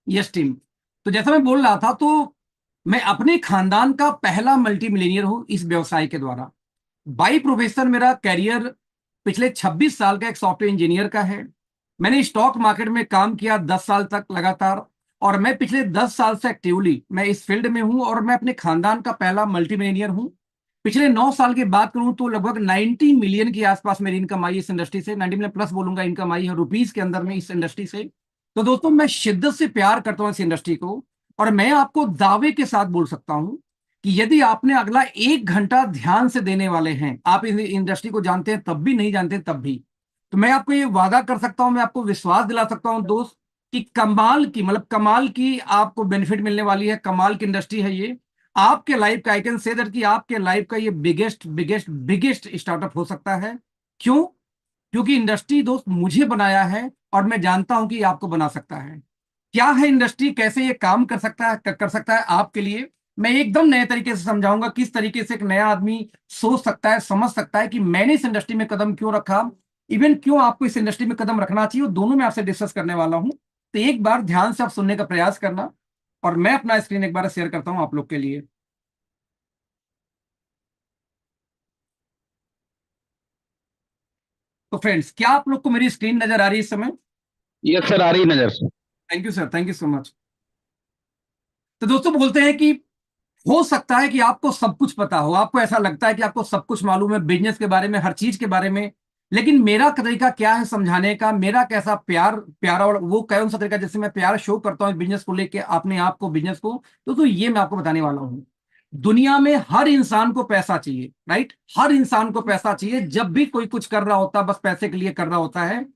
Yes team. तो जैसा मैं बोल रहा था, तो मैं अपने खानदान का पहला मल्टी मिलीनियर हूं इस व्यवसाय के द्वारा। बाई प्रोफेशन मेरा कैरियर पिछले 26 साल का एक सॉफ्टवेयर इंजीनियर का है। मैंने स्टॉक मार्केट में काम किया 10 साल तक लगातार। और मैं पिछले 10 साल से एक्टिवली मैं इस फील्ड में हूं, और मैं अपने खानदान का पहला मल्टी मिलीनियर हूं। पिछले 9 साल की बात करूं तो लगभग 90 मिलियन के आसपास मेरी इनकम आई इस इंडस्ट्री से। 90 मिलियन प्लस बोलूंगा इनकम आई है रुपीज के अंदर में इस इंडस्ट्री से। तो दोस्तों, मैं शिद्दत से प्यार करता हूं इस इंडस्ट्री को। और मैं आपको दावे के साथ बोल सकता हूं कि यदि आपने अगला 1 घंटा ध्यान से देने वाले हैं, आप इस इंडस्ट्री को जानते हैं तब भी, नहीं जानते तब भी, तो मैं आपको ये वादा कर सकता हूं, मैं आपको विश्वास दिला सकता हूं दोस्त, कि कमाल की, मतलब कमाल की आपको बेनिफिट मिलने वाली है। कमाल की इंडस्ट्री है ये। आपके लाइफ का, आई कैन से दैट, कि आपके लाइफ का ये बिगेस्ट बिगेस्ट बिगेस्ट स्टार्टअप हो सकता है। क्यों? क्योंकि इंडस्ट्री दोस्त मुझे बनाया है, और मैं जानता हूं कि आपको बना सकता है। क्या है इंडस्ट्री, कैसे ये काम कर सकता है, कर सकता है आपके लिए, मैं एकदम नए तरीके से समझाऊंगा। किस तरीके से एक नया आदमी सोच सकता है, समझ सकता है कि मैंने इस इंडस्ट्री में कदम क्यों रखा, इवन क्यों आपको इस इंडस्ट्री में कदम रखना चाहिए, वो दोनों मैं आपसे डिस्कस करने वाला हूं। तो एक बार ध्यान से आप सुनने का प्रयास करना, और मैं अपना स्क्रीन एक बार शेयर करता हूं आप लोग के लिए। तो फ्रेंड्स, क्या आप लोग को मेरी स्क्रीन नजर आ रही है इस समय? यस सर, आ रही नजर। Thank you sir, thank you so much. तो दोस्तों, बोलते हैं कि हो सकता है कि आपको सब कुछ पता हो, आपको ऐसा लगता है कि आपको सब कुछ मालूम है बिजनेस के बारे में, हर चीज के बारे में। लेकिन मेरा तरीका क्या है समझाने का, मेरा कैसा प्यार प्यारा, और वो कौन सा तरीका जैसे मैं प्यार शो करता हूँ बिजनेस को लेके, अपने आप को, बिजनेस को। तो ये मैं आपको बताने वाला हूँ। दुनिया में हर इंसान को पैसा चाहिए, राइट? हर इंसान को पैसा चाहिए। जब भी कोई कुछ कर रहा होता है, बस पैसे के लिए कर रहा होता है।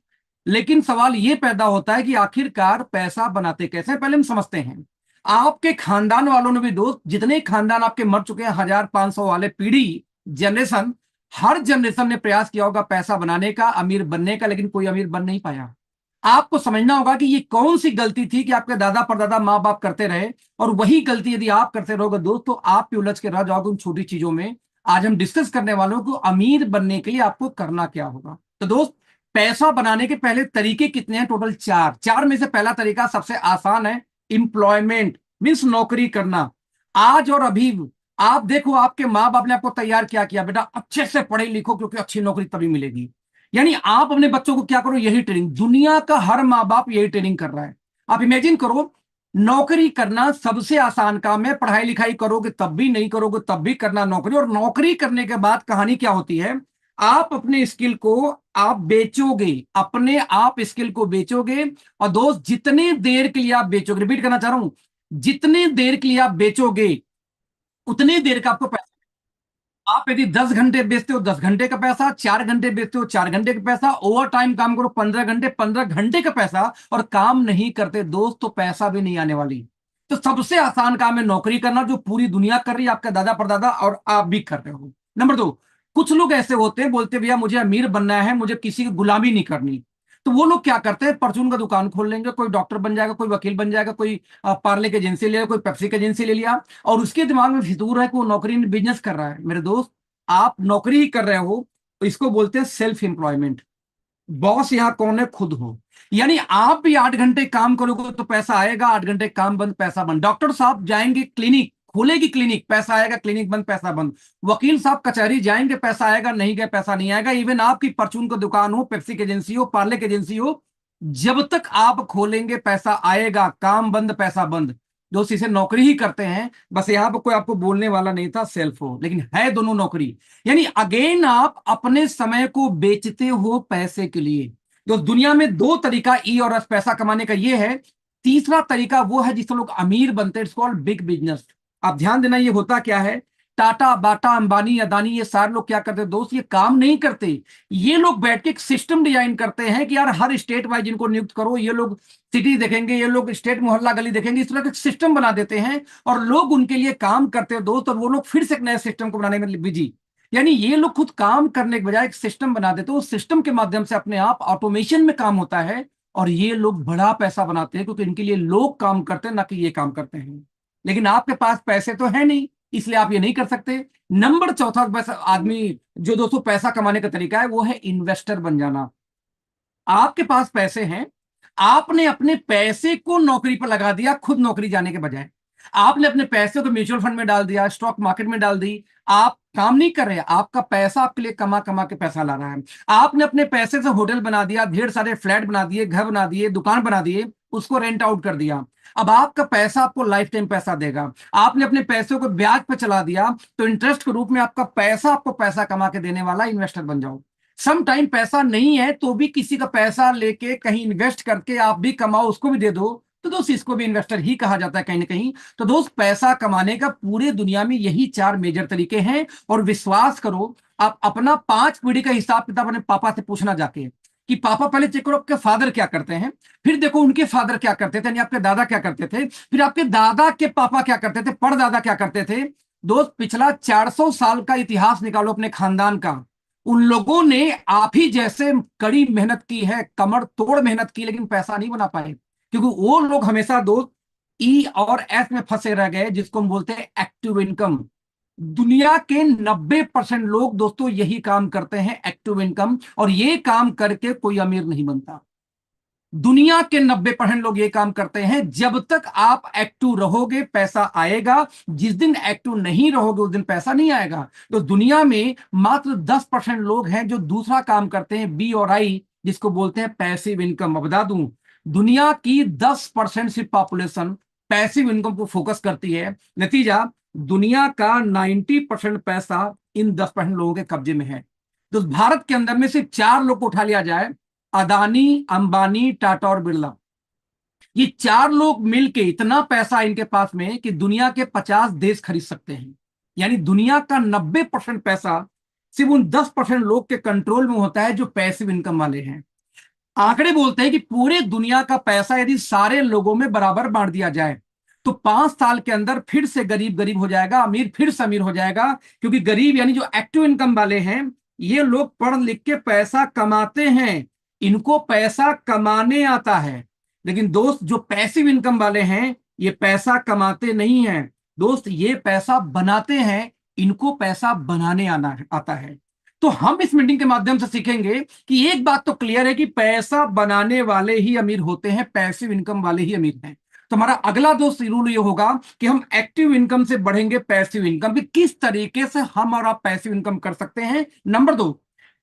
लेकिन सवाल ये पैदा होता है कि आखिरकार पैसा बनाते कैसे हैं? पहले हम समझते हैं। आपके खानदान वालों ने भी दोस्त, जितने खानदान आपके मर चुके हैं, 1500 वाले पीढ़ी, जनरेशन, हर जनरेशन ने प्रयास किया होगा पैसा बनाने का, अमीर बनने का, लेकिन कोई अमीर बन नहीं पाया। आपको समझना होगा कि ये कौन सी गलती थी कि आपके दादा परदादा माँ बाप करते रहे, और वही गलती यदि आप करते रहोगे दोस्त, तो आप भी उलझ के रह जाओगे उन छोटी चीजों में। आज हम डिस्कस करने वालों को अमीर बनने के लिए आपको करना क्या होगा। तो दोस्त, पैसा बनाने के पहले तरीके कितने हैं? टोटल चार। चार में से पहला तरीका सबसे आसान है, इंप्लॉयमेंट, मीन्स नौकरी करना। आज और अभी आप देखो, आपके माँ बाप ने आपको तैयार क्या किया, बेटा अच्छे से पढ़े लिखो क्योंकि अच्छी नौकरी तभी मिलेगी। यानी आप अपने बच्चों को क्या करो, यही ट्रेनिंग, दुनिया का हर माँ बाप यही ट्रेनिंग कर रहा है। आप इमेजिन करो, नौकरी करना सबसे आसान काम है। पढ़ाई लिखाई करोगे तब भी, नहीं करोगे तब भी करना नौकरी। और नौकरी करने के बाद कहानी क्या होती है, आप अपने स्किल को आप बेचोगे, अपने आप स्किल को बेचोगे। और दोस्त, जितने देर के लिए आप बेचोगे, रिपीट करना चाह रहा हूं, जितने देर के लिए आप बेचोगे, उतने देर का आपको पैसा। आप यदि 10 घंटे बेचते हो, 10 घंटे का पैसा, 4 घंटे बेचते हो, 4 घंटे का पैसा, ओवर टाइम काम करो 15 घंटे, 15 घंटे का पैसा। और काम नहीं करते दोस्त, तो पैसा भी नहीं आने वाली। तो सबसे आसान काम है नौकरी करना, जो पूरी दुनिया कर रही है, आपका दादा परदादा, और आप भी कर रहे हो। नंबर दो, कुछ लोग ऐसे होते हैं, बोलते भैया मुझे अमीर बनना है, मुझे किसी की गुलामी नहीं करनी। तो वो लोग क्या करते हैं, परचून का दुकान खोल लेंगे, कोई डॉक्टर बन जाएगा, कोई वकील बन जाएगा, कोई पार्ले की एजेंसी ले लिया, कोई पेप्सी की एजेंसी ले लिया। और उसके दिमाग में फितूर है कि वो नौकरी बिजनेस कर रहा है। मेरे दोस्त, आप नौकरी ही कर रहे हो, तो इसको बोलते हैं सेल्फ एम्प्लॉयमेंट। बॉस यहां कौन है? खुद हो। यानी आप भी 8 घंटे काम करोगे तो पैसा आएगा, 8 घंटे काम बंद, पैसा बंद। डॉक्टर साहब जाएंगे क्लिनिक, खोलेगी क्लिनिक, पैसा आएगा, क्लिनिक बंद, पैसा बंद। वकील साहब कचहरी जाएंगे, पैसा आएगा, नहीं गए पैसा नहीं आएगा। इवन आपकी परचून की दुकान हो, पेप्सी की एजेंसी हो, पार्ले की एजेंसी हो, जब तक आप खोलेंगे पैसा आएगा, काम बंद, पैसा बंद। दोस्त, इसे नौकरी ही करते हैं। बस यहां पर कोई आपको बोलने वाला नहीं था सेल्फ हो, लेकिन है दोनों नौकरी। यानी अगेन आप अपने समय को बेचते हो पैसे के लिए। तो दुनिया में दो तरीका ई और एस पैसा कमाने का ये है। तीसरा तरीका वो है जिससे लोग अमीर बनते हैं, इट्स कॉल्ड बिग बिजनेस। आप ध्यान देना, ये होता क्या है, टाटा बाटा अंबानी अदानी, ये सारे लोग क्या करते हैं दोस्त, ये काम नहीं करते। ये लोग बैठ के एक सिस्टम डिजाइन करते हैं कि यार हर स्टेट वाइज इनको नियुक्त करो, ये लोग सिटी देखेंगे, ये लोग स्टेट मोहल्ला गली देखेंगे, इस तरह का सिस्टम बना देते हैं। और लोग उनके लिए काम करते हैं दोस्त, और वो लोग फिर से एक नए सिस्टम को बनाने में बिजी। यानी ये लोग खुद काम करने के बजाय एक सिस्टम बना देते हैं, उस सिस्टम के माध्यम से अपने आप ऑटोमेशन में काम होता है। और ये लोग बड़ा पैसा बनाते हैं, क्योंकि इनके लिए लोग काम करते हैं, ना कि ये काम करते हैं। लेकिन आपके पास पैसे तो है नहीं, इसलिए आप ये नहीं कर सकते। नंबर चौथा पैसा आदमी, जो दोस्तों पैसा कमाने का तरीका है, वो है इन्वेस्टर बन जाना। आपके पास पैसे हैं, आपने अपने पैसे को नौकरी पर लगा दिया खुद नौकरी जाने के बजाय। आपने अपने पैसे को म्यूचुअल फंड में डाल दिया, स्टॉक मार्केट में डाल दी। आप काम नहीं कर रहे, आपका पैसा आपके लिए कमा कमा के पैसा ला रहा है। आपने अपने पैसे से होटल बना दिया, ढेर सारे फ्लैट बना दिए, घर बना दिए, दुकान बना दिए, उसको रेंट आउट कर दिया। अब आपका पैसा आपको लाइफ टाइम पैसा देगा। आपने अपने पैसे को ब्याज पर चला दिया, तो इंटरेस्ट के रूप में आपका पैसा आपको पैसा कमा के देने वाला इन्वेस्टर बन जाओ। सम टाइम पैसा नहीं है तो भी किसी का पैसा लेके कहीं इन्वेस्ट करके आप भी कमाओ, उसको भी दे दो, तो दोस्त इसको भी इन्वेस्टर ही कहा जाता है कहीं ना कहीं। तो दोस्त पैसा कमाने का पूरे दुनिया में यही 4 मेजर तरीके हैं। और विश्वास करो, आप अपना 5 पीढ़ी का हिसाब किताब अपने पापा से पूछना जाके कि पापा पहले चेक करो आपके फादर क्या करते हैं, फिर देखो उनके फादर क्या करते थे, यानी आपके दादा क्या करते थे, फिर आपके दादा के पापा क्या करते थे, परदादा क्या करते थे। दोस्त पिछला 400 साल का इतिहास निकालो अपने खानदान का, उन लोगों ने आप ही जैसे कड़ी मेहनत की है, कमर तोड़ मेहनत की, लेकिन पैसा नहीं बना पाए, क्योंकि वो लोग हमेशा दोस्त ई और एस में फंसे रह गए, जिसको हम बोलते हैं एक्टिव इनकम। दुनिया के 90% लोग दोस्तों यही काम करते हैं, एक्टिव इनकम, और ये काम करके कोई अमीर नहीं बनता। दुनिया के 90% लोग ये काम करते हैं। जब तक आप एक्टिव रहोगे पैसा आएगा, जिस दिन एक्टिव नहीं रहोगे उस दिन पैसा नहीं आएगा। तो दुनिया में मात्र 10% लोग हैं जो दूसरा काम करते हैं, बी और आई, जिसको बोलते हैं पैसिव इनकम। अब बता दूं, दुनिया की 10% सिर्फ पॉपुलेशन पैसिव इनकम को फोकस करती है। नतीजा, दुनिया का 90% पैसा इन 10% लोगों के कब्जे में है। तो भारत के अंदर में सिर्फ 4 लोग को उठा लिया जाए, अदानी, अंबानी, टाटा और बिरला, ये 4 लोग मिलके इतना पैसा इनके पास में कि दुनिया के 50 देश खरीद सकते हैं। यानी दुनिया का 90% पैसा सिर्फ उन 10% लोग के कंट्रोल में होता है जो पैसिव इनकम वाले हैं। आंकड़े बोलते हैं कि पूरे दुनिया का पैसा यदि सारे लोगों में बराबर बांट दिया जाए तो 5 साल के अंदर फिर से गरीब गरीब हो जाएगा, अमीर फिर से अमीर हो जाएगा। क्योंकि गरीब यानी जो एक्टिव इनकम वाले हैं, ये लोग पढ़ लिख के पैसा कमाते हैं, इनको पैसा कमाने आता है। लेकिन दोस्त जो पैसिव इनकम वाले हैं, ये पैसा कमाते नहीं हैं दोस्त, ये पैसा बनाते हैं, इनको पैसा बनाने आना आता है। तो हम इस मीटिंग के माध्यम से सीखेंगे कि एक बात तो क्लियर है कि पैसा बनाने वाले ही अमीर होते हैं, पैसिव इनकम वाले ही अमीर हैं। तो हमारा अगला दोस्त रूल ये होगा कि हम एक्टिव इनकम से बढ़ेंगे पैसिव इनकम। किस तरीके से हम और आप पैसिव इनकम कर सकते हैं। नंबर 2,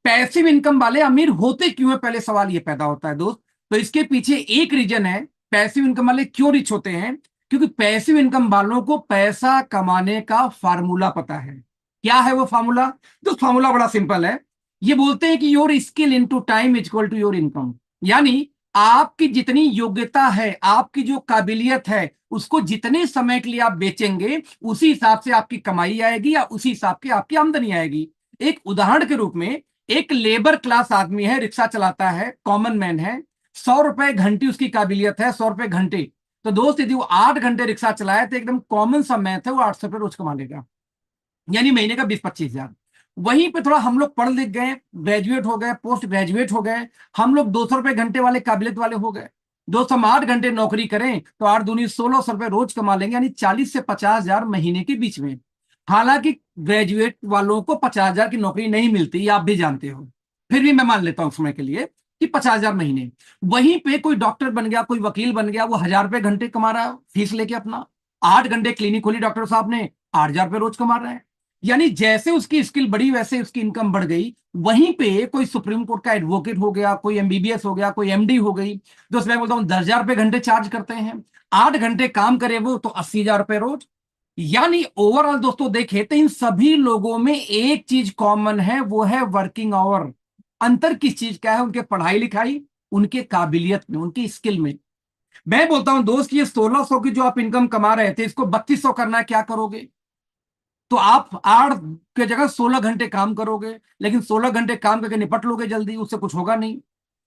पैसिव इनकम वाले अमीर होते क्यों है, पहले सवाल ये पैदा होता है दोस्त। तो इसके पीछे एक रीजन है, पैसिव इनकम वाले क्यों रिच होते हैं, क्योंकि पैसिव इनकम वालों को पैसा कमाने का फार्मूला पता है। क्या है वो फार्मूला? तो फार्मूला बड़ा सिंपल है। ये बोलते हैं कि your skill into time is equal to your income. यानी आपकी जितनी योग्यता है, आपकी जो काबिलियत है, उसको जितने समय के लिए आप बेचेंगे, उसी हिसाब से आपकी कमाई आएगी या उसी हिसाब की आपकी आमदनी आएगी। एक उदाहरण के रूप में, एक लेबर क्लास आदमी है, रिक्शा चलाता है, कॉमन मैन है, 100 रुपए घंटे उसकी काबिलियत है, 100 रुपए घंटे। तो दोस्त यदि वो 8 घंटे रिक्शा चलाए तो एकदम कॉमन सा मैथ है, वो 800 रुपए रोज कमा लेगा, यानी महीने का 20-25 हजार। वहीं पे थोड़ा हम लोग पढ़ लिख गए, ग्रेजुएट हो गए, पोस्ट ग्रेजुएट हो गए, हम लोग 200 रुपए घंटे वाले काबिलियत वाले हो गए। दोस्त हम 8 घंटे नौकरी करें तो 8 दूनी 1600 रुपए रोज कमा लेंगे, यानी 40 से 50 हजार महीने के बीच में। हालांकि ग्रेजुएट वालों को 50 हजार की नौकरी नहीं मिलती, आप भी जानते हो, फिर भी मैं मान लेता हूं समय के लिए कि 50 हजार महीने। वहीं पे कोई डॉक्टर बन गया, कोई वकील बन गया, वो 1000 रुपए घंटे कमा रहा है फीस लेके अपना, 8 घंटे क्लिनिक खोली डॉक्टर साहब ने, 8000 रुपए रोज कमा रहे हैं। यानी जैसे उसकी स्किल बढ़ी वैसे उसकी इनकम बढ़ गई। वहीं पे कोई सुप्रीम कोर्ट का एडवोकेट हो गया, कोई एमबीबीएस हो गया, कोई एमडी हो गई, तो मैं बोलता हूं 10 हजार रुपए घंटे चार्ज करते हैं, 8 घंटे काम करे वो तो 80 हजार रुपए रोज। यानी ओवरऑल दोस्तों देखें तो इन सभी लोगों में एक चीज कॉमन है, वो है वर्किंग आवर। अंतर किस चीज का है? उनके पढ़ाई लिखाई, उनके काबिलियत में, उनकी स्किल में। मैं बोलता हूं दोस्त, ये 1600 की जो आप इनकम कमा रहे थे, इसको 3200 करना है, क्या करोगे? तो आप 8 के जगह 16 घंटे काम करोगे, लेकिन 16 घंटे काम करके निपट लोगे जल्दी, उससे कुछ होगा नहीं।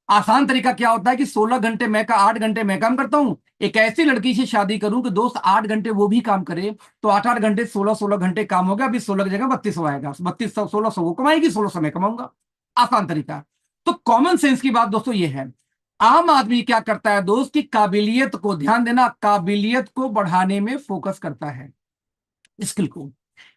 आसान तरीका क्या होता है कि 16 घंटे मैं का 8 घंटे मैं काम करता हूं, एक ऐसी लड़की से शादी करूं कि दोस्त 8 घंटे वो भी काम करे, तो 8-8 घंटे 16-16 घंटे काम हो गया। अभी 16 की जगह 3200 आएगा, 3200 1600 वो कमाएगी, 1600 मैं कमाऊंगा। आसान तरीका। तो कॉमन सेंस की बात दोस्तों ये है, आम आदमी क्या करता है दोस्त की काबिलियत को, ध्यान देना, काबिलियत को बढ़ाने में फोकस करता है, स्किल को।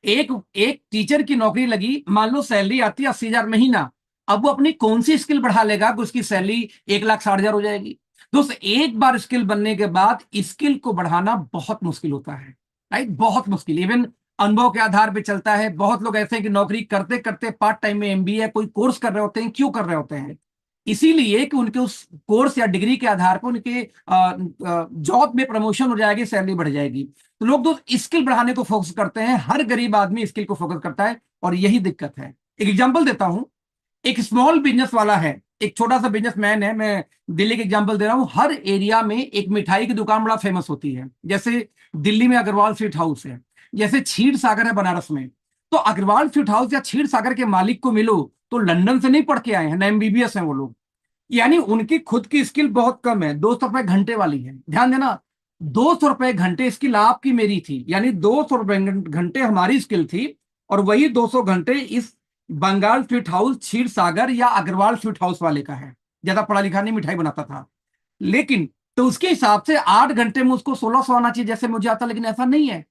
एक एक टीचर की नौकरी लगी, मान लो सैलरी आती है 80 हजार महीना, अब वो अपनी कौन सी स्किल बढ़ा लेगा कि उसकी सैलरी 1,60,000 हो जाएगी। दोस्त, एक बार स्किल बनने के बाद स्किल को बढ़ाना बहुत मुश्किल होता है, राइट, बहुत मुश्किल। इवन अनुभव के आधार पे चलता है। बहुत लोग ऐसे हैं कि नौकरी करते करते पार्ट टाइम में एमबीए कोई कोर्स कर रहे होते हैं। क्यों कर रहे होते हैं? इसीलिए कि उनके उस कोर्स या डिग्री के आधार पर उनके जॉब में प्रमोशन हो जाएगी, सैलरी बढ़ जाएगी। तो लोग दोस्त स्किल बढ़ाने को फोकस करते हैं। हर गरीब आदमी स्किल को फोकस करता है, और यही दिक्कत है। एक एग्जांपल देता हूं। एक स्मॉल बिजनेस वाला है, एक छोटा सा बिजनेसमैन है। मैं दिल्ली के एग्जांपल दे रहा हूं। हर एरिया में एक मिठाई की दुकान बड़ा फेमस होती है। जैसे दिल्ली में अग्रवाल स्वीट हाउस है, जैसे क्षीर सागर है बनारस में। तो अग्रवाल स्वीट हाउस या क्षीर सागर के मालिक को मिलो तो लंदन से नहीं पढ़ के आए हैं, ना एमबीबीएस हैं वो लोग। यानी उनकी खुद की स्किल बहुत कम है, 200 रुपए घंटे वाली है। ध्यान देना, 200 रुपए घंटे स्किल आपकी मेरी थी, यानी 200 रुपए घंटे हमारी स्किल थी। और वही 200 घंटे इस बंगाल स्वीट हाउस, क्षीर सागर या अग्रवाल स्वीट हाउस वाले का है। ज्यादा पढ़ा लिखा नहीं, मिठाई बनाता था। लेकिन तो उसके हिसाब से 8 घंटे में उसको 1,600 आना चाहिए जैसे मुझे आता, लेकिन ऐसा नहीं है।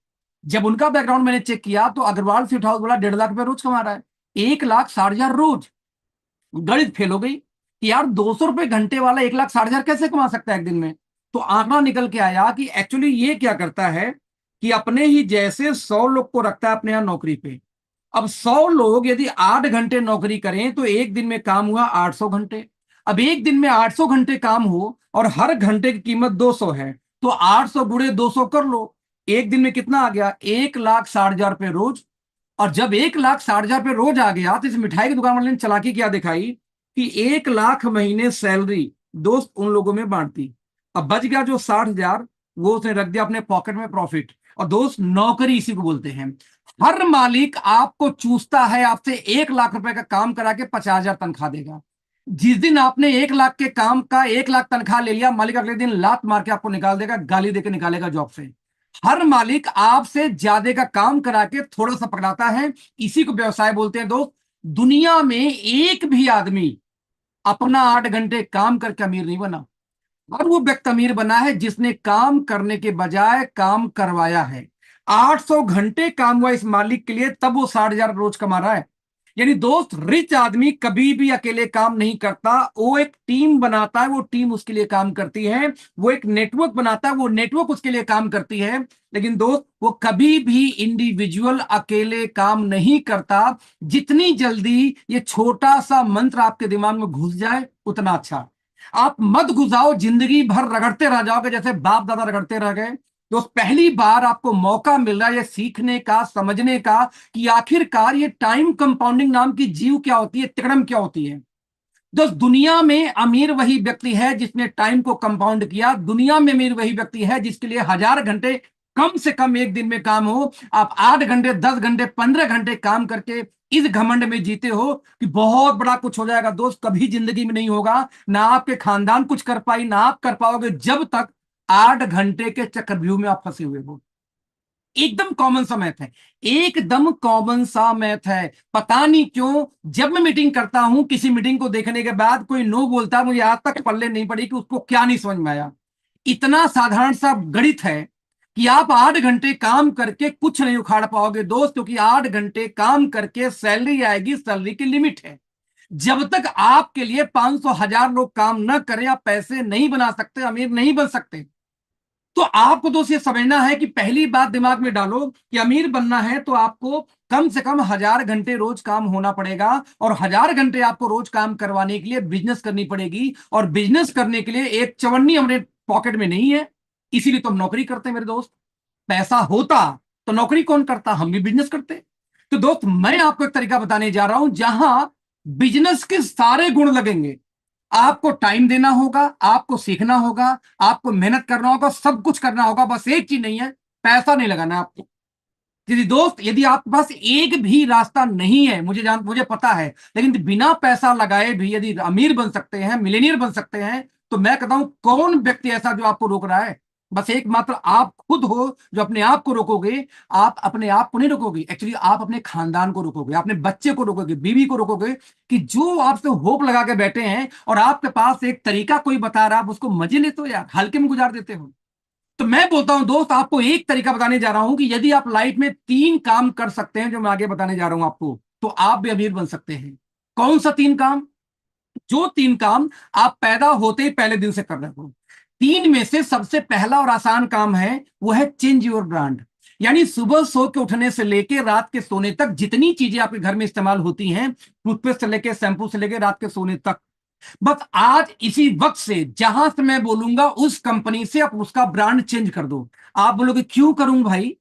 जब उनका बैकग्राउंड मैंने चेक किया तो अग्रवाल स्वीट हाउस वाला 1,50,000 रुपए रोज कमा रहा है, 1,60,000 रोज। गणित फेल हो गई कि यार 200 रुपए घंटे वाला 1,60,000 कैसे कमा सकता है एक दिन में। तो आंकड़ा निकल के आया कि एक्चुअली ये क्या करता है कि अपने ही जैसे 100 लोग को रखता है अपने यहां नौकरी पे। अब 100 लोग यदि 8 घंटे नौकरी करें तो एक दिन में काम हुआ 800 घंटे। अब एक दिन में 800 घंटे काम हो और हर घंटे की कीमत 200 है, तो 800 गुणे 200 कर लो। एक दिन में कितना आ गया? 1,60,000 रुपये रोज। और जब 1,60,000 रुपये रोज आ गया तो इस मिठाई की दुकान वाले ने चालाकी क्या दिखाई कि 1 लाख महीने सैलरी दोस्त उन लोगों में बांट दी। अब बच गया जो 60,000, वो उसने रख दिया अपने पॉकेट में प्रॉफिट। और दोस्त, नौकरी इसी को बोलते हैं। हर मालिक आपको चूसता है, आपसे 1 लाख रुपए का काम करा के 50,000 तनख्वाह देगा। जिस दिन आपने 1 लाख के काम का 1 लाख तनख्वाह ले लिया, मालिक अगले दिन लात मार के आपको निकाल देगा, गाली देके निकालेगा जॉब से। हर मालिक आपसे ज्यादा का काम करा के थोड़ा सा पकड़ाता है। इसी को व्यवसाय बोलते हैं दोस्त। दुनिया में एक भी आदमी अपना 8 घंटे काम करके अमीर नहीं बना। और वो व्यक्ति अमीर बना है जिसने काम करने के बजाय काम करवाया है। 800 घंटे काम हुआ इस मालिक के लिए, तब वो 60,000 रोज कमा रहा है। यानी दोस्त, रिच आदमी कभी भी अकेले काम नहीं करता, वो एक टीम बनाता है, वो टीम उसके लिए काम करती है। वो एक नेटवर्क बनाता है, वो नेटवर्क उसके लिए काम करती है। लेकिन दोस्त, वो कभी भी इंडिविजुअल अकेले काम नहीं करता। जितनी जल्दी ये छोटा सा मंत्र आपके दिमाग में घुस जाए उतना अच्छा। आप मत घुसाओ, जिंदगी भर रगड़ते रह जाओगे जैसे बाप दादा रगड़ते रह गए। तो पहली बार आपको मौका मिल रहा है ये सीखने का, समझने का कि आखिरकार ये टाइम कंपाउंडिंग नाम की जीव क्या होती है, तिकड़म क्या होती है। दोस्त, दुनिया में अमीर वही व्यक्ति है जिसने टाइम को कंपाउंड किया। दुनिया में अमीर वही व्यक्ति है जिसके लिए 1,000 घंटे कम से कम एक दिन में काम हो। आप 8 घंटे, 10 घंटे, 15 घंटे काम करके इस घमंड में जीते हो कि बहुत बड़ा कुछ हो जाएगा। दोस्त, कभी जिंदगी में नहीं होगा। ना आपके खानदान कुछ कर पाई, ना आप कर पाओगे, जब तक 8 घंटे के चक्रव्यूह में आप फंसे हुए हो। एकदम कॉमन सा मैथ है, एकदम कॉमन सा मैथ है। पता नहीं क्यों जब मैं मीटिंग करता हूं, किसी मीटिंग को देखने के बाद कोई नो बोलता, मुझे आज तक पल्ले नहीं पड़ी कि उसको क्या नहीं समझ में आया। इतना साधारण सा गणित है कि आप 8 घंटे काम करके कुछ नहीं उखाड़ पाओगे दोस्त, क्योंकि 8 घंटे काम करके सैलरी आएगी, सैलरी की लिमिट है। जब तक आपके लिए 500 1000 लोग काम न करें, आप पैसे नहीं बना सकते, अमीर नहीं बन सकते। तो आपको दोस्त ये समझना है कि पहली बात दिमाग में डालो कि अमीर बनना है तो आपको कम से कम 1,000 घंटे रोज काम होना पड़ेगा। और 1,000 घंटे आपको रोज काम करवाने के लिए बिजनेस करनी पड़ेगी। और बिजनेस करने के लिए एक चवन्नी हमारे पॉकेट में नहीं है, इसीलिए तो हम नौकरी करते हैं मेरे दोस्त। पैसा होता तो नौकरी कौन करता, हम भी बिजनेस करते। तो दोस्त, मैं आपको एक तरीका बताने जा रहा हूं जहां बिजनेस के सारे गुण लगेंगे। आपको टाइम देना होगा, आपको सीखना होगा, आपको मेहनत करना होगा, सब कुछ करना होगा। बस एक चीज नहीं है, पैसा नहीं लगाना आपको। यदि दोस्त, यदि आपके पास एक भी रास्ता नहीं है, मुझे पता है, लेकिन बिना पैसा लगाए भी यदि अमीर बन सकते हैं, मिलेनियर बन सकते हैं, तो मैं कहता हूं कौन व्यक्ति ऐसा जो आपको रोक रहा है? बस एकमात्र आप खुद हो जो अपने आप को रोकोगे। आप अपने आप को नहीं रोकोगे, एक्चुअली आप अपने खानदान को रोकोगे, अपने बच्चे को रोकोगे, बीवी को रोकोगे, कि जो आपसे होप लगा के बैठे हैं और आपके पास एक तरीका कोई बता रहा है, आप उसको मजे लेते हो यार, हल्के में गुजार देते हो। तो मैं बोलता हूं दोस्त, आपको एक तरीका बताने जा रहा हूं कि यदि आप लाइफ में 3 काम कर सकते हैं जो मैं आगे बताने जा रहा हूं आपको, तो आप भी अमीर बन सकते हैं। कौन सा 3 काम? जो 3 काम आप पैदा होते ही पहले दिन से कर रहे हो। 3 में से सबसे पहला और आसान काम है, वो है चेंज योर ब्रांड। यानी सुबह सो के उठने से लेके रात के सोने तक जितनी चीजें आपके घर में इस्तेमाल होती हैं, टूथपेस्ट से लेके शैंपू से लेके रात के सोने तक, बस आज इसी वक्त से जहां से मैं बोलूंगा उस कंपनी से आप उसका ब्रांड चेंज कर दो। आप बोलोगे क्यों करूं भाई?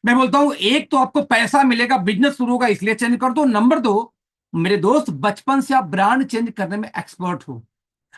मैं बोलता हूं, एक तो आपको पैसा मिलेगा, बिजनेस शुरू होगा, इसलिए चेंज कर दो। नंबर 2, मेरे दोस्त, बचपन से आप ब्रांड चेंज करने में एक्सपर्ट हो।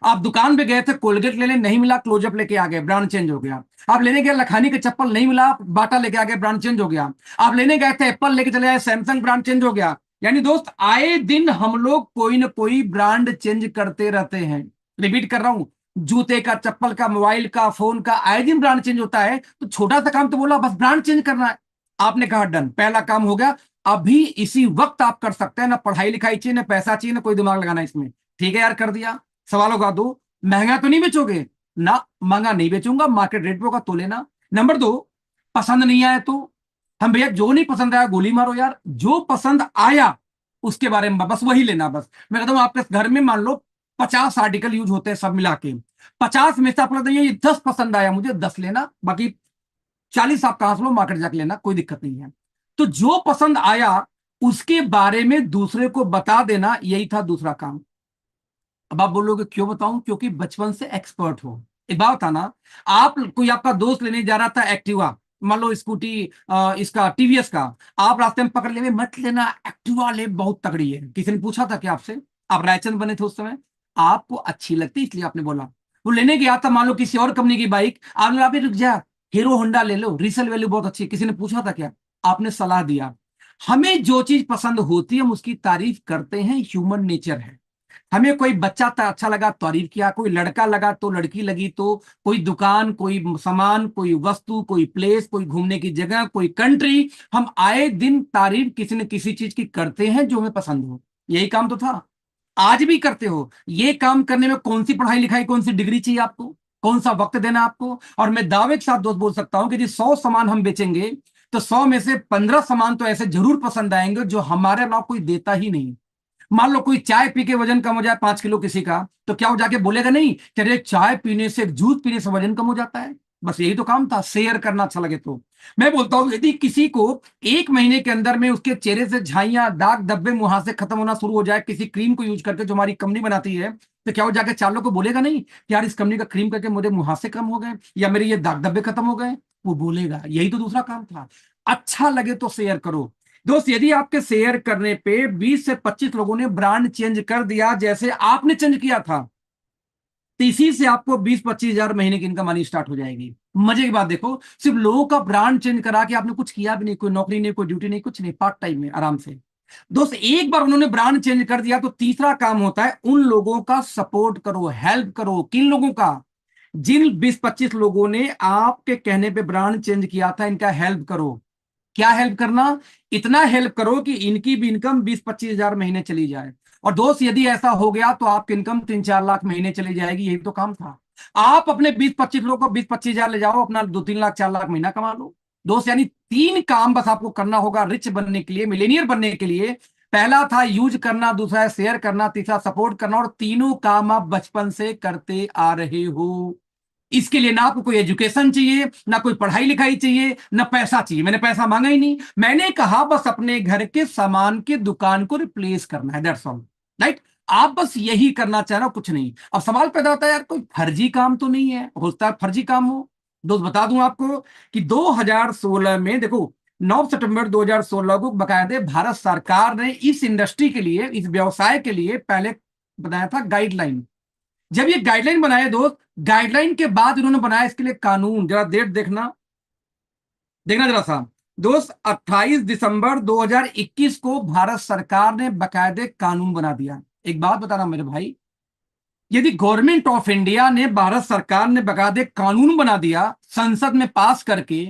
आप दुकान पे गए थे कोलगेट लेने, नहीं मिला, क्लोजअप लेके आ गए, ब्रांड चेंज हो गया। आप लेने गए लखानी के चप्पल, नहीं मिला, आप बाटा लेके आ गए, ब्रांड चेंज हो गया। आप लेने गए थे एप्पल, लेके चले आए सैमसंग, ब्रांड चेंज हो गया। यानी दोस्त, आए दिन हम लोग कोई ना कोई ब्रांड चेंज करते रहते हैं। रिपीट कर रहा हूं, जूते का, चप्पल का, मोबाइल का, फोन का, आए दिन ब्रांड चेंज होता है। तो छोटा सा काम तो बोला, बस ब्रांड चेंज करना है। आपने कहा डन, पहला काम हो गया। अभी इसी वक्त आप कर सकते हैं, ना पढ़ाई लिखाई चाहिए, ना पैसा चाहिए, ना कोई दिमाग लगाना इसमें। ठीक है यार, कर दिया। सवालों का दो, महंगा तो नहीं बेचोगे ना? महंगा नहीं बेचूंगा, मार्केट रेट पे होगा तो लेना। नंबर 2, पसंद नहीं आया तो, हम भैया जो नहीं पसंद आया गोली मारो यार, जो पसंद आया उसके बारे में बस वही लेना। बस मैं कहता हूं, आपके घर में मान लो 50 आर्टिकल यूज होते हैं सब मिला के, 50 में से आप लगता है ये 10 पसंद आया मुझे, 10 लेना, बाकी 40 आप कहां से लो, मार्केट जाके लेना, कोई दिक्कत नहीं है। तो जो पसंद आया उसके बारे में दूसरे को बता देना, यही था दूसरा काम। अब आप बोलोगे क्यों बताऊं? क्योंकि बचपन से एक्सपर्ट हो। एक बात था ना, आप कोई आपका दोस्त लेने जा रहा था एक्टिवा, मान लो स्कूटी, इसका टीवीएस का, आप रास्ते में पकड़ ले, मत लेना एक्टिवा, ले बहुत तगड़ी है। किसी ने पूछा था कि आपसे? आप रायचंद बने थे उस समय, आपको अच्छी लगती इसलिए आपने बोला। वो लेने गया था मान लो किसी और कंपनी की बाइक, आपने बोला, अभी रुक जा, हीरो होंडा ले लो, रीसेल वैल्यू बहुत अच्छी है। किसी ने पूछा था क्या? आपने सलाह दिया। हमें जो चीज पसंद होती है हम उसकी तारीफ करते हैं, ह्यूमन नेचर है। हमें कोई बच्चा था अच्छा लगा, तारीफ किया, कोई लड़का लगा तो, लड़की लगी तो, कोई दुकान, कोई सामान, कोई वस्तु, कोई प्लेस, कोई घूमने की जगह, कोई कंट्री, हम आए दिन तारीफ किसी न किसी चीज की करते हैं जो हमें पसंद हो। यही काम तो था, आज भी करते हो। ये काम करने में कौन सी पढ़ाई लिखाई, कौन सी डिग्री चाहिए आपको? कौन सा वक्त देना आपको? और मैं दावे के साथ दोस्त बोल सकता हूं कि जी 100 सामान हम बेचेंगे तो 100 में से 15 सामान तो ऐसे जरूर पसंद आएंगे जो हमारे अलावा कोई देता ही नहीं। मान लो कोई चाय पी के वजन कम हो जाए 5 किलो किसी का, तो क्या वो जाके बोलेगा नहीं कि अरे चाय पीने से, जूस पीने से वजन कम हो जाता है? बस यही तो काम था, शेयर करना अच्छा लगे तो। मैं बोलता हूं, यदि किसी को 1 महीने के अंदर में उसके चेहरे से झाइयां, दाग धब्बे, मुहासे खत्म होना शुरू हो जाए किसी क्रीम को यूज करके जो हमारी कंपनी बनाती है, तो क्या वो जाके 4 लोग को बोलेगा नहीं कि यार इस कंपनी का क्रीम करके मुझे मुहासे कम हो गए, या मेरे ये दाग धब्बे खत्म हो गए? वो बोलेगा। यही तो दूसरा काम था। अच्छा लगे तो शेयर करो। दोस्त, यदि आपके शेयर करने पे 20 से 25 लोगों ने ब्रांड चेंज कर दिया जैसे आपने चेंज किया था, तो इसी से आपको 20-25 हजार महीने की इनकम आनी स्टार्ट हो जाएगी। मजे की बात देखो, सिर्फ लोगों का ब्रांड चेंज करा के आपने कुछ किया भी नहीं, कोई नौकरी नहीं, कोई ड्यूटी नहीं, कुछ नहीं, पार्ट टाइम में आराम से। दोस्त, एक बार उन्होंने ब्रांड चेंज कर दिया तो तीसरा काम होता है उन लोगों का सपोर्ट करो, हेल्प करो। किन लोगों का? जिन 20-25 लोगों ने आपके कहने पे ब्रांड चेंज किया था, इनका हेल्प करो। क्या हेल्प करना? इतना हेल्प करो कि इनकी भी इनकम 20-25 हजार महीने चली जाए। और दोस्त, यदि ऐसा हो गया तो आपकी इनकम 3-4 लाख महीने चली जाएगी। यही तो काम था। आप अपने 20-25 लोगों को 20-25 हजार ले जाओ, अपना 2-3 लाख 4 लाख महीना कमा लो। दोस्त, यानी 3 काम बस आपको करना होगा रिच बनने के लिए, मिलेनियर बनने के लिए। पहला था यूज करना, दूसरा है शेयर करना, तीसरा सपोर्ट करना, और तीनों काम आप बचपन से करते आ रहे हो। इसके लिए ना आपको कोई एजुकेशन चाहिए, ना कोई पढ़ाई लिखाई चाहिए, ना पैसा चाहिए। मैंने पैसा मांगा ही नहीं, मैंने कहा बस अपने घर के सामान की दुकान को रिप्लेस करना है, दैट्स ऑल। राइट? आप बस यही करना चाह रहे हो, कुछ नहीं। अब सवाल पैदा होता है, यार कोई फर्जी काम तो नहीं है? होता है फर्जी काम हो। दोस्त, बता दूं आपको कि 2016 में देखो, 9 सितंबर 2016 को बकायदे भारत सरकार ने इस इंडस्ट्री के लिए, इस व्यवसाय के लिए पहले बनाया था गाइडलाइन। जब ये गाइडलाइन बनाए दोस्त, गाइडलाइन के बाद इन्होंने बनाया इसके लिए कानून। जरा डेट देखना, देखना जरा सा। दोस्त, 28 दिसंबर 2021 को भारत सरकार ने बकायदे कानून बना दिया। एक बात बताना मेरे भाई, यदि गवर्नमेंट ऑफ इंडिया ने, भारत सरकार ने बकायदे कानून बना दिया संसद में पास करके,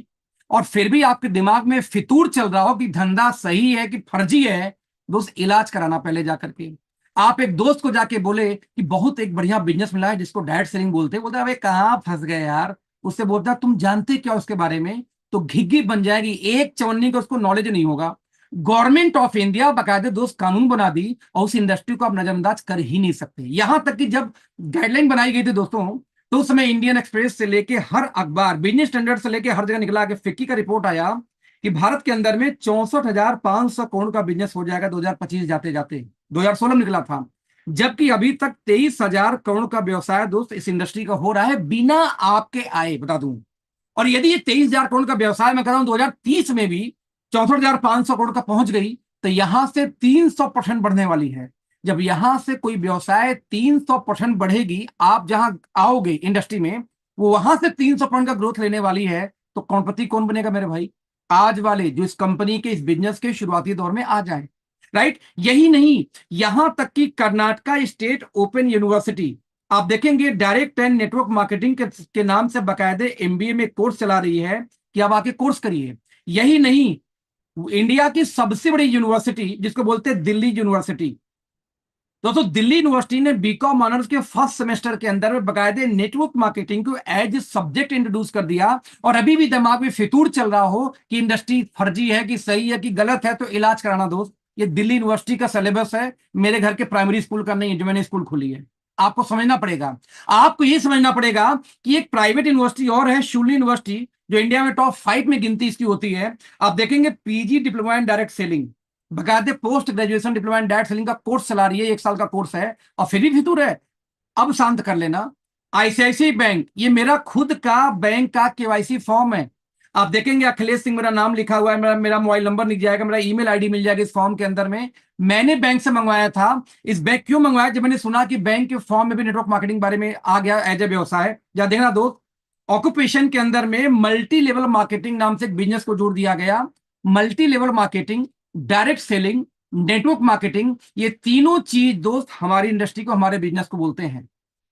और फिर भी आपके दिमाग में फितूर चल रहा हो कि धंधा सही है कि फर्जी है, दोस्त इलाज कराना पहले जाकर के। आप एक दोस्त को जाके बोले कि बहुत एक बढ़िया बिजनेस मिला है जिसको डायरेक्ट सेलिंग बोलते हैं, बोलते अबे कहाँ फंस गए यार। उससे बोलता तुम जानते क्या उसके बारे में? तो घिग्गी बन जाएगी, एक चवन्नी का उसको नॉलेज नहीं होगा। गवर्नमेंट ऑफ इंडिया बाकायदे दोस्त कानून बना दी और उस इंडस्ट्री को आप नजरअंदाज कर ही नहीं सकते। यहां तक कि जब गाइडलाइन बनाई गई थी दोस्तों, तो उस समय इंडियन एक्सप्रेस से लेके हर अखबार, बिजनेस स्टैंडर्ड से लेके हर जगह निकला कि फिक्की का रिपोर्ट आया कि भारत के अंदर में 64,500 करोड़ का बिजनेस हो जाएगा 2025 जाते जाते। 2016 में निकला था, जबकि अभी तक 23,000 करोड़ का व्यवसाय दोस्त इस इंडस्ट्री का हो रहा है बिना आपके आए, बता दूं। और यदि ये 23,000 करोड़ का व्यवसाय मैं कर रहा हूं 2030 में भी 64,500 करोड़ का पहुंच गई, तो यहां से 300% बढ़ने वाली है। जब यहां से कोई व्यवसाय 300% बढ़ेगी, आप जहां आओगे इंडस्ट्री में, वो वहां से 300% का ग्रोथ लेने वाली है, तो करोड़पति कौन बनेगा मेरे भाई? आज वाले जो इस कंपनी के, इस बिजनेस के शुरुआती दौर में आ जाए। राइट, यही नहीं, यहां तक कि कर्नाटका स्टेट ओपन यूनिवर्सिटी, आप देखेंगे डायरेक्ट एंड नेटवर्क मार्केटिंग के नाम से बाकायदे एमबीए में कोर्स चला रही है कि आप आके कोर्स करिए। यही नहीं, इंडिया की सबसे बड़ी यूनिवर्सिटी जिसको बोलते हैं दिल्ली यूनिवर्सिटी, दोस्तों दिल्ली यूनिवर्सिटी ने बीकॉम ऑनर्स के फर्स्ट सेमेस्टर के अंदर में बाकायदे नेटवर्क मार्केटिंग को एज ए सब्जेक्ट इंट्रोड्यूस कर दिया। और अभी भी दिमाग में फितूर चल रहा हो कि इंडस्ट्री फर्जी है कि सही है कि गलत है, तो इलाज कराना दोस्त, ये दिल्ली यूनिवर्सिटी का सिलेबस है, मेरे घर के प्राइमरी स्कूल का नहीं है जो मैंने स्कूल खोली है। आपको समझना पड़ेगा, आपको ये समझना पड़ेगा कि एक प्राइवेट यूनिवर्सिटी और है शूली यूनिवर्सिटी, जो इंडिया में टॉप 5 में गिनती इसकी होती है। आप देखेंगे PG diploma in direct selling, बकायदे post graduation diploma in direct selling का कोर्स चला रही है, 1 साल का कोर्स है, और फिर भी फितूर है। अब शांत कर लेना। आईसीआईसीआई बैंक, ये मेरा खुद का बैंक का केवाईसी फॉर्म है। आप देखेंगे अखिलेश सिंह मेरा नाम लिखा हुआ है, मेरा मेरा मोबाइल नंबर लिख जाएगा, मेरा ईमेल आईडी मिल जाएगा इस फॉर्म के अंदर में। मैंने बैंक से मंगवाया था। इस बैंक क्यों मंगवाया? जब मैंने सुना कि बैंक के फॉर्म में भी नेटवर्क मार्केटिंग बारे में आ गया एज ए व्यवसाय। या देखना दोस्त, ऑक्यूपेशन के अंदर में मल्टी लेवल मार्केटिंग नाम से एक बिजनेस को जोड़ दिया गया। Multi level marketing, direct selling, network marketing, ये तीनों चीज दोस्त हमारी इंडस्ट्री को, हमारे बिजनेस को बोलते हैं।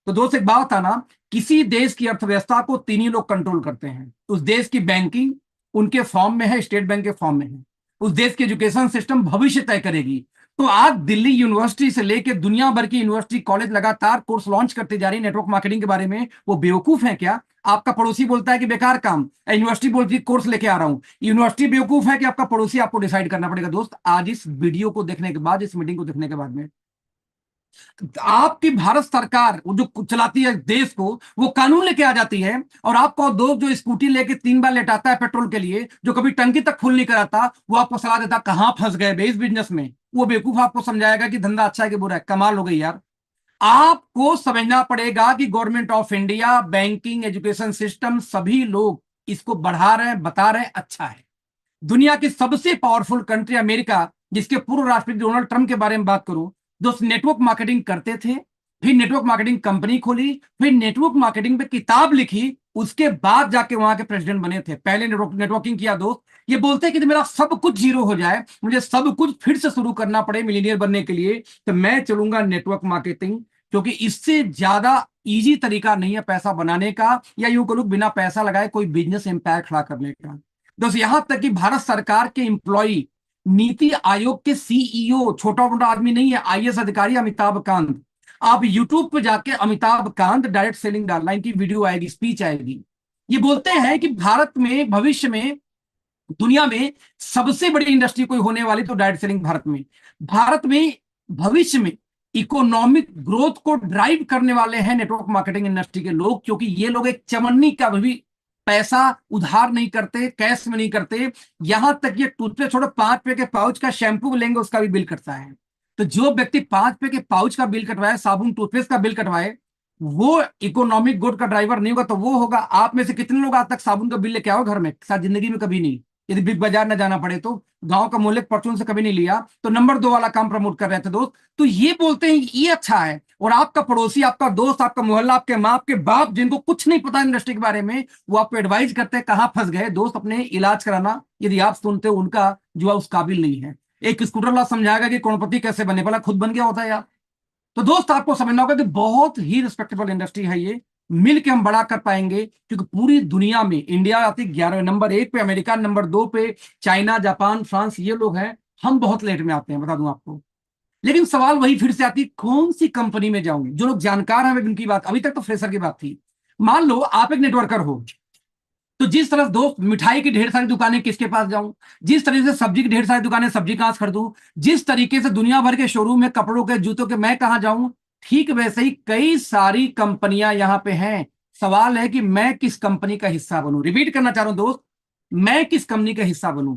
तो दोस्त एक बात था ना, किसी देश की अर्थव्यवस्था को तीन ही लोग कंट्रोल करते हैं। उस देश की बैंकिंग उनके फॉर्म में है, स्टेट बैंक के फॉर्म में है। उस देश की एजुकेशन सिस्टम भविष्य तय करेगी। तो आज दिल्ली यूनिवर्सिटी से लेकर दुनिया भर की यूनिवर्सिटी कॉलेज लगातार कोर्स लॉन्च करते जा रही है नेटवर्क मार्केटिंग के बारे में। वो बेवकूफ है क्या? आपका पड़ोसी बोलता है कि बेकार काम, यूनिवर्सिटी बोलती है कोर्स लेके आ रहा हूं। यूनिवर्सिटी बेवकूफ है कि आपका पड़ोसी? आपको डिसाइड करना पड़ेगा दोस्त, आज इस वीडियो को देखने के बाद, इस मीटिंग को देखने के बाद में। आपकी भारत सरकार वो जो चलाती है देश को, वो कानून लेके आ जाती है, और आपको दोस्त जो स्कूटी लेके 3 बार लेटाता है पेट्रोल के लिए, जो कभी टंकी तक फुल नहीं कराता, वो आपको सलाह देता कहां फंस गए बे इस बिजनेस में। वो बेवकूफ आपको समझाएगा कि धंधा अच्छा है कि बुरा है। कमाल हो गई यार। आपको समझना पड़ेगा कि government of India, banking, education system, सभी लोग इसको बढ़ा रहे हैं, बता रहे हैं अच्छा है। दुनिया की सबसे पावरफुल कंट्री अमेरिका, जिसके पूर्व राष्ट्रपति डोनाल्ड ट्रंप के बारे में बात करूं, दोस्त नेटवर्क मार्केटिंग करते थे, फिर नेटवर्क मार्केटिंग कंपनी खोली, फिर नेटवर्क मार्केटिंग पे किताब लिखी, उसके बाद जाके वहां के प्रेसिडेंट बने थे। पहले नेटवर्किंग किया दोस्त। ये बोलते हैं कि मेरा सब कुछ जीरो हो जाए, मुझे सब कुछ फिर से शुरू करना पड़े मिलीनियर बनने के लिए, तो मैं चलूंगा नेटवर्क मार्केटिंग, क्योंकि इससे ज्यादा इजी तरीका नहीं है पैसा बनाने का, या यूं करूं बिना पैसा लगाए कोई बिजनेस एम्पायर खड़ा करने का। दोस्त यहां तक कि भारत सरकार के एम्प्लॉय, नीति आयोग के सीईओ, छोटा मोटा आदमी नहीं है, आईएएस अधिकारी अमिताभ कांत, आप यूट्यूब पे जाके अमिताभ कांत डायरेक्ट सेलिंग डालना, इनकी वीडियो आएगी, स्पीच आएगी। ये बोलते हैं कि भारत में भविष्य में, दुनिया में सबसे बड़ी इंडस्ट्री कोई होने वाली तो डायरेक्ट सेलिंग भारत में। भारत में भविष्य में इकोनॉमिक ग्रोथ को ड्राइव करने वाले हैं नेटवर्क मार्केटिंग इंडस्ट्री के लोग, क्योंकि ये लोग एक चवन्नी का भी पैसा उधार नहीं करते, कैश में नहीं करते। यहां तक ये टूथपेस्ट छोड़ो, 5 रुपए के पाउच का शैंपू लेंगे उसका भी बिल कटता है। तो जो व्यक्ति 5 रुपए के पाउच का बिल कटवाए, साबुन टूथपेस्ट का बिल कटवाए, वो इकोनॉमिक गुड का ड्राइवर नहीं होगा। तो वो होगा, आप में से कितने लोग आज तक साबुन का बिल लेके आओ घर में? शायद जिंदगी में कभी नहीं, यदि बिग बाजार ना जाना पड़े तो। गांव का मोहल्ले परचून से कभी नहीं लिया, तो नंबर 2 वाला काम प्रमोट कर रहे थे दोस्त। तो ये बोलते हैं ये अच्छा है, और आपका पड़ोसी, आपका दोस्त, आपका मोहल्ला, आपके माँ, आपके बाप, जिनको कुछ नहीं पता इंडस्ट्री के बारे में, वो आपको एडवाइस करते हैं कहां फंस गए दोस्त, अपने इलाज कराना। यदि आप सुनते हो उनका जो उस काबिल नहीं है। एक स्कूटर वाला समझाएगा कि करोड़पति कैसे बने, भला खुद बन गया होता है यार। तो दोस्त आपको समझना होगा कि बहुत ही रिस्पेक्टेबल इंडस्ट्री है ये, मिल के हम बड़ा कर पाएंगे, क्योंकि पूरी दुनिया में इंडिया आती 11वें नंबर 1 पे, अमेरिका नंबर 2 पे, चाइना, जापान, फ्रांस, ये लोग हैं। हम बहुत लेट में आते हैं, बता दूं आपको। लेकिन सवाल वही फिर से आती, कौन सी कंपनी में जाऊंगी? जो लोग जानकार हैं उनकी बात, अभी तक तो फ्रेशर की बात थी। मान लो आप एक नेटवर्कर हो, तो जिस तरह दोस्त मिठाई की ढेर सारी दुकानें किसके पास जाऊं, जिस तरह से सब्जी की ढेर सारी दुकानें सब्जी कहां से खरीदूं, जिस तरीके से दुनिया भर के शोरूम है कपड़ों के जूतों के मैं कहां जाऊं, ठीक वैसे ही कई सारी कंपनियां यहां पे हैं। सवाल है कि मैं किस कंपनी का हिस्सा बनूं। रिपीट करना चाह रहा हूं दोस्त, मैं किस कंपनी का हिस्सा बनूं।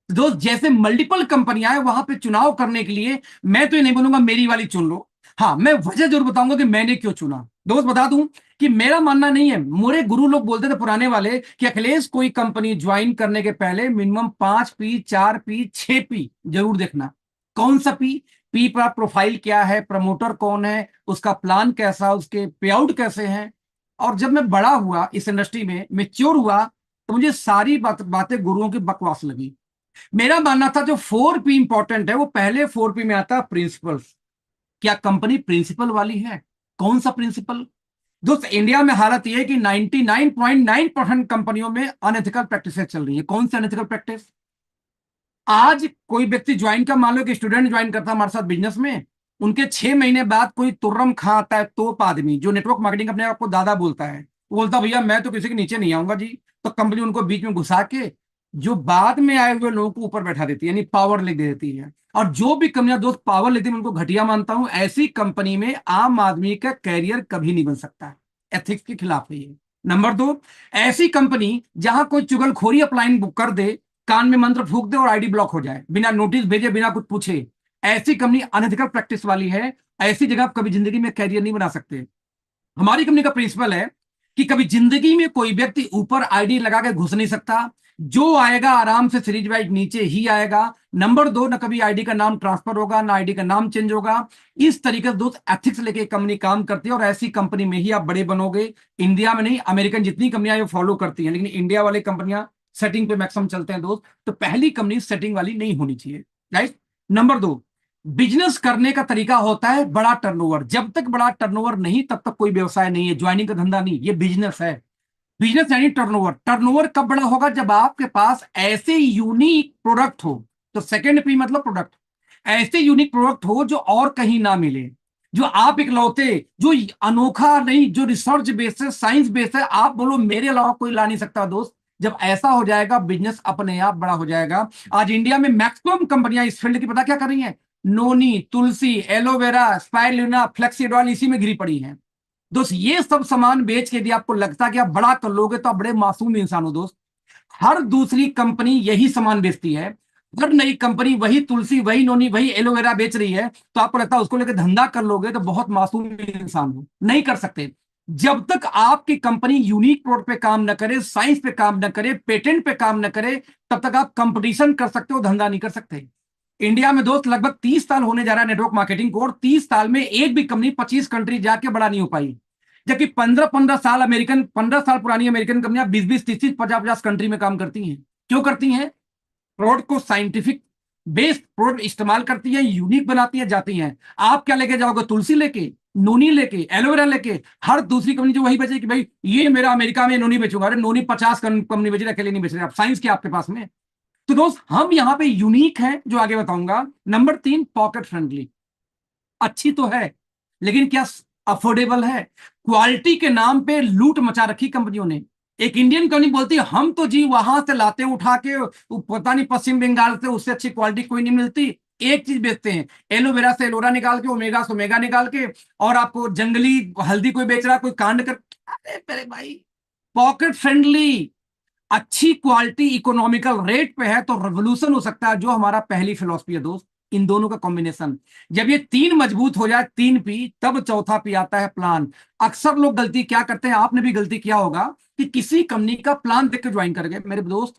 दोस्त जैसे मल्टीपल कंपनियां हैं वहां पे चुनाव करने के लिए मैं तो ये नहीं बोलूंगा मेरी वाली चुन लो। हाँ, मैं वजह जरूर बताऊंगा कि मैंने क्यों चुना। दोस्त बता दूं कि मेरा मानना नहीं है, मेरे गुरु लोग बोलते थे पुराने वाले कि अखिलेश कोई कंपनी ज्वाइन करने के पहले मिनिमम 5 पी 4 पी 6 पी जरूर देखना। कौन सा पी? पी पर प्रोफाइल क्या है, प्रमोटर कौन है, उसका प्लान कैसा, उसके पे आउट कैसे हैं। और जब मैं बड़ा हुआ इस इंडस्ट्री में मेच्योर हुआ तो मुझे सारी बातें गुरुओं की बकवास लगी। मेरा मानना था जो 4 पी इंपॉर्टेंट है वो पहले 4 पी में आता है प्रिंसिपल्स। क्या कंपनी प्रिंसिपल वाली है? कौन सा प्रिंसिपल? दोस्त इंडिया में हालत यह है कि 99.9% कंपनियों में अनएथिकल प्रैक्टिसेस चल रही है। कौन सी अनएथिकल प्रैक्टिस? आज कोई व्यक्ति ज्वाइन का, मान लो कि स्टूडेंट ज्वाइन करता है हमारे साथ बिजनेस में, उनके 6 महीने बाद कोई तुर्रम खा आता है तोप आदमी जो नेटवर्क मार्केटिंग अपने आप को दादा बोलता है, वो बोलता भैया मैं तो किसी के नीचे नहीं आऊंगा जी। तो कंपनी उनको बीच में घुसा के जो बाद में आए हुए लोगों को ऊपर बैठा देती है, यानी पावर लिख दे देती है। और जो भी कंपनियां दोस्त पावर लेती है मैं उनको घटिया मानता हूं। ऐसी कंपनी में आम आदमी का कैरियर कभी नहीं बन सकता है। एथिक्स के खिलाफ है ये। नंबर 2, ऐसी कंपनी जहां कोई चुगलखोरी अपलाइन बुक कर दे, कान में मंत्र फूक दे और आईडी ब्लॉक हो जाए, बिना नोटिस भेजे बिना कुछ पूछे, ऐसी कंपनी अनएथिकल प्रैक्टिस वाली है। ऐसी जगह आप कभी जिंदगी में कैरियर नहीं बना सकते। हमारी कंपनी का प्रिंसिपल है कि कभी जिंदगी में कोई व्यक्ति ऊपर आईडी लगा के घुस नहीं सकता। जो आएगा आराम से सीरीज वाइज नीचे ही आएगा। नंबर 2, ना कभी आईडी का नाम ट्रांसफर होगा ना आईडी का नाम चेंज होगा। इस तरीके से दोस्त एथिक्स लेके कंपनी काम करती है और ऐसी कंपनी में ही आप बड़े बनोगे। इंडिया में नहीं, अमेरिकन जितनी कंपनियां ये फॉलो करती हैं, लेकिन इंडिया वाली कंपनियां सेटिंग पे मैक्सिमम चलते हैं दोस्त। तो पहली कंपनी सेटिंग वाली नहीं होनी चाहिए। राइट। नंबर 2, बिजनेस करने का तरीका होता है बड़ा टर्नओवर। जब तक बड़ा टर्नओवर नहीं तब तक कोई व्यवसाय नहीं है। ज्वाइनिंग का धंधा नहीं, ये बिजनेस है। बिजनेस यानी टर्नओवर। टर्नओवर कब बड़ा होगा? जब आपके पास ऐसे यूनिक प्रोडक्ट हो। तो सेकंड पी मतलब प्रोडक्ट। ऐसे यूनिक प्रोडक्ट हो जो और कहीं ना मिले, जो आप इकलौते, जो अनोखा नहीं, जो रिसर्च बेस्ड है, साइंस बेस्ड है, आप बोलो मेरे अलावा कोई ला नहीं सकता दोस्त। जब ऐसा हो जाएगा बिजनेस अपने आप बड़ा हो जाएगा। आज इंडिया में मैक्सिमम कंपनियां इस फील्ड की पता क्या कर रही हैं? नोनी, तुलसी, एलोवेरा, स्पाइरुलिना, फ्लेक्सीडॉल इसी में घिरी पड़ी हैं। दोस्त ये सब सामान बेच के यदि आपको लगता है कि आप बड़ा कर लोगे तो आप बड़े मासूम इंसान हो दोस्त। हर दूसरी कंपनी यही सामान बेचती है। हर नई कंपनी वही तुलसी, वही नोनी, वही एलोवेरा बेच रही है। तो आपको लगता है उसको लेकर धंधा कर लोगे तो बहुत मासूम इंसान हो। नहीं कर सकते। जब तक आपकी कंपनी यूनिक प्रोडक्ट पे काम न करे, साइंस पे काम न करे, पेटेंट पे काम न करे, तब तक आप कंपटीशन कर सकते हो, धंधा नहीं कर सकते। इंडिया में दोस्त लगभग 30 साल होने जा रहा है नेटवर्क मार्केटिंग को, और 30 साल में एक भी कंपनी 25 कंट्री जाके बड़ा नहीं हो पाई। जबकि 15-15 साल अमेरिकन, 15 साल पुरानी अमेरिकन कंपनियां 20-20, 30-30, 50-50 कंट्री में काम करती हैं। क्यों करती हैं? प्रोडक्ट को साइंटिफिक बेस्ड प्रोडक्ट इस्तेमाल करती है, यूनिक बनाती है, जाती हैं। आप क्या लेके जाओगे? तुलसी लेके, नोनी लेके, एलोवेरा लेके। हर दूसरी कंपनी जो वही बेचे कि भाई ये मेरा अमेरिका में नोनी बेचूंगा। अरे नोनी 50 कंपनी बेच रही, अकेले नहीं बेच रहे। आप साइंस क्या आपके पास में? तो दोस्त हम यहां पे यूनिक हैं, जो आगे बताऊंगा। Number 3, pocket friendly. अच्छी तो है लेकिन क्या अफोर्डेबल है? क्वालिटी के नाम पे लूट मचा रखी कंपनियों ने। एक इंडियन कंपनी बोलती है हम तो जी वहां से लाते हैं उठा के, वो पता नहीं पश्चिम बंगाल से, उससे अच्छी क्वालिटी कोई नहीं मिलती। एक चीज बेचते हैं, एलोवेरा से एलोरा निकाल के, ओमेगा से ओमेगा निकाल के, और आपको जंगली हल्दी कोई बेच रहा, कोई कांड कर। अरे मेरे भाई, पॉकेट फ्रेंडली, अच्छी क्वालिटी, इकोनॉमिकल रेट पे है तो रेवोल्यूशन हो सकता है, जो हमारा पहली फिलॉसफी है दोस्त। इन दोनों का कॉम्बिनेशन, जब ये तीन मजबूत हो जाए, 3 पी, तब चौथा पी आता है प्लान। अक्सर लोग गलती क्या करते हैं, आपने भी गलती किया होगा, कि किसी कंपनी का प्लान देख के ज्वाइन कर गए। मेरे दोस्त,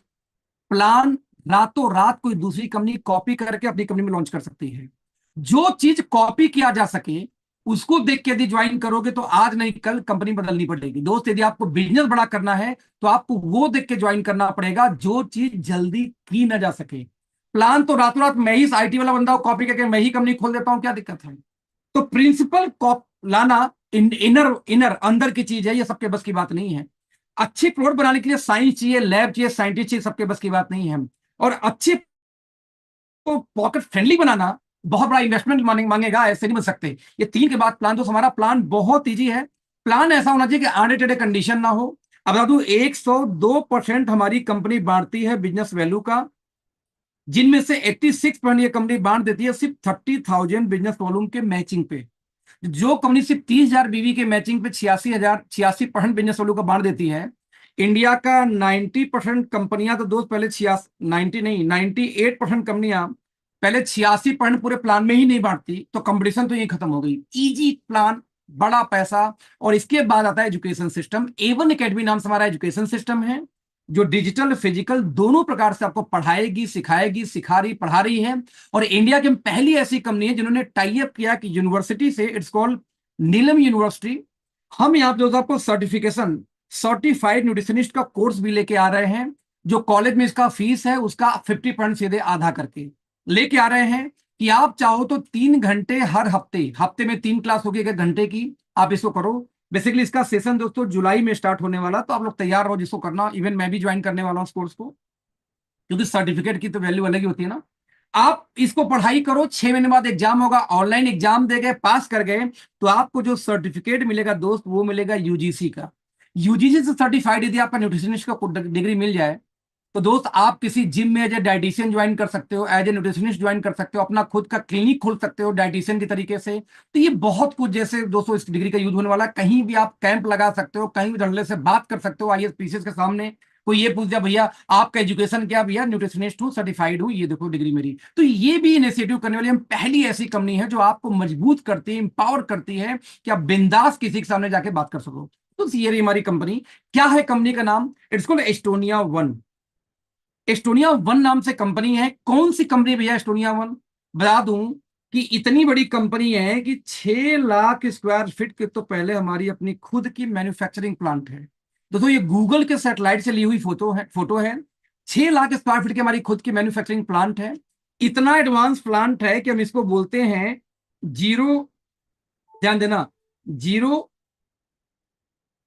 प्लान रातों रात कोई दूसरी कंपनी कॉपी करके अपनी कंपनी में लॉन्च कर सकती है। जो चीज कॉपी किया जा सके उसको देख के यदि ज्वाइन करोगे तो आज नहीं कल कंपनी बदलनी पड़ेगी दोस्त। यदि आपको बिजनेस बड़ा करना है तो आपको वो देख के ज्वाइन करना पड़ेगा जो चीज जल्दी की ना जा सके। प्लान तो रातों रात मैं ही आईटी वाला बंदा कॉपी करके मैं ही कंपनी खोल देता हूं, क्या दिक्कत है? तो प्रिंसिपल लाना इनर इनर अंदर की चीज है, ये सबके बस की बात नहीं है। अच्छी प्रोडक्ट बनाने के लिए साइंस चाहिए, लैब चाहिए, साइंटिस्ट चाहिए, सबके बस की बात नहीं है। और अच्छे को पॉकेट फ्रेंडली बनाना बहुत बड़ा इन्वेस्टमेंट मांगेगा, ऐसे नहीं बन सकते। ये 3 के बाद प्लान, तो हमारा प्लान बहुत ईजी है। प्लान ऐसा होना चाहिए कि आड़े टेढ़े कंडीशन ना हो, अब बता दूं, 102% हमारी कंपनी बांटती है बिजनेस वैल्यू का, जिनमें से 86% ये कंपनी बांट देती है सिर्फ 30,000 बिजनेस वॉल्यूम के मैचिंग पे। जो कंपनी सिर्फ 30,000 बीवी के मैचिंग पे 86% बिजनेस वैल्यू का बांट देती है, इंडिया का 90% कंपनियां तो दोस्त पहले 86, 90 नहीं, 98% कंपनियां पहले 86% पूरे प्लान में ही नहीं बांटती, तो कंपटीशन तो यही खत्म हो गई। इजी प्लान, बड़ा पैसा। और इसके बाद आता है एजुकेशन सिस्टम। A1 एकेडमी नाम से हमारा एजुकेशन सिस्टम है, जो डिजिटल फिजिकल दोनों प्रकार से आपको पढ़ाएगी, सिखाएगी, सिखा रही, पढ़ा रही है। और इंडिया की पहली ऐसी कंपनी है जिन्होंने टाई अप किया कि यूनिवर्सिटी से, इट्स कॉल्ड नीलम यूनिवर्सिटी। हम यहाँ पे आपको सर्टिफिकेशन, सर्टिफाइड न्यूट्रिशनिस्ट का कोर्स भी लेके आ रहे हैं, जो कॉलेज में इसका फीस है उसका 50% सीधे आधा करके लेके आ रहे हैं, कि आप चाहो तो 3 घंटे हर हफ्ते, हफ्ते में 3 क्लास होगी 1 घंटे की, आप इसको करो। बेसिकली इसका सेशन दोस्तों जुलाई में स्टार्ट होने वाला, तो आप लोग तैयार रहो जिसको करना। इवन मैं भी ज्वाइन करने वाला हूँ इस कोर्स को, क्योंकि सर्टिफिकेट की तो वैल्यू अलग ही होती है ना। आप इसको पढ़ाई करो, 6 महीने बाद एग्जाम होगा, ऑनलाइन एग्जाम दे गए, पास कर गए, तो आपको जो सर्टिफिकेट मिलेगा दोस्त, वो मिलेगा यूजीसी का। यूजीसी से सर्टिफाइड यदि आपका न्यूट्रिशनिस्ट का डिग्री मिल जाए, तो दोस्त आप किसी जिम में एज ए डाइटिशियन ज्वाइन कर सकते हो, एज ए न्यूट्रिशनिस्ट ज्वाइन कर सकते हो, अपना खुद का क्लिनिक खोल सकते हो डाइटिशियन की तरीके से। तो ये बहुत कुछ, जैसे दोस्तों इस डिग्री का यूज होने वाला है, कहीं भी आप कैंप लगा सकते हो, कहीं भी ढंगले से बात कर सकते हो आईएएस पीसीएस के सामने। कोई ये पूछ दिया भैया आपका एजुकेशन क्या, भैया न्यूट्रिशनिस्ट हूँ, सर्टिफाइड हूँ, ये देखो डिग्री मेरी। तो ये भी इनिशिएटिव करने वाली हम पहली ऐसी कंपनी है जो आपको मजबूत करती है, इंपावर करती है कि आप बिंदास किसी के सामने जाके बात कर सको। तो ये रही हमारी कंपनी। क्या है कंपनी का नाम? It's called Estonia one. Estonia one नाम से कंपनी है। कौन सी कंपनी भैया एस्टोनिया वन? बता दूं कि इतनी बड़ी कंपनी है कि 6 लाख स्क्वायर फीट के तो पहले हमारी अपनी खुद की मैन्युफैक्चरिंग प्लांट है। दोस्तों ये गूगल के सैटेलाइट से ली हुई फोटो है। 6 लाख स्क्वायर फीट की हमारी खुद की मैन्युफैक्चरिंग प्लांट है। इतना एडवांस प्लांट है कि हम इसको बोलते हैं जीरो, ध्यान देना, जीरो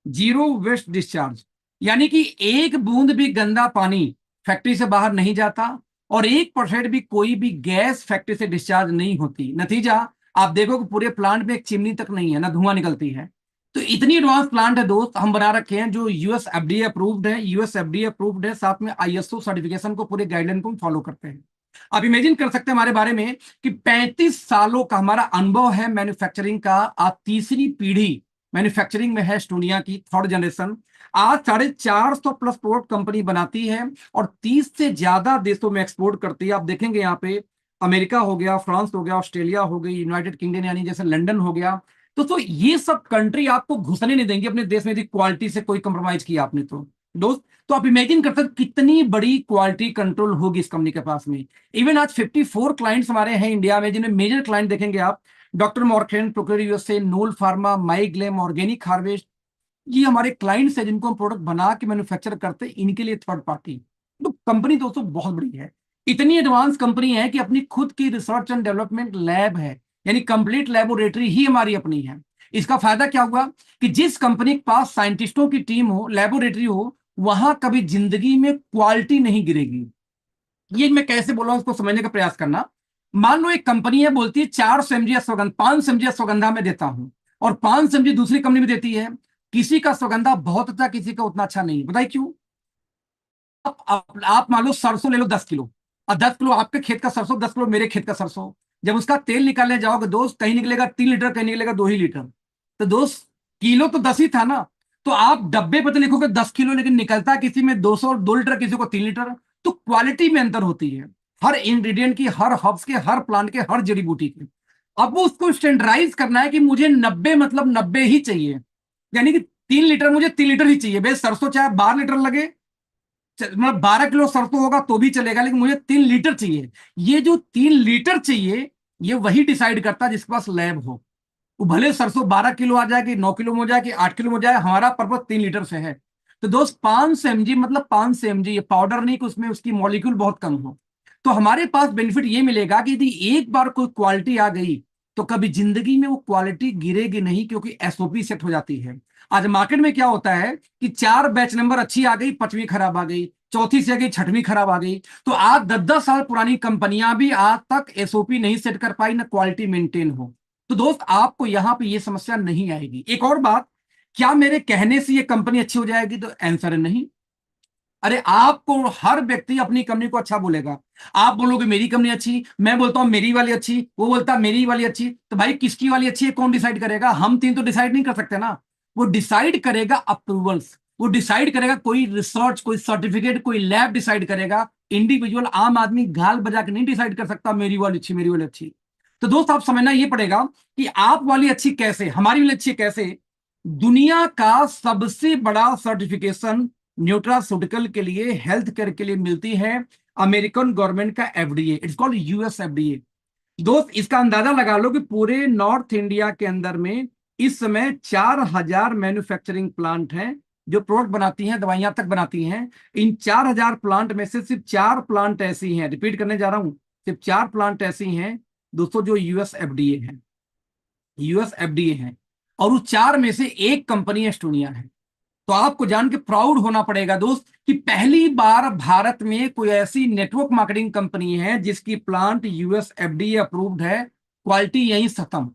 जीरो वेस्ट डिस्चार्ज। यानी कि एक बूंद भी गंदा पानी फैक्ट्री से बाहर नहीं जाता, और 1% भी कोई भी गैस फैक्ट्री से डिस्चार्ज नहीं होती। नतीजा आप देखो कि पूरे प्लांट में एक चिमनी तक नहीं है, ना धुआं निकलती है। तो इतनी एडवांस प्लांट है दोस्त, हम बना रखे हैं, जो यूएस एफडीए अप्रूव्ड है, साथ में आईएसओ सर्टिफिकेशन को, पूरे गाइडलाइन को हम फॉलो करते हैं। आप इमेजिन कर सकते हैं हमारे बारे में कि 35 सालों का हमारा अनुभव है मैन्युफैक्चरिंग का। आज तीसरी पीढ़ी मैन्युफैक्चरिंग में है एस्टोनिया की, थर्ड जनरेशन। आज 450 प्लस प्रोडक्ट कंपनी बनाती है और 30 से ज्यादा देशों में एक्सपोर्ट करती है। आप देखेंगे यहाँ पे अमेरिका हो गया, फ्रांस हो गया, ऑस्ट्रेलिया हो गई, यूनाइटेड किंगडम यानी जैसे लंदन हो गया। तो ये सब कंट्री आपको घुसने नहीं देंगे अपने देश में यदि क्वालिटी से कोई कंप्रोमाइज किया आपने तो दोस्त। तो आप इमेजिन कर सकते कितनी बड़ी क्वालिटी कंट्रोल होगी इस कंपनी के पास में। इवन आज 54 क्लाइंट्स हमारे हैं इंडिया में, जिन्हें मेजर क्लाइंट देखेंगे आप, डॉक्टर मॉर्केन, प्रोक्योर यूएसए, नोल फार्मा, माइग्लेम, ऑर्गेनिक हार्वेस्ट, ये हमारे क्लाइंट्स हैं जिनको हम प्रोडक्ट बना के मैन्युफैक्चर करते हैं इनके लिए थर्ड पार्टी। तो कंपनी दोस्तों बहुत बड़ी है, इतनी एडवांस कंपनी है कि अपनी खुद की रिसर्च एंड डेवलपमेंट लैब है, यानी कंप्लीट लेबोरेटरी ही हमारी अपनी है। इसका फायदा क्या हुआ कि जिस कंपनी के पास साइंटिस्टों की टीम हो, लेबोरेटरी हो, वहां कभी जिंदगी में क्वालिटी नहीं गिरेगी। ये मैं कैसे बोल रहा हूं उसको समझने का प्रयास करना। मान लो एक कंपनी है, बोलती है 400 mg अश्वगंधा, 500 mg अश्वगंधा में देता हूं, और 500 mg दूसरी कंपनी में देती है। किसी का अश्वगंधा बहुत अच्छा, किसी का उतना अच्छा नहीं। बताइए क्यों? आप मान लो सरसों ले लो 10 किलो, और 10 किलो आपके खेत का सरसों, 10 किलो मेरे खेत का सरसों। जब उसका तेल निकालने जाओगे दोस्त, कहीं निकलेगा 3 लीटर, कहीं निकलेगा 2 ही लीटर। तो दोस्त किलो तो 10 ही था ना। तो आप डब्बे पर तो लिखोगे 10 किलो, लेकिन निकलता किसी में 202 लीटर, किसी को 3 लीटर। तो क्वालिटी में अंतर होती है, हर इंग्रेडिएंट की, हर हर्ब्स के, हर प्लांट के, हर जड़ी बूटी के। अब वो उसको स्टैंडर्डाइज करना है कि मुझे 90 मतलब 90 ही चाहिए, यानी कि 3 लीटर मुझे 3 लीटर ही चाहिए। भाई सरसों चाहे 12 लीटर लगे, मतलब 12 किलो सरसों होगा तो भी चलेगा, लेकिन मुझे 3 लीटर चाहिए। ये जो 3 लीटर चाहिए, ये वही डिसाइड करता है जिसके पास लैब हो। वो भले सरसों 12 किलो आ जाए कि 9 किलो में हो जाए कि 8 किलो में हो जाए, हमारा पर्पज 3 लीटर से है। तो दोस्त 500 mg मतलब 500 mg, ये पाउडर नहीं कि उसमें उसकी मॉलिक्यूल बहुत कम हो। तो हमारे पास बेनिफिट ये मिलेगा कि यदि एक बार कोई क्वालिटी आ गई, तो कभी जिंदगी में वो क्वालिटी गिरेगी नहीं, क्योंकि एसओपी सेट हो जाती है। आज मार्केट में क्या होता है कि 4 बैच नंबर अच्छी आ गई, 5वीं खराब आ गई, चौथी से आ गई, 6वीं खराब आ गई। तो आज 10-10 साल पुरानी कंपनियां भी आज तक एसओपी नहीं सेट कर पाई, ना क्वालिटी मेंटेन हो। तो दोस्त आपको यहां पे ये समस्या नहीं आएगी। एक और बात, क्या मेरे कहने से ये कंपनी अच्छी हो जाएगी? तो आंसर है नहीं। अरे आपको हर व्यक्ति अपनी कंपनी को अच्छा बोलेगा। आप बोलोगे मेरी कंपनी अच्छी, मैं बोलता हूं मेरी वाली अच्छी, वो बोलता है मेरी वाली अच्छी, तो भाई किसकी वाली अच्छी है कौन डिसाइड करेगा? हम तीन तो डिसाइड नहीं कर सकते ना। वो डिसाइड करेगा अप्रूवल्स, वो डिसाइड करेगा कोई रिसर्च, कोई सर्टिफिकेट, कोई लैब डिसाइड करेगा। इंडिविजुअल आम आदमी गाल बजा के नहीं डिसाइड कर सकता मेरी वाली अच्छी, मेरी वाली अच्छी। तो दोस्त आप समझना ये पड़ेगा कि आप वाली अच्छी कैसे, हमारी वाली अच्छी कैसे। दुनिया का सबसे बड़ा सर्टिफिकेशन न्यूट्रास्यूटिकल के लिए, हेल्थ केयर के लिए मिलती है अमेरिकन गवर्नमेंट का FDA, it's called US FDA. दोस्त इसका अंदाजा लगा लो कि पूरे नॉर्थ इंडिया के अंदर में इस समय 4,000 मैन्युफैक्चरिंग प्लांट हैं जो प्रोडक्ट बनाती हैं, दवाइयां तक बनाती हैं। इन 4,000 प्लांट में से सिर्फ 4 प्लांट ऐसी हैं, रिपीट करने जा रहा हूं, सिर्फ 4 प्लांट ऐसी हैं दोस्तों जो यूएस एफडीए है, यूएस एफडीए है। और उस 4 में से एक कंपनी एस्टोनिया है। तो आपको जान के प्राउड होना पड़ेगा दोस्त कि पहली बार भारत में कोई ऐसी नेटवर्क मार्केटिंग कंपनी है जिसकी प्लांट यूएस एफडीए अप्रूव्ड है, क्वालिटी यहीं खत्म।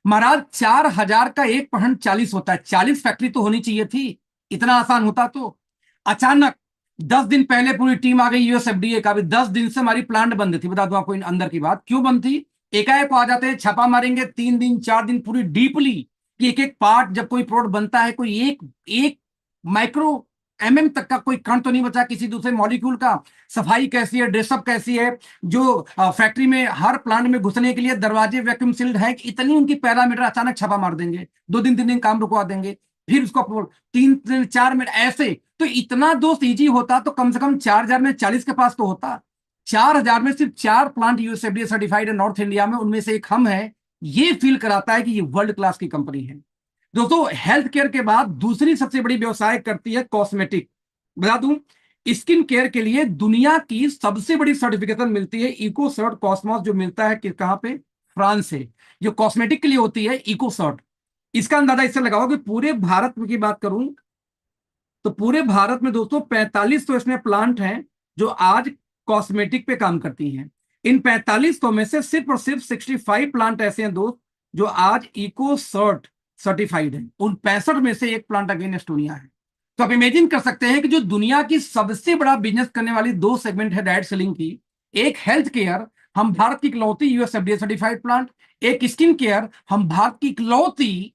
महाराज 4,000 का 1% 40 होता है, 40 फैक्ट्री तो होनी चाहिए थी, इतना आसान होता तो। अचानक 10 दिन पहले पूरी टीम आ गई यूएस एफडीए का भी, 10 दिन से हमारी प्लांट बंद थी। बता दो आपको अंदर की बात क्यों बंद थी। एकाएक आ जाते हैं, छापा मारेंगे, 3 दिन 4 दिन पूरी डीपली कि एक एक पार्ट, जब कोई प्रोडक्ट बनता है कोई एक एक माइक्रो तक का कोई कण तो नहीं बचा किसी दूसरे मॉलिक्यूल का। सफाई कैसी है, ड्रेसअप कैसी है, जो फैक्ट्री में हर प्लांट में घुसने के लिए दरवाजे वैक्यूम सील्ड है, इतनी उनकी पैरामीटर, अचानक छापा मार देंगे, 2 दिन 3 दिन काम रुकवा देंगे, फिर उसको 3 4 मिनट ऐसे। तो इतना दोस्त इजी होता तो कम से कम 4,000 में 40 के पास तो होता। 4,000 में सिर्फ 4 प्लांट यूएसएफडीए सर्टिफाइड है नॉर्थ इंडिया में, उनमें से एक हम है। ये फील कराता है कि ये वर्ल्ड क्लास की कंपनी है। दोस्तों हेल्थ केयर के बाद दूसरी सबसे बड़ी व्यवसाय करती है कॉस्मेटिक। बता दूं, स्किन केयर के लिए दुनिया की सबसे बड़ी सर्टिफिकेशन मिलती है इको सर्ट कॉस्मॉस, जो मिलता है कि कहां पे, फ्रांस से। जो कॉस्मेटिक के लिए होती है इको सर्ट, इसका अंदाजा इससे लगाओ कि पूरे भारत की बात करूं तो पूरे भारत में दोस्तों 45 तो इसमें प्लांट हैं जो आज कॉस्मेटिक पे काम करती हैं। इन 45 तो में से सिर्फ और सिर्फ 65 प्लांट ऐसे हैं दोस्त जो आज इको सर्ट सर्टिफाइड है। उन 65 में से एक प्लांट अगेन एस्टोनिया है। तो आप इमेजिन कर सकते हैं कि जो दुनिया की सबसे बड़ा बिजनेस करने वाली 2 सेगमेंट है डायरेक्ट सेलिंग की, एक हेल्थ केयर, हम भारत की इकलौती यूएस एफडीए सर्टिफाइड प्लांट, एक स्किन केयर, हम भारत की इकलौती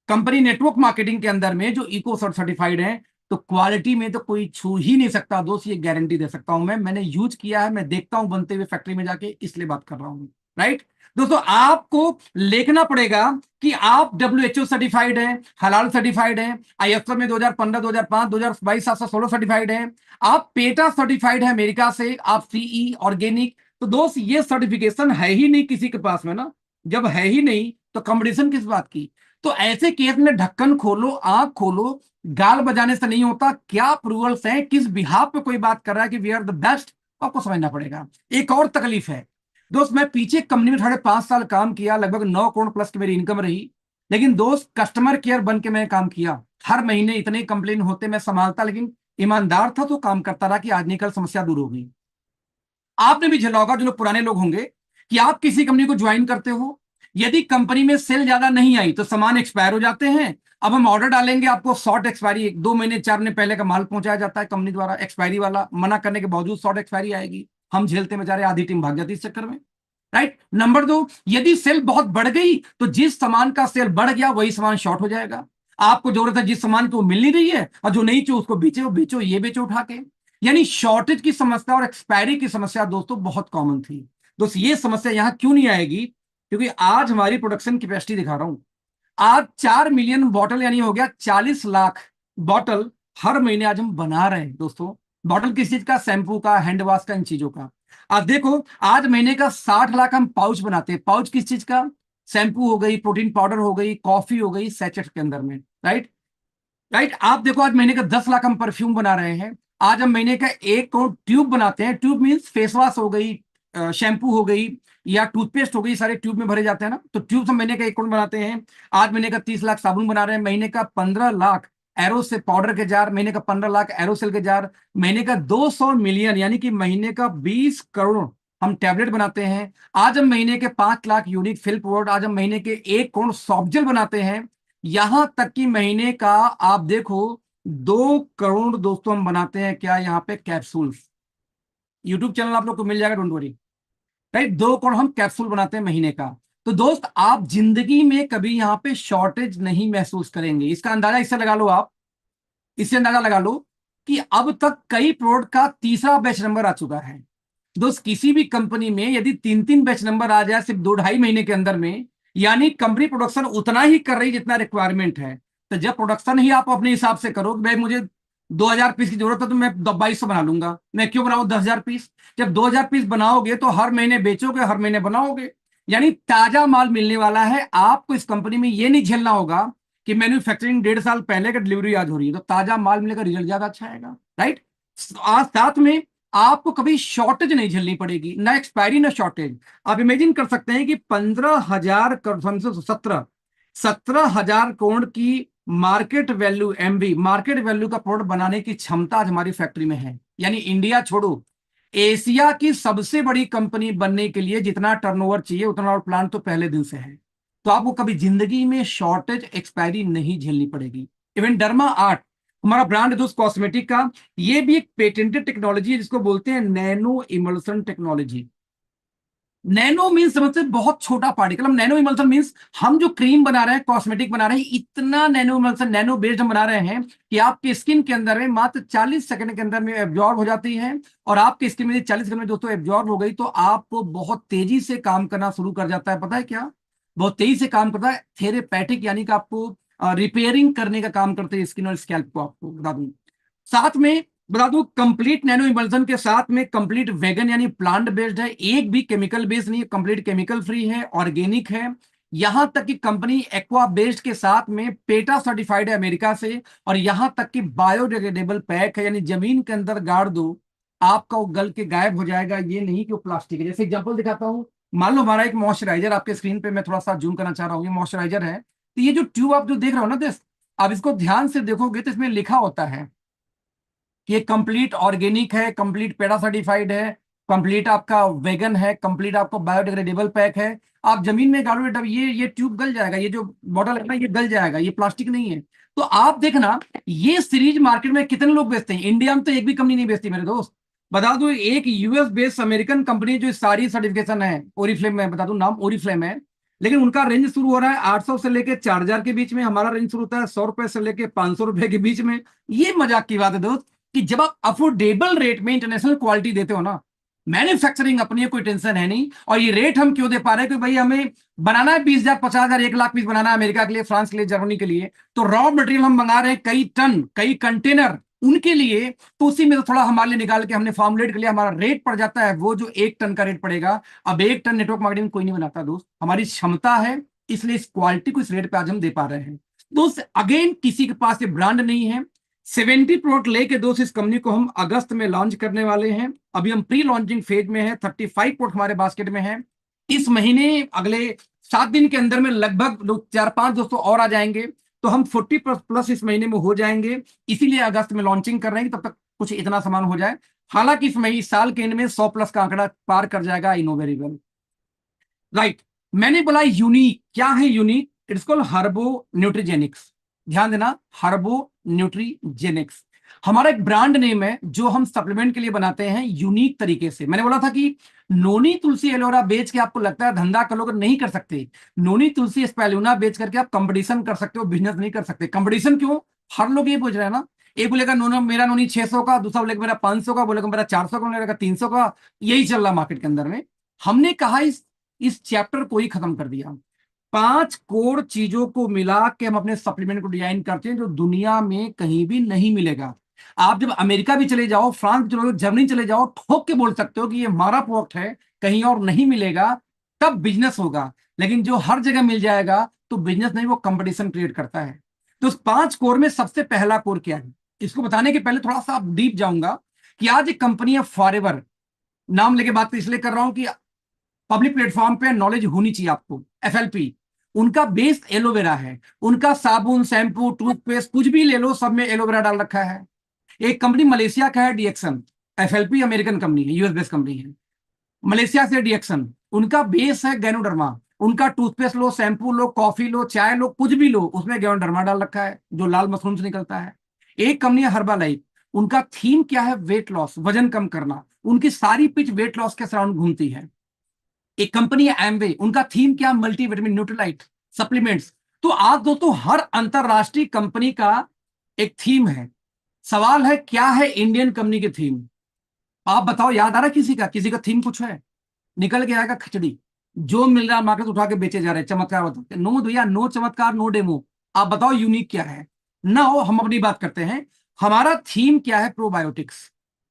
कंपनी नेटवर्क मार्केटिंग के अंदर में जो इको सर्टिफाइड है। तो क्वालिटी में तो कोई छू ही नहीं सकता दोस्त, ये गारंटी दे सकता हूं मैं, मैंने यूज किया है, मैं देखता हूं बनते हुए फैक्ट्री में जाके, इसलिए बात कर रहा हूं। राइट दोस्तों, आपको लिखना पड़ेगा कि आप डब्ल्यूएचओ सर्टिफाइड है, हलाल सर्टिफाइड है, आईएसओ में 2015 2005 2022 716 सर्टिफाइड है, आप पेटा सर्टिफाइड है अमेरिका से, आप सीई ऑर्गेनिक। तो दोस्त ये सर्टिफिकेशन है ही नहीं किसी के पास में ना, जब है ही नहीं तो कंपटीशन किस बात की। तो ऐसे केस में ढक्कन खोलो, आंख खोलो, गाल बजाने से नहीं होता। क्या अप्रूवल्स हैं, किस बिहाफ पे कोई बात कर रहा है कि वी आर द बेस्ट, आपको समझना पड़ेगा। एक और तकलीफ है दोस्त, मैं पीछे कंपनी में 5.5 साल काम किया, लगभग 9 करोड़ प्लस की मेरी इनकम रही, लेकिन दोस्त कस्टमर केयर बन के मैं काम किया। हर महीने इतने कंप्लेन होते मैं संभालता, लेकिन ईमानदार था तो काम करता रहा कि आज नहीं कल समस्या दूर हो गई। आपने भी झेला होगा, जो लोग पुराने लोग होंगे, कि आप किसी कंपनी को ज्वाइन करते हो, यदि कंपनी में सेल ज्यादा नहीं आई तो सामान एक्सपायर हो जाते हैं। अब हम ऑर्डर डालेंगे, आपको शॉर्ट एक्सपायरी 1 2 महीने 4 महीने पहले का माल पहुंचाया जाता है कंपनी द्वारा, एक्सपायरी वाला मना करने के बावजूद शॉर्ट एक्सपायरी आएगी, हम झेलते बेचारे, आधी टीम भाग जाती इस चक्कर में। राइट नंबर 2, यदि सेल बहुत बढ़ गई तो जिस सामान का सेल बढ़ गया वही सामान शॉर्ट हो जाएगा। आपको जरूरत है जिस सामान की वो मिल नहीं रही है, और जो नहीं चाहिए उसको बेचे, वो बेचो, ये बेचो उठा के। यानी शॉर्टेज की समस्या और एक्सपायरी की समस्या दोस्तों बहुत कॉमन थी। दोस्त ये समस्या यहां क्यों नहीं आएगी, क्योंकि आज हमारी प्रोडक्शन कैपेसिटी दिखा रहा हूं, आज 4 मिलियन बॉटल, यानी हो गया 40 लाख बॉटल हर महीने आज हम बना रहे हैं दोस्तों। बॉटल किस चीज का, शैंपू का, हैंड वॉश का, इन चीजों का। आज देखो, आज महीने का 60 लाख हम पाउच बनाते हैं। पाउच किस चीज का, शैंपू हो गई, प्रोटीन पाउडर हो गई, कॉफी हो गई, सैचेट के अंदर में। राइट राइट आप देखो, आज महीने का 10 लाख हम परफ्यूम बना रहे हैं। आज हम महीने का 1 करोड़ ट्यूब बनाते हैं। ट्यूब मीन्स फेस वॉश हो गई, शैम्पू हो गई, या टूथपेस्ट हो गई, सारे ट्यूब में भरे जाते हैं ना, तो ट्यूब हम महीने का 1 करोड़ बनाते हैं। आज महीने का 30 लाख साबुन बना रहे हैं, महीने का 15 लाख एरो से पाउडर के जार, महीने का 15 लाख एरोसेल के जार, महीने का 200 मिलियन यानी कि महीने का 20 करोड़ हम टैबलेट बनाते हैं। आज हम महीने के 5 लाख यूनिक फिल प्रोडक्ट, आज हम महीने के 1 करोड़ सॉफ्ट जेल बनाते हैं। यहां तक कि महीने का आप देखो 2 करोड़ दोस्तों हम बनाते हैं क्या यहाँ पे कैप्सूल्स। यूट्यूब चैनल आप लोग को मिल जाएगा, डोंट वरी। राइट, 2 करोड़ हम कैप्सूल बनाते हैं महीने का। तो दोस्त आप जिंदगी में कभी यहाँ पे शॉर्टेज नहीं महसूस करेंगे। इसका अंदाजा इससे लगा लो आप, इससे अंदाजा लगा लो कि अब तक कई प्रोडक्ट का तीसरा बैच नंबर आ चुका है। दोस्त किसी भी कंपनी में यदि 3 3 बैच नंबर आ जाए सिर्फ 2 ढाई महीने के अंदर में, यानी कंपनी प्रोडक्शन उतना ही कर रही जितना रिक्वायरमेंट है। तो जब प्रोडक्शन ही आप अपने हिसाब से करो कि भाई मुझे 2,000 पीस की जरूरत है तो मैं 2200 बना लूंगा, मैं क्यों बनाऊं 10,000 पीस। जब 2,000 पीस बनाओगे तो हर महीने बेचोगे, हर महीने बनाओगे, यानी ताजा माल मिलने वाला है आपको। इस कंपनी में ये नहीं झेलना होगा कि मैन्युफैक्चरिंग 1.5 साल पहले का डिलीवरी आज हो रही है, तो ताजा माल मिलेगा, रिजल्ट ज्यादा अच्छा आएगा। राइट, आज साथ में आपको कभी शॉर्टेज नहीं झेलनी पड़ेगी, ना एक्सपायरी ना शॉर्टेज। आप इमेजिन कर सकते हैं कि 17,000 की market value, MV market value का प्रोडक्ट बनाने की क्षमता आज हमारी फैक्ट्री में है। यानी इंडिया छोड़ो, एशिया की सबसे बड़ी कंपनी बनने के लिए जितना टर्नओवर चाहिए उतना और प्लान तो पहले दिन से है। तो आपको कभी जिंदगी में शॉर्टेज एक्सपायरी नहीं झेलनी पड़ेगी। इवन डर्मा आर्ट हमारा ब्रांड है दोस्त कॉस्मेटिक का, ये भी एक पेटेंटेड टेक्नोलॉजी है जिसको बोलते हैं nano emulsion technology. Nano means समझते हैं बहुत छोटा पार्टिकल। हम नैनो इमल्सन मीन्स हम जो क्रीम बना रहे हैं, कॉस्मेटिक बना रहे हैं, इतना नैनो इमल्सन, नैनो बेस्ड हम बना रहे हैं कि आपकी स्किन के अंदर में मात्र 40 सेकंड के अंदर में एब्जॉर्ब हो जाती है। और आपकी स्किन में 40 सेकंड में दोस्तों एब्जॉर्ब हो गई तो आपको बहुत तेजी से काम करना शुरू कर जाता है। पता है क्या, बहुत तेजी से काम करता है, थेरेपैटिक, यानी कि आपको रिपेयरिंग करने का काम करते हैं स्किन और स्कैल्प को। आपको बता दूं, साथ में बता दूं, कंप्लीट नैनो इमल्सन के साथ में कंप्लीट वेगन यानी प्लांट बेस्ड है, एक भी केमिकल बेस्ड नहीं है, कंप्लीट केमिकल फ्री है, ऑर्गेनिक है। यहां तक कि कंपनी एक्वा बेस्ड के साथ में पेटा सर्टिफाइड है अमेरिका से। और यहां तक कि बायोडिग्रेडेबल पैक है, यानी जमीन के अंदर गाड़ दो आपका वो गल के गायब हो जाएगा। ये नहीं कि वो प्लास्टिक है। जैसे एग्जांपल दिखाता हूं, मान लो हमारा एक मॉइस्चराइजर आपके स्क्रीन पे मैं थोड़ा सा जूम करना चाह रहा हूं, ये मॉइस्चराइजर है। तो ये जो ट्यूब आप जो देख रहे हो ना दोस्त, आप इसको ध्यान से देखोगे तो इसमें लिखा होता है कि ये कंप्लीट ऑर्गेनिक है, कंप्लीट पेड़ा सर्टिफाइड है, कंप्लीट आपका वेगन है, कंप्लीट आपको बायोडिग्रेडेबल पैक है। आप जमीन में गाड़ोगे तब ये ट्यूब गल जाएगा, ये जो बॉटल है ना ये गल जाएगा, ये प्लास्टिक नहीं है। तो आप देखना ये सीरीज मार्केट में कितने लोग बेचते हैं, इंडिया में तो एक भी कंपनी नहीं बेचती मेरे दोस्त। बता दूं, एक यूएस बेस्ड अमेरिकन कंपनी जो सारी सर्टिफिकेशन है, ओरिफ्लेम में, बता दूं नाम ओरिफ्लेम है, लेकिन उनका रेंज शुरू हो रहा है 800 से लेके 4,000 के बीच में। हमारा रेंज शुरू होता है 100 रुपए से लेके 500 रुपए के बीच में। ये मजाक की बात है दोस्त कि जब आप अफोर्डेबल रेट में इंटरनेशनल क्वालिटी देते हो ना, मैन्युफैक्चरिंग अपनी है, कोई टेंशन है नहीं। और ये रेट हम क्यों दे पा रहे हैं कि भाई हमें बनाना है 20,000 50,000 1 लाख पीस बनाना है अमेरिका के लिए, फ्रांस के लिए, जर्मनी के लिए। तो रॉ मटेरियल हम मंगा रहे हैं कई टन, कई कंटेनर उनके लिए। तो उसी में से थोड़ा हमारे लिए निकाल के हमने फॉर्मुलेट कर लिया, हमारा रेट पड़ जाता है वो जो 1 टन का रेट पड़ेगा। अब 1 टन नेटवर्क मार्केटिंग कोई नहीं बनाता दोस्त, हमारी क्षमता है, इसलिए इस क्वालिटी को इस रेट पे आज हम दे पा रहे हैं दोस्त। अगेन किसी के पास ये ब्रांड नहीं है। 70 प्रोडक्ट लेके दोस्त इस कंपनी को हम अगस्त में लॉन्च करने वाले हैं। अभी हम प्री लॉन्चिंग फेज में है, 35 प्रोडक्ट हमारे बास्केट में है। इस महीने अगले 7 दिन के अंदर में लगभग 4 5 दोस्तों और आ जाएंगे। तो हम 40 प्लस इस महीने में हो जाएंगे, इसीलिए अगस्त में लॉन्चिंग कर रहे हैं कि तब तक कुछ इतना सामान हो जाए। हालांकि इस महीने साल के एंड में 100 प्लस का आंकड़ा पार कर जाएगा, I know very well. Right, मैंने बोला यूनिक, क्या है यूनिक? It's called हर्बो न्यूट्रीजेनिक्स। ध्यान देना, हर्बो न्यूट्रीजेनिक्स हमारा एक ब्रांड नेम है जो हम सप्लीमेंट के लिए बनाते हैं यूनिक तरीके से। मैंने बोला था कि नोनी तुलसी एलोवेरा बेच के आपको लगता है धंधा कर लोगे, नहीं कर सकते। नोनी तुलसी स्पैलुना बेच करके आप कंपटीशन कर सकते हो, बिजनेस नहीं कर सकते। कंपटीशन क्यों? हर लोग ये पूछ रहे हैं ना, एक बोलेगा नोनो मेरा नोनी 600 का, दूसरा बोलेगा मेरा 500 का, बोलेगा मेरा 400 का, बोलेगा 300 का। यही चल रहा मार्केट के अंदर में। हमने कहा इस चैप्टर को ही खत्म कर दिया। 5 कोर चीजों को मिला के हम अपने सप्लीमेंट को डिजाइन करते हैं जो दुनिया में कहीं भी नहीं मिलेगा। आप जब अमेरिका भी चले जाओ, फ्रांस भी चले जाओ, जर्मनी चले जाओ, ठोक के बोल सकते हो कि ये हमारा प्रोडक्ट है, कहीं और नहीं मिलेगा, तब बिजनेस होगा। लेकिन जो हर जगह मिल जाएगा तो बिजनेस नहीं, वो कंपटीशन क्रिएट करता है। तो उस 5 कोर में सबसे पहला कोर क्या है, इसको बताने के पहले थोड़ा सा डीप जाऊंगा कि आज एक कंपनी है फॉरएवर, नाम लेके बात इसलिए कर रहा हूं कि पब्लिक प्लेटफॉर्म पे नॉलेज होनी चाहिए आपको। एफएलपी उनका बेस एलोवेरा है, उनका साबुन, शैम्पू, टूथपेस्ट कुछ भी ले लो सब में एलोवेरा डाल रखा है। एक कंपनी मलेशिया का है डीएक्सन, एफएलपी अमेरिकन कंपनी है, यूएस बेस्ड कंपनी है। मलेशिया से डीएक्सन, उनका बेस है गैनोडर्मा, उनका टूथपेस्ट लो, शैम्पू लो, कॉफी लो, चाय लो, कुछ भी लो, उसमें गेवंडरमा डाल रखा है जो लाल मशरूम से निकलता है। एक कंपनी है हर्बा लाइफ, उनका थीम क्या है? वेट लॉस, वजन कम करना। उनकी सारी पिच वेट लॉस के सराउंड घूमती है। एक कंपनी है एमवे, उनका थीम क्या? Multivitamin, Nutrilite, supplements. तो आज दोस्तों हर अंतरराष्ट्रीय कंपनी का एक थीम है। सवाल है क्या है इंडियन कंपनी की थीम? आप बताओ, याद आ रहा है किसी का थीम कुछ है? निकल के आएगा खिचड़ी। जो मिल रहा है मार्केट उठा के बेचे जा रहे हैं, चमत्कार बताते हैं। नो भैया, नो चमत्कार, नो डेमो। आप बताओ यूनिक क्या है? ना हो, हम अपनी बात करते हैं। हमारा थीम क्या है? प्रोबायोटिक्स।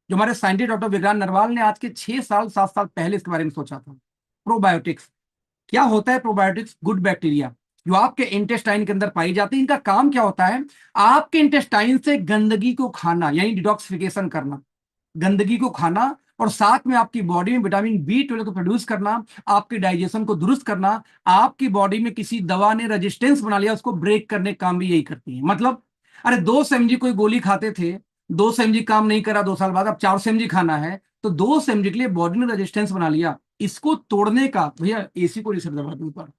जो हमारे साइंटिस्ट डॉक्टर विक्रांत नरवाल ने आज के 6 साल 7 साल पहले इसके बारे में सोचा था। प्रोबायोटिक्स क्या होता है? प्रोबायोटिक्स गुड बैक्टीरिया जो आपके इंटेस्टाइन के अंदर पाई जाती है। इनका काम क्या होता है? आपके इंटेस्टाइन से गंदगी को खाना, यानी डिटॉक्सिफिकेशन करना, गंदगी को खाना, और साथ में आपकी बॉडी में विटामिन बी 12 को प्रोड्यूस करना, आपके डाइजेशन को दुरुस्त करना। आपकी बॉडी में किसी दवा ने रेजिस्टेंस बना लिया, उसको ब्रेक करने का काम भी यही करती है। मतलब अरे 2 mg कोई गोली खाते थे, 2 mg काम नहीं करा, 2 साल बाद अब 4 mg खाना है, तो 2 mg के लिए बॉडी ने रेजिस्टेंस बना लिया। इसको तोड़ने का, भैया एसी को रिसर्च दबा दूं ऊपर,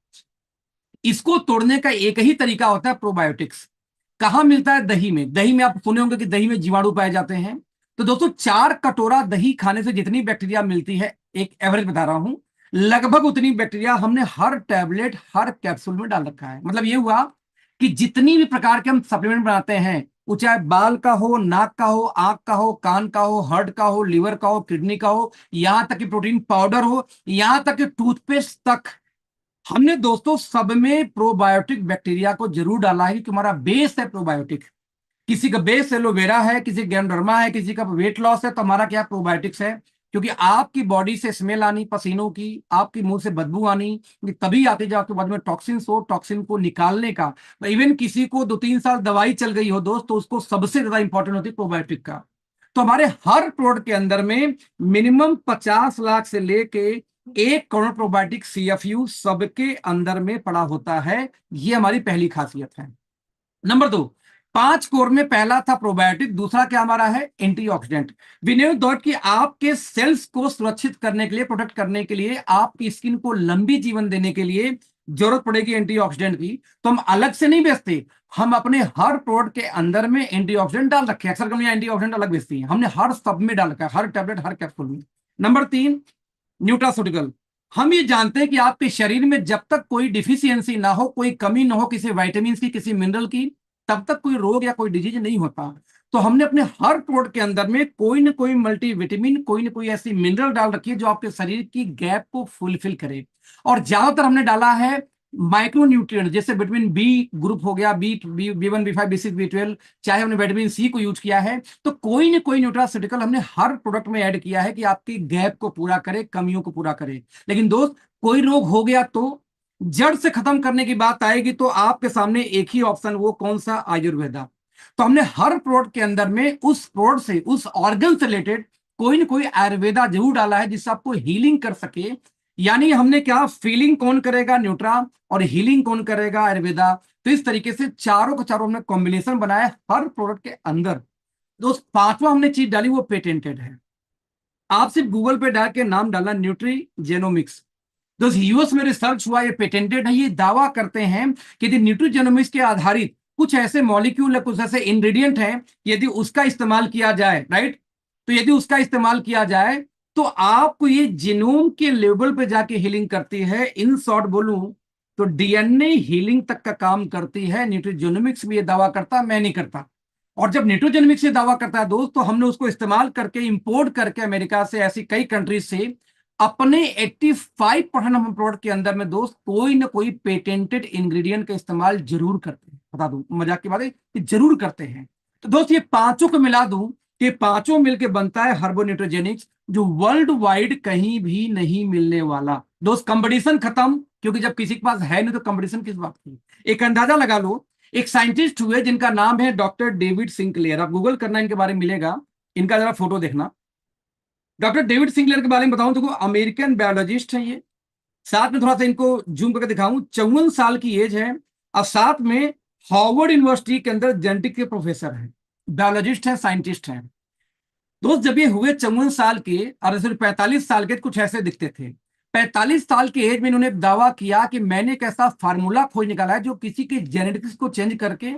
इसको तोड़ने का एक ही तरीका होता है प्रोबायोटिक्स। कहां मिलता है? दही में। दही में आप सुने होंगे कि दही में जीवाणु पाए जाते हैं। तो दोस्तों 4 कटोरा दही खाने से जितनी बैक्टीरिया मिलती है, एक एवरेज बता रहा हूं, लगभग उतनी बैक्टीरिया हमने हर टैबलेट, हर कैप्सूल में डाल रखा है। मतलब ये हुआ कि जितनी भी प्रकार के हम सप्लीमेंट बनाते हैं, वो चाहे बाल का हो, नाक का हो, आंख का हो, कान का हो, हार्ट का हो, लिवर का हो, किडनी का हो, यहां तक कि प्रोटीन पाउडर हो, यहां तक कि टूथपेस्ट तक, हमने दोस्तों सब में प्रोबायोटिक बैक्टीरिया को जरूर डाला है कि हमारा बेस है प्रोबायोटिक। किसी का बेस एलोवेरा है, किसी गैंडरमा है, किसी का वेट लॉस है, तो हमारा क्या? प्रोबायोटिक्स है। क्योंकि आपकी बॉडी से स्मेल आनी पसीनों की, आपकी मुंह से बदबू आनी, ये तभी आती जब आपके बॉडी में टॉक्सिन हो, टॉक्सिन को निकालने का। इवन किसी को 2-3 साल दवाई चल गई हो दोस्त, तो उसको सबसे ज्यादा इंपॉर्टेंट होती है प्रोबायोटिक का। तो हमारे हर प्रोडक्ट के अंदर में मिनिमम 50 लाख से लेके 1 करोड़ प्रोबायोटिक CFU सबके अंदर में पड़ा होता है। ये हमारी पहली खासियत है। नंबर 2, 5 कोर में पहला था प्रोबायोटिक, दूसरा क्या हमारा है? एंटीऑक्सीडेंट। विनय दौड़ की आपके सेल्स को सुरक्षित करने के लिए, प्रोटेक्ट करने के लिए, आपकी स्किन को लंबी जीवन देने के लिए जरूरत पड़ेगी एंटीऑक्सीडेंट की। तो हम अलग से नहीं बेचते, हम अपने हर प्रोडक्ट के अंदर में एंटीऑक्सीडेंट डाल रखे हैं। अक्सर कंपनियां एंटीऑक्सीडेंट अलग बेचती हैं, हमने हर सब में डाल रखा है, हर टैबलेट, हर कैप्सूल में। Number 3, nutraceutical. हम ये जानते हैं कि आपके शरीर में जब तक कोई डिफिशियंसी ना हो, कोई कमी ना हो किसी विटामिन की, किसी मिनरल की, तब तक कोई रोग या कोई डिजीज नहीं होता। तो हमने अपने हर प्रोडक्ट के अंदर में कोई ना कोई मल्टीविटामिन, कोई ना कोई ऐसी मिनरल डाल रखी है जो आपके शरीर की गैप को फुलफिल करे। और ज्यादातर हमने डाला है माइक्रो न्यूट्रिएंट, जैसे विटामिन बी ग्रुप हो गया, B1, B5, B6, B12, चाहे हमने विटामिन सी को यूज किया है। तो कोई ना कोई न्यूट्रास्यूटिकल हमने हर प्रोडक्ट में ऐड किया है कि आपकी गैप को पूरा करे, कमियों को पूरा करे। लेकिन दोस्त कोई रोग हो गया तो जड़ से खत्म करने की बात आएगी तो आपके सामने एक ही ऑप्शन, वो कौन सा? आयुर्वेदा। तो हमने हर प्रोडक्ट के अंदर में उस प्रोडक्ट से, उस ऑर्गन से रिलेटेड कोई ना कोई आयुर्वेदा जरूर डाला है जिससे आपको हीलिंग कर सके। यानी हमने क्या, फीलिंग कौन करेगा? न्यूट्रा, और हीलिंग कौन करेगा? आयुर्वेदा। तो इस तरीके से चारों का चारों हमने कॉम्बिनेशन बनाया हर प्रोडक्ट के अंदर। दोस्त पांचवा हमने चीज डाली, वो पेटेंटेड है। आप सिर्फ गूगल पे डाल के नाम डालना, न्यूट्री जेनोमिक्स। दोस्त यूएस में रिसर्च हुआ, ये पेटेंटेड है। ये दावा करते हैं कि यदि न्यूट्रीजेनोमिक्स के आधारित कुछ ऐसे मॉलिक्यूल है, कुछ ऐसे इंग्रेडिएंट हैं, यदि उसका इस्तेमाल किया जाए, राइट, तो यदि उसका इस्तेमाल किया जाए तो आपको ये जीनोम के लेवल पे जाके हीलिंग करती है। इन शॉर्ट बोलूं तो डीएनए हीलिंग तक का काम करती है। न्यूट्रीजेनोमिक्स भी ये दावा करता, मैं नहीं करता। और जब न्यूट्रीजेनोमिक्स ये दावा करता है दोस्त, तो हमने उसको इस्तेमाल करके, इंपोर्ट करके अमेरिका से, ऐसी कई कंट्रीज से अपने 85% हम प्रोडक्ट के अंदर में दोस्त कोई ना कोई पेटेंटेड इंग्रेडिएंट का इस्तेमाल जरूर करते हैं। बता दूं, मजाक की बात है कि जरूर करते हैं। तो दोस्त ये पांचों को मिला दूं कि पांचों मिलके बनता है हर्बो न्यूट्रोजेनिक्स, जो वर्ल्ड वाइड कहीं भी नहीं मिलने वाला। दोस्त कंपटीशन खत्म, क्योंकि जब किसी के पास है नहीं तो कंपटीशन किस बात की? एक अंदाजा लगा लो, एक साइंटिस्ट हुए जिनका नाम है डॉक्टर डेविड सिंक्लेयर। आप गूगल करना, इनके बारे में मिलेगा, इनका जरा फोटो देखना। डॉक्टर डेविड सिंक्लेयर के बारे में बताऊं तो अमेरिकन बायोलॉजिस्ट हैं ये। साथ में थोड़ा सा इनको जूम करके दिखाऊं, 54 साल की एज है, और साथ में हार्वर्ड यूनिवर्सिटी के अंदर जेनेटिक के प्रोफेसर हैं, बायोलॉजिस्ट हैं, साइंटिस्ट हैं। दोस्त जब ये हुए 54 साल के, और सिर्फ 45 साल के, कुछ ऐसे दिखते थे। 45 साल की एज में इन्होंने दावा किया कि मैंने एक ऐसा फार्मूला खोज निकाला है जो किसी के जेनेटिक्स को चेंज करके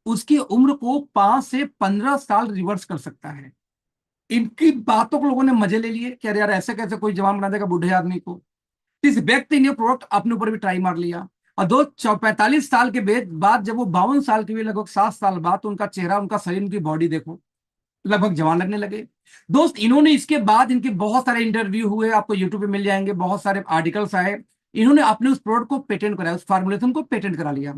उसकी उम्र को 5 से 15 साल रिवर्स कर सकता है। इनकी बातों को लोगों ने मजे ले लिए कि अरे यार ऐसे कैसे कोई जवान बना देगा बूढ़े आदमी को। इस व्यक्ति ने प्रोडक्ट अपने ऊपर भी ट्राई मार लिया, और 45 साल के बाद जब वो 52 साल के हुए, लगभग 7 साल बाद, तो उनका चेहरा, उनका शरीर, उनकी बॉडी देखो, लगभग जवान लगने लगे। दोस्त, इन्होंने इसके बाद इनके बहुत सारे इंटरव्यू हुए, आपको यूट्यूब पे मिल जाएंगे, बहुत सारे आर्टिकल्स आए। इन्होंने अपने उस प्रोडक्ट को पेटेंट कराया, उस फार्मूलेशन को पेटेंट करा लिया।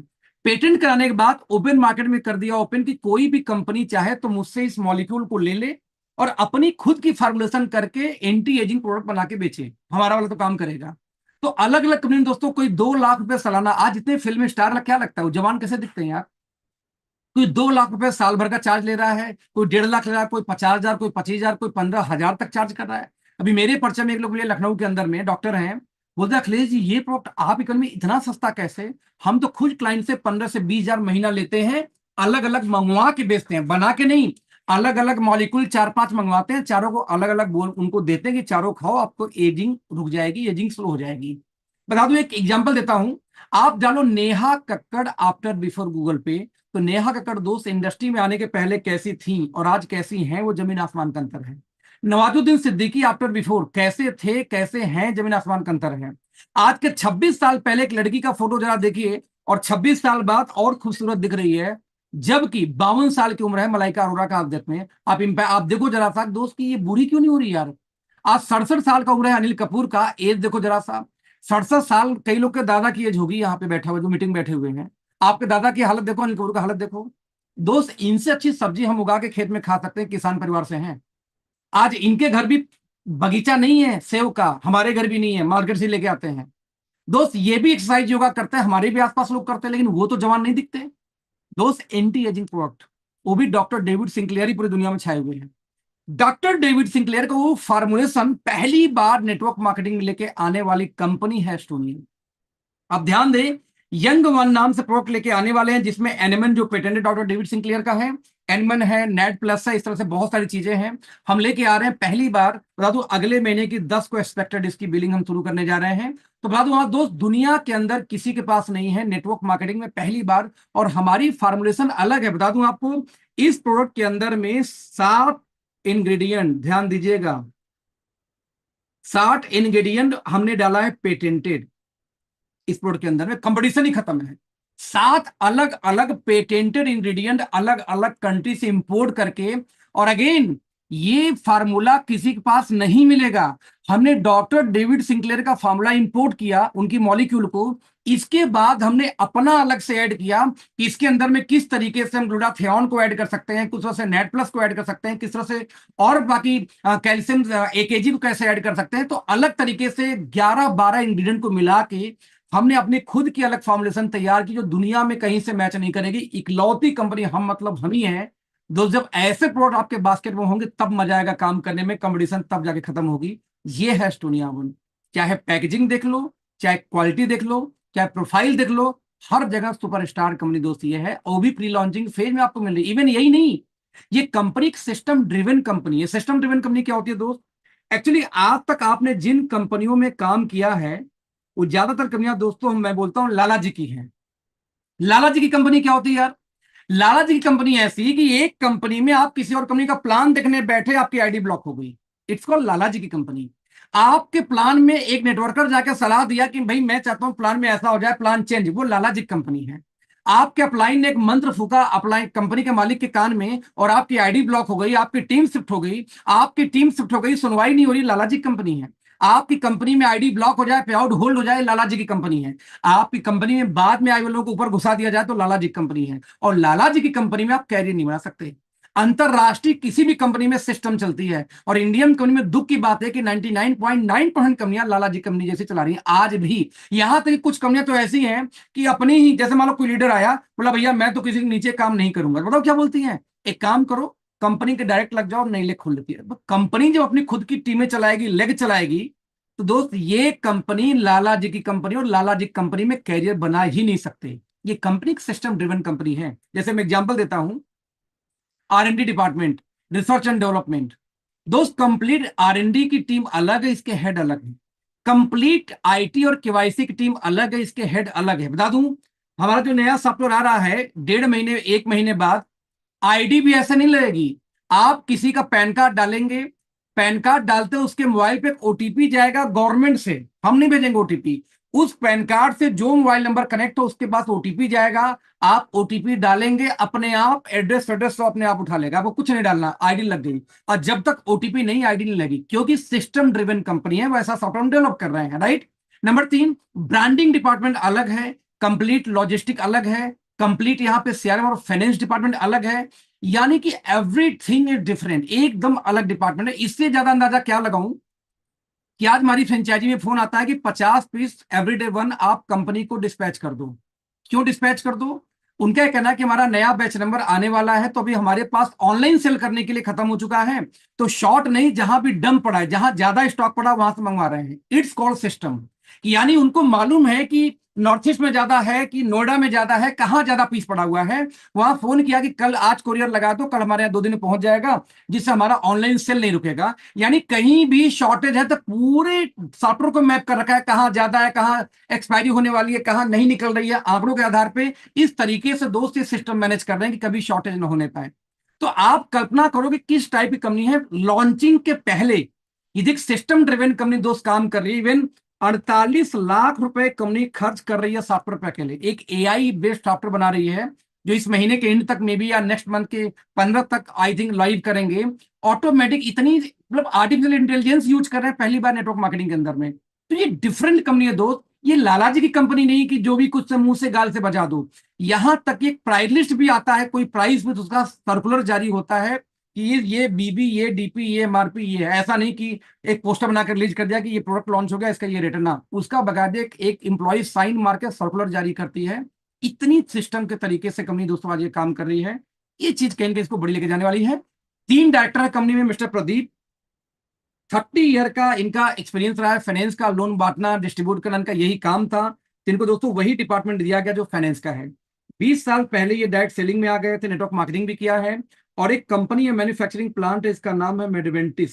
पेटेंट कराने के बाद ओपन मार्केट में कर दिया ओपन, की कोई भी कंपनी चाहे तो मुझसे इस मॉलिक्यूल को ले ले और अपनी खुद की फार्मूलेशन करके एंटी एजिंग प्रोडक्ट बना के बेचे, हमारा वाला तो काम करेगा। तो अलग अलग कंपनी, दोस्तों, कोई 2 लाख रुपए सालाना, आज इतने फिल्म स्टार, क्या लगता है वो जवान कैसे दिखते हैं यार? कोई 2 लाख रुपए साल भर का चार्ज ले रहा है, कोई 1.5 लाख ले रहा है, कोई 50,000, कोई 25,000, कोई 15,000 तक चार्ज कर रहा है। अभी मेरे परिचय में एक लोग मिले, लखनऊ के अंदर में डॉक्टर हैं, बोलते हैं अखिलेश जी ये प्रोडक्ट आप इकोनॉमी इतना सस्ता कैसे? हम तो खुद क्लाइंट से 15 से 20 हजार महीना लेते हैं, अलग अलग मंगवा के बेचते हैं, बना के नहीं। अलग अलग मॉलिक्यूल 4-5 मंगवाते हैं, चारों को अलग अलग बोल उनको देते हैं कि चारों खाओ, आपको एजिंग रुक जाएगी, एजिंग स्लो हो जाएगी। बता दूं, एक एग्जांपल देता हूं। आप डालो Neha Kakkar after before Google पे, तो नेहा कक्कड़ दोस्त इंडस्ट्री में आने के पहले कैसी थी और आज कैसी हैं, वो जमीन आसमान का अंतर है। नवाजुद्दीन सिद्दीकी आफ्टर बिफोर कैसे थे, कैसे हैं, जमीन आसमान का अंतर है। आज के 26 साल पहले एक लड़की का फोटो जरा देखिए, और 26 साल बाद और खूबसूरत दिख रही है, जबकि 52 साल की उम्र है मलाइका अरोड़ा का आप में। आप देखो जरा सा दोस्त की ये बूढ़ी क्यों नहीं हो रही यार? आज 67 साल का उम्र है अनिल कपूर का, एज देखो जरा सा, 67 साल। कई लोग के दादा की एज होगी यहाँ पे बैठा हुआ जो मीटिंग बैठे हुए हैं। आपके दादा की हालत देखो, अनिल कपूर का हालत देखो। दोस्त, इनसे अच्छी सब्जी हम उगा के खेत में खा सकते हैं, किसान परिवार से हैं। आज इनके घर भी बगीचा नहीं है सेव का, हमारे घर भी नहीं है, मार्केट से लेके आते हैं। दोस्त, ये भी एक्सरसाइज योगा करते हैं, हमारे भी आसपास लोग करते हैं, लेकिन वो तो जवान नहीं दिखते। दोस्त, एंटी एजिंग प्रोडक्ट, वो भी डॉक्टर डेविड सिंक्लेयर ही पूरी दुनिया में छाए हुए हैं। डॉक्टर डेविड सिंक्लेयर का वो फार्मूलेशन पहली बार नेटवर्क मार्केटिंग में लेके आने वाली कंपनी है एस्टोनिया। अब ध्यान दें, यंग वन नाम से प्रोडक्ट लेके आने वाले हैं, जिसमें एनिमन जो पेटेंटेड डॉक्टर डेविड सिंक्लेयर का है, एनिमन है, नेट प्लस है, इस तरह से बहुत सारी चीजें हैं। हम लेके आ रहे हैं पहली बार, बता दूं अगले महीने की 10 को एक्सपेक्टेड इसकी बिलिंग हम शुरू करने जा रहे हैं। तो बता दूं हाँ दोस्त, दुनिया के अंदर किसी के पास नहीं है, नेटवर्क मार्केटिंग में पहली बार, और हमारी फार्मुलेशन अलग है। बता दूं आपको, इस प्रोडक्ट के अंदर में 60 इंग्रेडिएंट, ध्यान दीजिएगा, 60 इंग्रेडिएंट हमने डाला है पेटेंटेड। इस प्रोडक्ट के अंदर में कंपटीशन ही खत्म है। 7 अलग अलग पेटेंटेड इंग्रेडिएंट अलग अलग कंट्री से इंपोर्ट करके, और अगेन ये फार्मूला किसी के पास नहीं मिलेगा। हमने डॉक्टर डेविड सिंक्लेयर का फार्मूला इंपोर्ट किया, उनकी मॉलिक्यूल को, इसके बाद हमने अपना अलग से ऐड किया कि इसके अंदर में किस तरीके से हम ग्लूटाथियोन को ऐड कर सकते हैं, किस तरह से नेट प्लस को ऐड कर सकते हैं, किस तरह से और बाकी कैल्शियम एकेजी को कैसे ऐड कर सकते हैं। तो अलग तरीके से 11-12 इंग्रेडिएंट को मिला के हमने अपनी खुद की अलग फॉर्मुलेशन तैयार की, जो दुनिया में कहीं से मैच नहीं करेगी। इकलौती कंपनी हम, मतलब हम ही हैं दोस्त। जब ऐसे प्रोडक्ट आपके बास्केट में होंगे तब मजा आएगा काम करने में, कंपटीशन तब जाके खत्म होगी। ये है एस्टोनिया वन। चाहे पैकेजिंग देख लो, चाहे क्वालिटी देख लो, चाहे प्रोफाइल देख लो, हर जगह सुपरस्टार कंपनी दोस्त ये है, और भी प्री लॉन्चिंग फेज में आपको मिल रही। इवन यही नहीं, ये कंपनी एक सिस्टम ड्रिवन कंपनी है। सिस्टम ड्रिवन कंपनी क्या होती है दोस्त? एक्चुअली आज तक आपने जिन कंपनियों में काम किया है, वो ज्यादातर कंपनियां दोस्तों, मैं बोलता हूं लाला जी की हैं। लाला जी की कंपनी क्या होती है यार? लाला जी की कंपनी ऐसी कि एक कंपनी में आप किसी और कंपनी का प्लान देखने बैठे, आपकी आईडी ब्लॉक हो गई, इट्स कॉल्ड लाला जी की कंपनी। आपके प्लान में एक नेटवर्कर जाकर सलाह दिया कि भाई मैं चाहता हूं प्लान में ऐसा हो जाए, प्लान चेंज, वो लाला जी की कंपनी है। आपके अपलाइन ने एक मंत्र फूका अपलाइन कंपनी के मालिक के कान में, और आपकी आईडी ब्लॉक हो गई, आपकी टीम शिफ्ट हो गई, आपकी टीम शिफ्ट हो गई, सुनवाई नहीं हो रही, लाला जी की कंपनी है। आपकी कंपनी में आईडी ब्लॉक हो जाए, पे आउट होल्ड हो जाए, लाला जी की कंपनी है। आपकी कंपनी में बाद में आए हुए लोगों को ऊपर घुसा दिया जाए, तो लाला जी की कंपनी है। और लाला जी की कंपनी में आप कैरियर नहीं बना सकते। अंतरराष्ट्रीय किसी भी कंपनी में सिस्टम चलती है, और इंडियन कंपनी में दुख की बात है कि 99.9% कंपनियां लाला जी कंपनी जैसी चला रही हैं आज भी। यहां तक कुछ कंपनियां तो ऐसी हैं कि अपनी ही, जैसे मान लो कोई लीडर आया, बोला भैया मैं तो किसी के नीचे काम नहीं करूंगा, बताओ क्या बोलती हैं? एक काम करो, कंपनी के डायरेक्ट लग जाओ, नई लेग खोल लेती है। कंपनी जब अपनी खुद की टीमें चलाएगी, लेग चलाएगी, तो दोस्त ये कंपनी लाला जी की कंपनी, और लाला जी कंपनी में कैरियर बना ही नहीं सकते। ये कंपनी सिस्टम ड्रिवन कंपनी है। जैसे मैं एग्जांपल देता हूं, R&D department, research and development, दोस्त कंप्लीट R&D की टीम अलग है, इसके हेड अलग है। कंप्लीट आईटी और केवाईसी की टीम अलग है, इसके हेड अलग है। बता दूं, हमारा जो नया सॉफ्टवेयर आ रहा है 1.5 महीने 1 महीने बाद आईडी भी ऐसे नहीं लगेगी। आप किसी का पैन कार्ड डालेंगे, पैन कार्ड डालते हो उसके मोबाइल पे ओटीपी जाएगा गवर्नमेंट से, हम नहीं भेजेंगे ओटीपी। उस पैन कार्ड से जो मोबाइल नंबर कनेक्ट हो उसके पास ओटीपी जाएगा, आप ओटीपी डालेंगे, अपने आप एड्रेस एड्रेस तो अपने आप उठा लेगा, आपको कुछ नहीं डालना, आईडी लग गई। और जब तक ओटीपी नहीं, आईडी नहीं लगी, क्योंकि सिस्टम ड्रिवन कंपनी है, वैसा सॉफ्टवेयर डेवलप कर रहे हैं, राइट। नंबर 3, ब्रांडिंग डिपार्टमेंट अलग है, कंप्लीट लॉजिस्टिक अलग है, कंप्लीट यहाँ पे सीआरएम और फाइनेंस डिपार्टमेंट अलग है। यानी कि एवरीथिंग इज डिफरेंट, एकदम अलग डिपार्टमेंट है। इससे ज्यादा अंदाजा क्या लगाऊं कि आज हमारी फ्रेंचाइजी में फोन आता है कि 50 पीस एवरीडे वन आप कंपनी को डिस्पैच कर दो। क्यों डिस्पैच कर दो? उनका कहना है कि हमारा नया बैच नंबर आने वाला है, तो अभी हमारे पास ऑनलाइन सेल करने के लिए खत्म हो चुका है, तो शॉर्ट नहीं, जहां भी डम पड़ा है, जहां ज्यादा स्टॉक पड़ा वहां से मंगवा रहे हैं। It's called system. यानी उनको मालूम है कि नॉर्थ ईस्ट में ज्यादा है कि नोएडा में ज्यादा है, कहां ज्यादा पीस पड़ा हुआ है। वहां फोन किया कि कल आज कोरियर लगा दो, कल हमारे यहाँ 2 दिन में पहुंच जाएगा, जिससे हमारा ऑनलाइन सेल नहीं रुकेगा। यानी कहीं भी शॉर्टेज है तो पूरे सॉफ्टवेयर को मैप कर रखा है, कहां ज्यादा है, कहां एक्सपायरी होने वाली है, कहां नहीं निकल रही है, आंकड़ों के आधार पे इस तरीके से दोस्त ये सिस्टम मैनेज कर रहे हैं कि कभी शॉर्टेज ना होने पाए। तो आप कल्पना करो कि किस टाइप की कंपनी है। लॉन्चिंग के पहले ये देख, सिस्टम ड्रिवन कंपनी दोस्त काम कर रही है। इवन 48 लाख रुपए कंपनी खर्च कर रही है सॉफ्टवेयर पे अकेले, एक एआई बेस्ड सॉफ्टवेयर बना रही है, जो इस महीने के एंड तक मे बी या नेक्स्ट मंथ के 15 तक आई थिंक लाइव करेंगे। ऑटोमेटिक इतनी मतलब आर्टिफिशियल इंटेलिजेंस यूज कर रहे हैं पहली बार नेटवर्क मार्केटिंग के अंदर में। तो ये डिफरेंट कंपनी है दोस्त, ये लाला जी की कंपनी नहीं कि जो भी कुछ से मुंह से गाल से बजा दो। यहां तक एक प्राइस लिस्ट भी आता है, कोई प्राइस में तो उसका सर्कुलर जारी होता है कि ये बीबी, ये डीपी, ये एमआरपी, ये है। ऐसा नहीं कि एक पोस्टर बनाकर रिलीज कर दिया कि ये प्रोडक्ट लॉन्च हो गया, इसका ये रिटर्न, ना, उसका बकायदे एक एम्प्लॉय साइन मार के सर्कुलर जारी करती है। इतनी सिस्टम के तरीके से कंपनी दोस्तों आज ये काम कर रही है। ये चीज कहीं इसको बड़ी लेके जाने वाली है। 3 डायरेक्टर है कंपनी में, मिस्टर प्रदीप, 30 ईयर का इनका एक्सपीरियंस रहा है। फाइनेंस का लोन बांटना, डिस्ट्रीब्यूट करना इनका यही काम था। तो इनको दोस्तों वही डिपार्टमेंट दिया गया जो फाइनेंस का है। 20 साल पहले ये डायरेक्ट सेलिंग में आ गए थे, नेटवर्क मार्केटिंग भी किया है। और एक कंपनी है, मैन्युफैक्चरिंग प्लांट है, इसका नाम है मेडवेंटिस।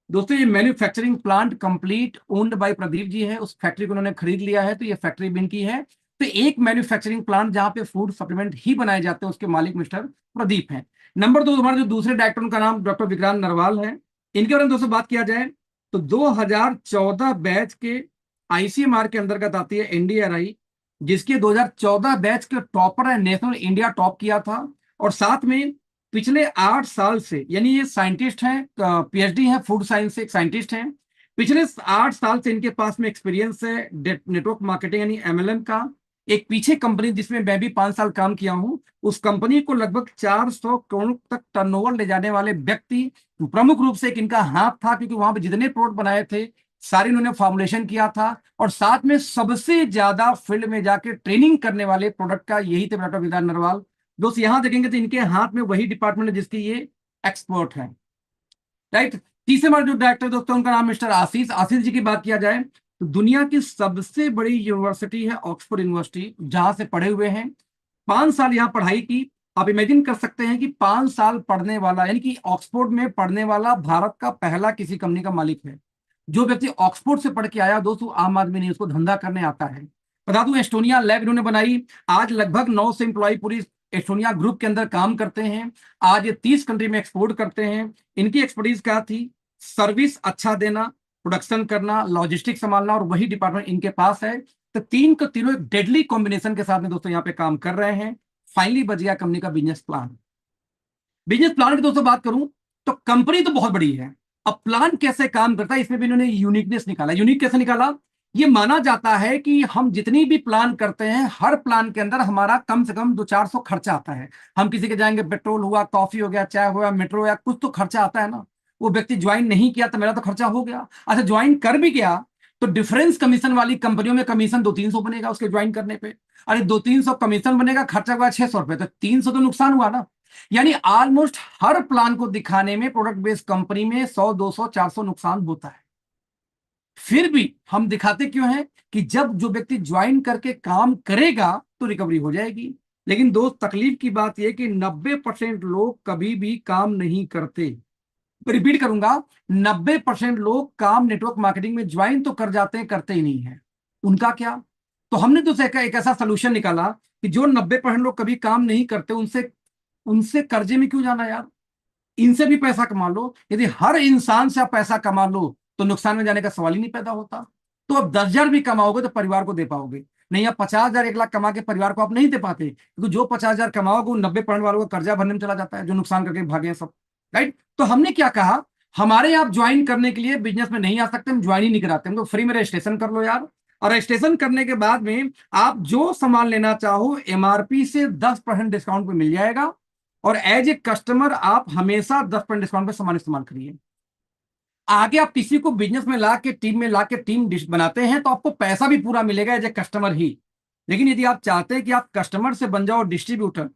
दोस्तों ये manufacturing plant complete owned by Pradeep ji है, उस फैक्ट्री को उन्होंने खरीद लिया है, तो ये फैक्ट्री भी इनकी है। तो एक मैन्युफैक्चरिंग प्लांट जहां पे फूड सप्लीमेंट ही बनाए जाते हैं, उसके मालिक मिस्टर प्रदीप हैं। नंबर 2, हमारे जो दूसरे डायरेक्टर, उनका नाम डॉक्टर विक्रांत नरवाल है। इनके बारे में दोस्तों बात किया जाए तो 2014 बैच के आईसीएमआर के अंतर्गत आती है एनडीआरआई, जिसके 2014 बैच के टॉपर है, नेशनल इंडिया टॉप किया था। और साथ में पिछले 8 साल से, यानी ये साइंटिस्ट हैं, पीएचडी हैं, फूड साइंस से एक साइंटिस्ट हैं। पिछले 8 साल से इनके पास में एक्सपीरियंस है नेटवर्क मार्केटिंग यानी एमएलएम का। एक पीछे कंपनी जिसमें मैं भी 5 साल काम किया हूं, उस कंपनी को लगभग 400 करोड़ तक टर्नओवर ले जाने वाले व्यक्ति प्रमुख रूप से एक इनका हाथ था, क्योंकि वहां पे जितने प्रोडक्ट बनाए थे सारे इन्होंने फॉर्मुलेशन किया था। और साथ में सबसे ज्यादा फील्ड में जाके ट्रेनिंग करने वाले प्रोडक्ट का यही थे डॉक्टर विधान नरवाल। दोस्त यहां देखेंगे तो इनके हाथ में वही डिपार्टमेंट है जिसकी ये एक्सपर्ट है, राइट। तीसरे बार जो डायरेक्टर दोस्तों, उनका नाम मिस्टर आशीष। आशीष जी की बात किया जाए तो दुनिया की सबसे बड़ी यूनिवर्सिटी है ऑक्सफोर्ड यूनिवर्सिटी, जहां से पढ़े हुए हैं। 5 साल यहाँ पढ़ाई की। आप इमेजिन कर सकते हैं कि 5 साल पढ़ने वाला, यानी कि ऑक्सफोर्ड में पढ़ने वाला भारत का पहला किसी कंपनी का मालिक है। जो व्यक्ति ऑक्सफोर्ड से पढ़ के आया दोस्तों, आम आदमी नहीं, उसको धंधा करने आता है। बता दूं, एस्टोनिया लैब इन्होंने बनाई। आज लगभग 900 एम्प्लॉय पूरी एस्टोनिया ग्रुप के अंदर काम करते हैं। आज ये 30 कंट्री में एक्सपोर्ट करते हैं। इनकी एक्सपर्टीज क्या थी? सर्विस अच्छा देना, प्रोडक्शन करना, लॉजिस्टिक संभालना, और वही डिपार्टमेंट इनके पास है। तो तीन को तीनों एक डेडली कॉम्बिनेशन के साथ में दोस्तों यहाँ पे काम कर रहे हैं। फाइनली बच गया कंपनी का बिजनेस प्लान। बिजनेस प्लान की दोस्तों बात करूं तो कंपनी तो बहुत बड़ी है, अब प्लान कैसे काम करता है इसमें भी इन्होंने यूनिकनेस निकाला। यूनिक कैसे निकाला? ये माना जाता है कि हम जितनी भी प्लान करते हैं, हर प्लान के अंदर हमारा कम से कम 200-400 खर्चा आता है। हम किसी के जाएंगे, पेट्रोल हुआ, कॉफी हो गया, चाय हुआ, मेट्रो या कुछ तो खर्चा आता है ना। वो व्यक्ति ज्वाइन नहीं किया तो मेरा तो खर्चा हो गया। अच्छा, ज्वाइन कर भी गया तो डिफरेंस कमीशन वाली कंपनियों में कमीशन 200-300 बनेगा उसके ज्वाइन करने पे। अरे 200-300 कमीशन बनेगा, खर्चा हुआ 600 रुपए, तो 300 तो नुकसान हुआ ना। यानी ऑलमोस्ट हर प्लान को दिखाने में प्रोडक्ट बेस्ड कंपनी में 100, 200, 400 नुकसान होता है। फिर भी हम दिखाते क्यों हैं कि जब जो व्यक्ति ज्वाइन करके काम करेगा तो रिकवरी हो जाएगी। लेकिन दोस्त, तकलीफ की बात यह कि 90% लोग कभी भी काम नहीं करते। रिपीट करूंगा, 90% लोग काम नेटवर्क मार्केटिंग में ज्वाइन तो कर जाते हैं, करते ही नहीं है। उनका क्या? तो हमने तो एक ऐसा सोल्यूशन निकाला कि जो 90% लोग कभी काम नहीं करते, उनसे उनसे कर्जे में क्यों जाना यार, इनसे भी पैसा कमा लो। यदि हर इंसान से आप पैसा कमा लो तो नुकसान में जाने का सवाल ही नहीं पैदा होता। तो अब 10,000 भी कमाओगे तो परिवार को दे पाओगे, नहीं आप 50,000 1 लाख कमा के परिवार को आप नहीं दे पाते, क्योंकि जो 50,000 कमाओगे वो 90% वालों का कर्जा भरने में चला जाता है, जो नुकसान करके भागे हैं सब। राइट? तो हमने क्या कहा, हमारे यहाँ ज्वाइन करने के लिए बिजनेस में नहीं आ सकते, हम ज्वाइन ही नहीं कराते, हमको फ्री में रजिस्ट्रेशन कर लो यार। और रजिस्ट्रेशन करने के बाद में आप जो सामान लेना चाहो एमआरपी से 10% डिस्काउंट पे मिल जाएगा, और एज ए कस्टमर आप हमेशा 10% डिस्काउंट पे सामान इस्तेमाल करिए। आगे आप किसी को बिजनेस में ला के टीम में ला के टीम बनाते हैं तो आपको पैसा भी पूरा मिलेगा एज ए कस्टमर ही। लेकिन यदि आप चाहते हैं कि आप कस्टमर से बन जाओ डिस्ट्रीब्यूटर,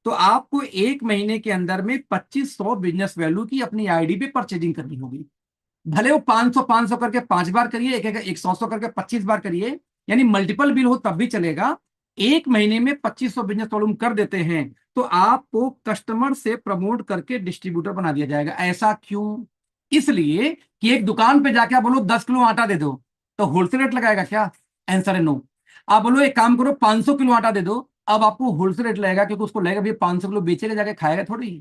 तो आपको 1 महीने के अंदर में 2500 बिजनेस वैल्यू की अपनी आईडी पे परचेजिंग करनी होगी। भले वो 500 500 करके 5 बार करिए, एक 100 करके 25 बार करिए, यानी मल्टीपल बिल हो तब भी चलेगा। 1 महीने में 2500 बिजनेस वॉल्यूम कर देते हैं तो आपको कस्टमर से प्रमोट करके डिस्ट्रीब्यूटर बना दिया जाएगा। ऐसा क्यों? इसलिए कि एक दुकान पे जाके आप बोलो 10 किलो आटा दे दो, तो होलसेल रेट लगाएगा क्या? आंसर है नो। आप बोलो एक काम करो 500 किलो आटा दे दो, अब आपको होलसेल रेट लगेगा, क्योंकि उसको लगेगा भैया 500 किलो बेचेगा, जाके खाएगा थोड़ी।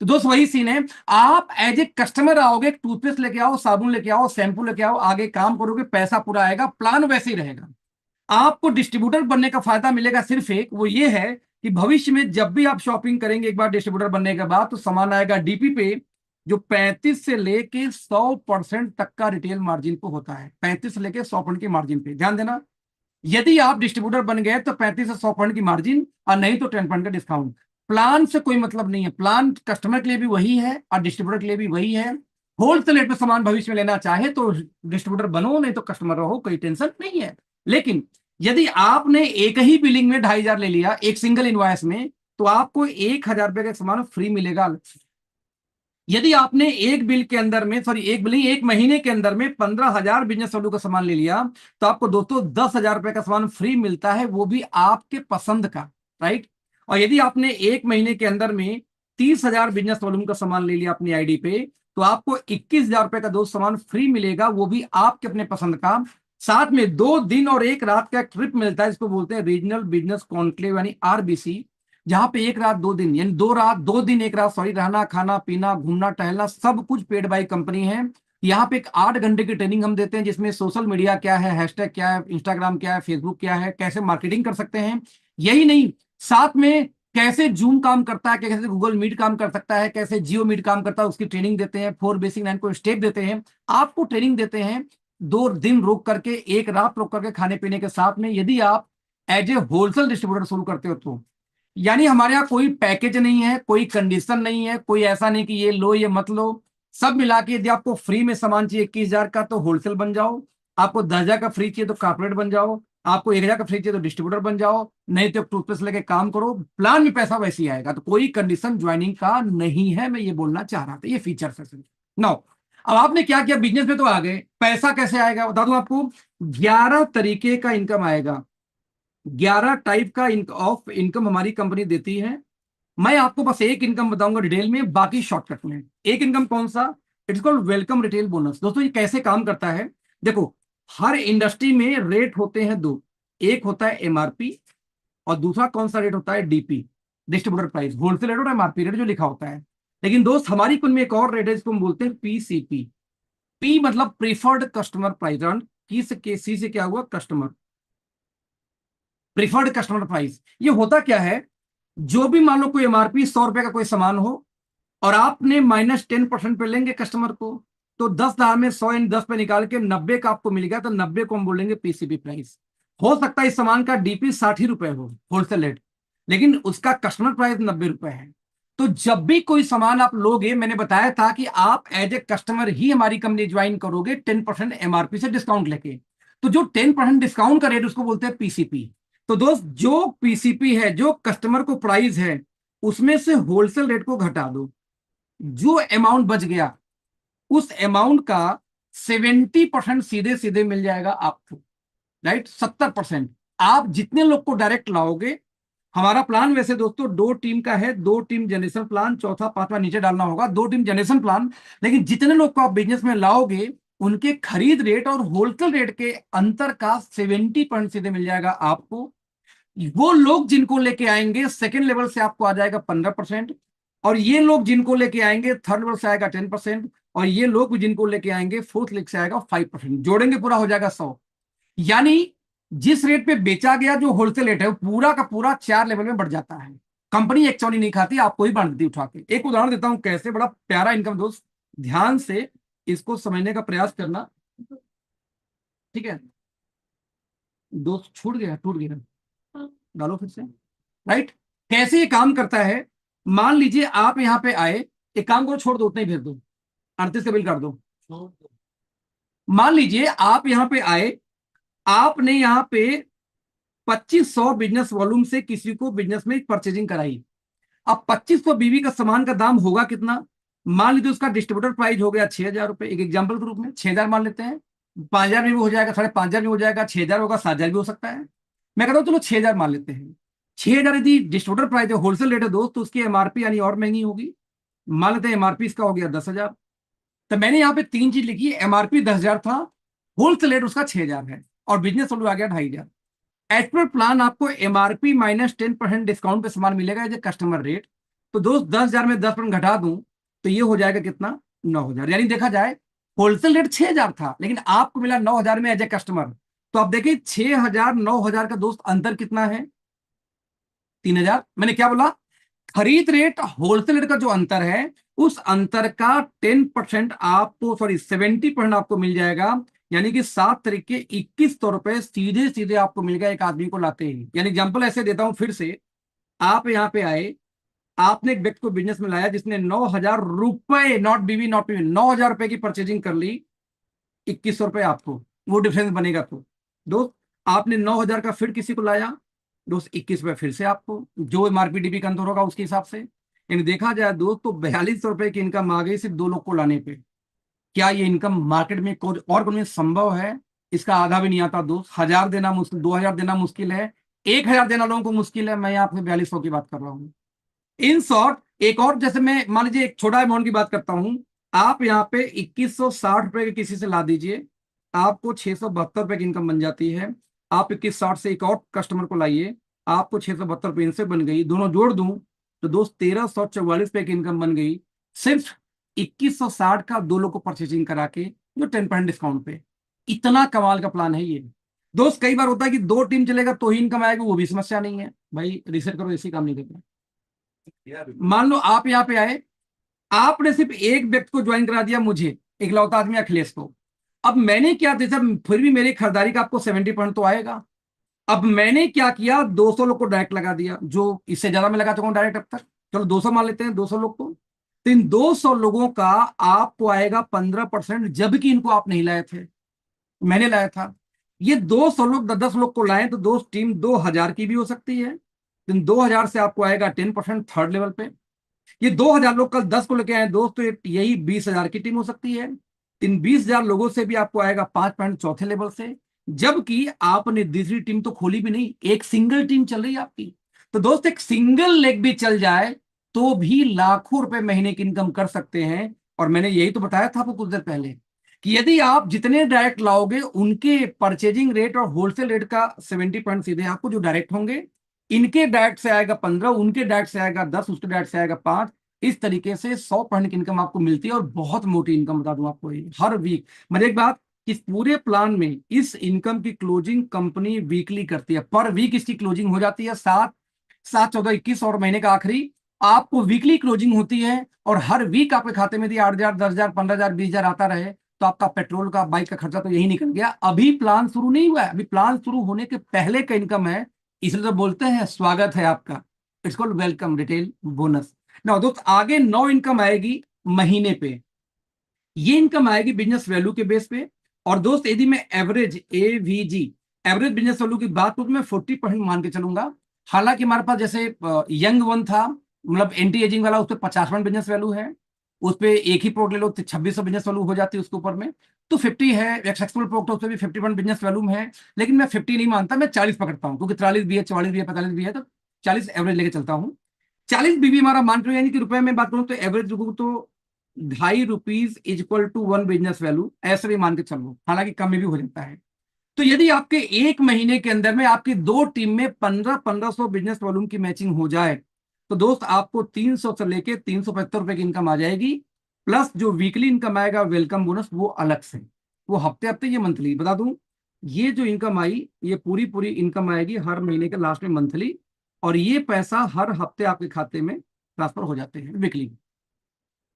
तो दोस्त वही सीन है, आप एज ए कस्टमर आओगे, टूथपेस्ट लेके आओ, साबुन लेके आओ, शैंपू लेके आओ, आगे काम करोगे, पैसा पूरा आएगा, प्लान वैसे ही रहेगा। आपको डिस्ट्रीब्यूटर बनने का फायदा मिलेगा सिर्फ एक, वो ये है कि भविष्य में जब भी आप शॉपिंग करेंगे एक बार डिस्ट्रीब्यूटर बनने के बाद, तो सामान आएगा डीपी पे, जो 35 से लेके 100% तक का रिटेल मार्जिन पे होता है। 35 से लेके 100% की मार्जिन पे ध्यान देना। यदि आप डिस्ट्रीब्यूटर बन गए तो 35 से 100% की मार्जिन, और नहीं तो 10% का डिस्काउंट। प्लान से कोई मतलब नहीं है, प्लान कस्टमर के लिए भी वही है और डिस्ट्रीब्यूटर के लिए भी वही है। होलसेल रेट पे सामान भविष्य में लेना चाहे तो डिस्ट्रीब्यूटर बनो, नहीं तो कस्टमर रहो, कोई टेंशन नहीं है। लेकिन यदि आपने एक ही बिलिंग में 2,500 ले लिया एक सिंगल इनवॉइस में, तो आपको 1,000 रुपए का सामान फ्री मिलेगा। यदि आपने एक बिल के अंदर में, सॉरी एक बिलिंग, 1 महीने के अंदर में 15,000 बिजनेस वैल्यू का सामान ले लिया, तो आपको दोस्तों 10,000 रुपए का सामान फ्री मिलता है, वो भी आपके पसंद का। राइट? और यदि आपने 1 महीने के अंदर में 30,000 बिजनेस वॉल्यूम का सामान ले लिया अपनी आईडी पे, तो आपको 21,000 रुपए का दोस्त सामान फ्री मिलेगा, वो भी आपके अपने पसंद का। साथ में 2 दिन और 1 रात का ट्रिप मिलता है, जिसको बोलते हैं रीजनल बिजनेस कॉन्क्लेव यानी आरबीसी, जहां पे 1 रात 2 दिन यानी 2 रात 2 दिन 1 रात, सॉरी, रहना खाना पीना घूमना टहलना सब कुछ पेड बाय कंपनी है। यहाँ पे एक 8 घंटे की ट्रेनिंग हम देते हैं, जिसमें सोशल मीडिया क्या है, हैशटैग क्या है, इंस्टाग्राम क्या है, फेसबुक क्या है, कैसे मार्केटिंग कर सकते हैं। यही नहीं, साथ में कैसे जूम काम करता है, कैसे गूगल मीट काम कर सकता है, कैसे जियो मीट काम करता है, उसकी ट्रेनिंग देते हैं। 4 बेसिक 9 को स्टेप देते हैं, आपको ट्रेनिंग देते हैं। 2 दिन रोक करके 1 रात रोक करके खाने पीने के साथ में, यदि आप एज ए होलसेल डिस्ट्रीब्यूटर शुरू करते हो तो। यानी हमारे यहाँ कोई पैकेज नहीं है, कोई कंडीशन नहीं है, कोई ऐसा नहीं कि ये लो ये मत लो। सब मिला के यदि आपको फ्री में सामान चाहिए 21,000 का तो होलसेल बन जाओ, आपको 10,000 का फ्री चाहिए तो कॉर्पोरेट बन जाओ, आपको 1,000 का फ्री चाहिए तो डिस्ट्रीब्यूटर बन जाओ, नहीं तो टूथपेस्ट लेके काम करो, प्लान में पैसा वैसे ही आएगा। तो कोई कंडीशन ज्वाइनिंग का नहीं है, मैं ये बोलना चाह रहा था, ये फीचर है सिर्फ। नो, अब आपने क्या किया, बिजनेस में तो आ गए, पैसा कैसे आएगा बता दूं आपको। 11 तरीके का इनकम आएगा, 11 टाइप का ऑफ इनकम हमारी कंपनी देती है। मैं आपको बस एक इनकम बताऊंगा डिटेल में, बाकी शॉर्टकट में। एक इनकम कौन सा? It's called welcome retail bonus. दोस्तों ये कैसे काम करता है, देखो, हर इंडस्ट्री में रेट होते हैं दो, एक होता है एमआरपी और दूसरा कौन सा रेट होता है? DP, distributor price. Wholesale rate और एमआरपी रेट जो लिखा होता है। लेकिन दोस्त हमारी कुल में एक और रेट है जिसको हम बोलते हैं पीसीपी। पी मतलब प्रीफर्ड कस्टमर प्राइस, सी से क्या हुआ? Customer, preferred customer price. ये होता क्या है, जो भी मान लो कोई एमआरपी 100 रुपए का कोई सामान हो और आपने -10% पे लेंगे कस्टमर को, तो 10,000 में 100 इन 10 पे निकाल के 90 का आपको मिल गया, तो 90 को हम बोलेंगे पीसीबी प्राइस। हो सकता है इस सामान का डीपी 60 रुपए हो होलसेल रेट, लेकिन उसका कस्टमर प्राइस 90 रुपए है। तो जब भी कोई सामान आप लोगे, मैंने बताया था कि आप एज ए कस्टमर ही हमारी कंपनी ज्वाइन करोगे 10% एमआरपी से डिस्काउंट लेके। तो जो 10% डिस्काउंट का रेट उसको बोलते हैं पीसीपी। तो दोस्त जो पीसीपी है, जो कस्टमर को प्राइस है, उसमें से होलसेल रेट को घटा दो, जो अमाउंट बच गया उस अमाउंट का 70% सीधे सीधे मिल जाएगा आपको। राइट? 70% आप जितने लोग को डायरेक्ट लाओगे, हमारा प्लान वैसे दोस्तों दो टीम का है, दो टीम जनरेशन प्लान, चौथा पांचवा नीचे डालना होगा, दो टीम जनरेशन प्लान। लेकिन जितने लोग को आप बिजनेस में लाओगे उनके खरीद रेट और होलसेल रेट के अंतर का 70% सीधे मिल जाएगा आपको। वो लोग जिनको लेके आएंगे सेकेंड लेवल से आपको आ जाएगा 15%, और ये लोग जिनको लेके आएंगे थर्ड लेवल से आएगा 10%, और ये लोग जिनको लेके आएंगे फोर्थ लेवल से आएगा 5%, जोड़ेंगे पूरा हो जाएगा 100। यानी जिस रेट पे बेचा गया जो होलसेल रेट है वो पूरा का पूरा 4 लेवल में बढ़ जाता है। कंपनी एक चौनी नहीं खाती, आपको ही बांट देती उठा के। एक उदाहरण देता हूं कैसे, बड़ा प्यारा इनकम दोस्त, ध्यान से इसको समझने का प्रयास करना, ठीक है दोस्त। छूट गया, टूट गया, डालो फिर से। राइट, कैसे ये काम करता है। मान लीजिए आप यहां पे आए, एक काम करो छोड़ दो, उतना ही भेज दो, 38 का बिल कर दो। मान लीजिए आप यहां पे आए, आपने यहां पे 2500 बिजनेस वॉल्यूम से किसी को बिजनेस में परचेजिंग कराई। अब 2500 बीवी का सामान का दाम होगा कितना। मान लीजिए उसका डिस्ट्रीब्यूटर प्राइस हो गया 6000 रुपए, एक एग्जाम्पल के रूप में 6000 मान लेते हैं। 5000 में भी हो जाएगा, 5500 में हो जाएगा, 6000 होगा, 7000 भी हो सकता है। मैं कहता हूं चलो 6000 मान लेते हैं। 6000 यदि डिस्ट्रीब्यूटर प्राइस है, होलसेल रेट है दोस्त, तो उसकी एमआरपी यानी और महंगी होगी। मान लेते हैं एमआरपी इसका हो गया 10,000। तो मैंने यहाँ पे तीन चीज लिखी, एमआरपी 10,000 था, होलसेल रेट उसका 6000 है, और बिजनेस वैल्यू आ गया 2,500। एज पर प्लान आपको एमआरपी माइनस 10% डिस्काउंट पे सामान मिलेगा एज ए कस्टमर रेट। तो दोस्त 10,000 में 10% घटा दूं तो ये हो जाएगा कितना, 9,000। यानी देखा जाए होलसेल रेट 6,000 था, लेकिन आपको मिला 9,000 में एज ए कस्टमर। तो आप देखिए 6,000 9,000 का दोस्त अंतर कितना है, 3,000। मैंने क्या बोला, खरीद रेट होलसेल रेट का जो अंतर है उस अंतर का 10% आपको, सॉरी 70% आपको मिल जाएगा। यानी कि 7 तरीके 2100 रुपए सीधे सीधे आपको मिल गया एक आदमी को लाते ही। यानी एग्जांपल ऐसे देता हूं फिर से, आप यहां पे आए, आपने एक व्यक्ति को बिजनेस में लाया जिसने 9,000 रुपए, नॉट बीवी नॉट बीवी, 9,000 रुपए की परचेजिंग कर ली, 2100 रुपए आपको वो डिफरेंस बनेगा। तो दोस्त आपने 9,000 का फिर किसी को लाया, दोस्त 21 रुपए फिर से आपको, जो एमआरपी डीबी का अंतर होगा उसके हिसाब से। यानी देखा जाए दोस्त तो 4200 रुपए की इनकम आ गई सिर्फ दो लोग को लाने पे। क्या ये इनकम मार्केट में कोई और कोई संभव है। इसका आधा भी नहीं आता दोस्त। 1,000 देना मुश्किल, 2,000 देना मुश्किल है, 1,000 देना लोगों को मुश्किल है। मैं आपसे 4200 की बात कर रहा हूँ। इन शॉर्ट एक और, जैसे मैं मान लीजिए एक छोटा अमाउंट की बात करता हूं, आप यहाँ पे 2160 रुपए के किसी से ला दीजिए, आपको 672 रुपए की इनकम बन जाती है। आप 2160 से एक और कस्टमर को लाइए, आपको 672 रुपए इनसे बन गई, दोनों जोड़ दूं तो दोस्त 1,344 रुपए की इनकम बन गई, सिर्फ 2160 का दो लोग को परचेजिंग करा के, जो 10% डिस्काउंट पे। इतना कमाल का प्लान है ये दोस्त। कई बार होता है कि दो टीम चलेगा तो ही इनकम आएगा, वो भी समस्या नहीं है भाई, रिसेट करो, ऐसी काम नहीं करता। मान लो आप यहाँ पे आए, आपने सिर्फ एक व्यक्ति को ज्वाइन करा दिया, मुझे इकलौता आदमी अखिलेश को। अब मैंने क्या दिया, फिर भी मेरी खरीदारी का आपको 70% तो आएगा। अब मैंने क्या किया, 200 लोग को डायरेक्ट लगा दिया, जो इससे ज्यादा मैं लगा चुका हूं डायरेक्ट अब तक। चलो 200 मान लेते हैं, 200 लोग को। तो इन 200 लोगों का आपको आएगा 15%, जबकि इनको आप नहीं लाए थे, मैंने लाया था। ये 200 लोग 10 10 लोग को लाए तो दोस्त टीम 2,000 की भी हो सकती है। तो 2,000 से आपको आएगा 10% थर्ड लेवल पे। ये 2,000 लोग कल 10 को लेके आए दोस्त, तो यही 20,000 की टीम हो सकती है। इन 20,000 लोगों से भी आपको आएगा 5% चौथे लेवल से, जबकि आपने दूसरी टीम तो खोली भी नहीं, एक सिंगल टीम चल रही है आपकी। तो दोस्त एक सिंगल लेग भी चल जाए तो भी लाखों रुपए महीने की इनकम कर सकते हैं। और मैंने यही तो बताया था आपको कुछ देर पहले कि यदि आप जितने डायरेक्ट लाओगे उनके परचेजिंग रेट और होलसेल रेट का 70% सीधे आपको जो डायरेक्ट होंगे, इनके डायरेक्ट से आएगा 15, उनके डायरेक्ट से आएगा 10, उसके डायरेक्ट से आएगा 5। इस तरीके से 100% की इनकम आपको मिलती है, और बहुत मोटी इनकम बता दूं आपको ये हर वीक। मतलब एक बात, इस पूरे प्लान में इस इनकम की क्लोजिंग कंपनी वीकली करती है, पर वीक इसकी क्लोजिंग हो जाती है 7 7 14 21, और महीने का आखिरी आपको वीकली क्लोजिंग होती है। और हर वीक आपके खाते में 8,000 10,000 15,000 20,000 आता रहे तो आपका पेट्रोल का बाइक का खर्चा तो यही निकल गया। अभी प्लान शुरू नहीं हुआ है, अभी प्लान शुरू होने के पहले का इनकम है, इसलिए तो बोलते हैं स्वागत है आपका, it's called welcome retail bonus. ना दोस्त आगे 9 इनकम आएगी महीने पे, ये इनकम आएगी बिजनेस वैल्यू के बेस पे। और दोस्त यदि मैं average AVG, average business value की बात करूं तो मैं 40% मान के चलूंगा। हालांकि हमारे पास जैसे यंग वन था, मतलब एंटी एजिंग वाला, उस पर 50% बिजनेस वैल्यू है, उस पर एक ही प्रोडक्ट ले लो तो 2600 बिजनेस वैल्यू हो जाती है उसके ऊपर में। तो 50 है, एक्सेप्शनल प्रोडक्ट उस पर भी 50% बिजनेस वैल्यू है। लेकिन मैं 50 नहीं मानता, मैं 40 पकड़ता हूँ, क्योंकि 43 भी है, 44 भी है, 45 भी है, तो 40 एवरेज लेके चलता हूँ। 40 बीबी हमारा मान लो, यानी कि रुपए में बात करूं तो एवरेज रुकू तो ₹2.5 is equal to 1 business value, ऐसे भी मान के चलो, हालांकि कम में भी हो जाता है। तो यदि आपके एक महीने के अंदर में आपकी दो टीम में 1500 बिजनेस वॉल्यूम की मैचिंग हो जाए, तो दोस्त आपको 300 से लेके 375 रुपए की इनकम आ जाएगी। प्लस जो वीकली इनकम आएगा वेलकम बोनस वो अलग से, वो हफ्ते हफ्ते, ये मंथली बता दूं, ये जो इनकम आई ये पूरी पूरी इनकम आएगी हर महीने के लास्ट में मंथली, और ये पैसा हर हफ्ते आपके खाते में ट्रांसफर हो जाते हैं वीकली।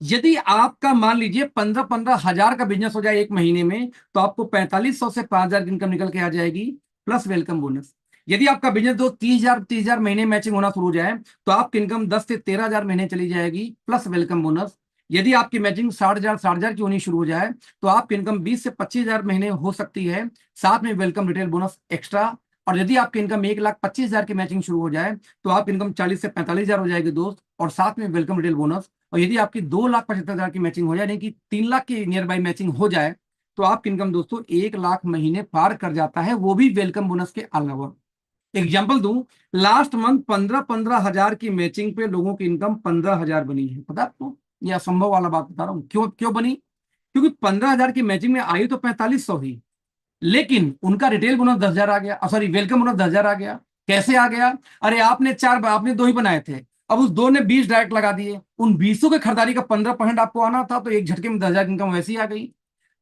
यदि आपका मान लीजिए 15-15 हजार का बिजनेस हो जाए एक महीने में, तो आपको 4500 से 5000 की इनकम निकल के आ जाएगी प्लस वेलकम बोनस। यदि आपका बिजनेस दो 30,000 महीने मैचिंग होना शुरू हो जाए, तो आपकी इनकम 10 से 13,000 महीने चली जाएगी प्लस वेलकम बोनस। यदि आपकी मैचिंग 60,000 की होनी शुरू हो जाए, तो आपकी इनकम 20 से 25,000 महीने हो सकती है, साथ में वेलकम रिटेल बोनस एक्स्ट्रा। और यदि आपकी इनकम 1,25,000 की मैचिंग शुरू हो जाए, तो आपकी इनकम 40 से 45,000 हो जाएगी दोस्त, और साथ में वेलकम रिटेल बोनस। और यदि आपकी 2,75,000 की मैचिंग हो जाए, यानी कि 3 लाख की नियर बाई मैचिंग हो जाए, तो आपकी इनकम दोस्तों 1 लाख महीने पार कर जाता है, वो भी वेलकम बोनस के अलावा। एग्जाम्पल दूं, लास्ट मंथ 15-15 हजार की मैचिंग पे लोगों की इनकम 15,000 बनी है। पता आपको, यह असंभव वाला बात बता रहा हूं। क्यों क्यों बनी? क्योंकि 15,000 की मैचिंग में आई तो 4500 ही, लेकिन उनका रिटेल बोनस 10,000 आ गया, सॉरी वेलकम बोनस 10,000 आ गया। कैसे आ गया? अरे आपने दो ही बनाए थे, अब उस दो ने 20 डायरेक्ट लगा दिए, उन 20 के खरीदारी का 15% आपको आना था, तो एक झटके में 10,000 की इनकम वैसी आ गई।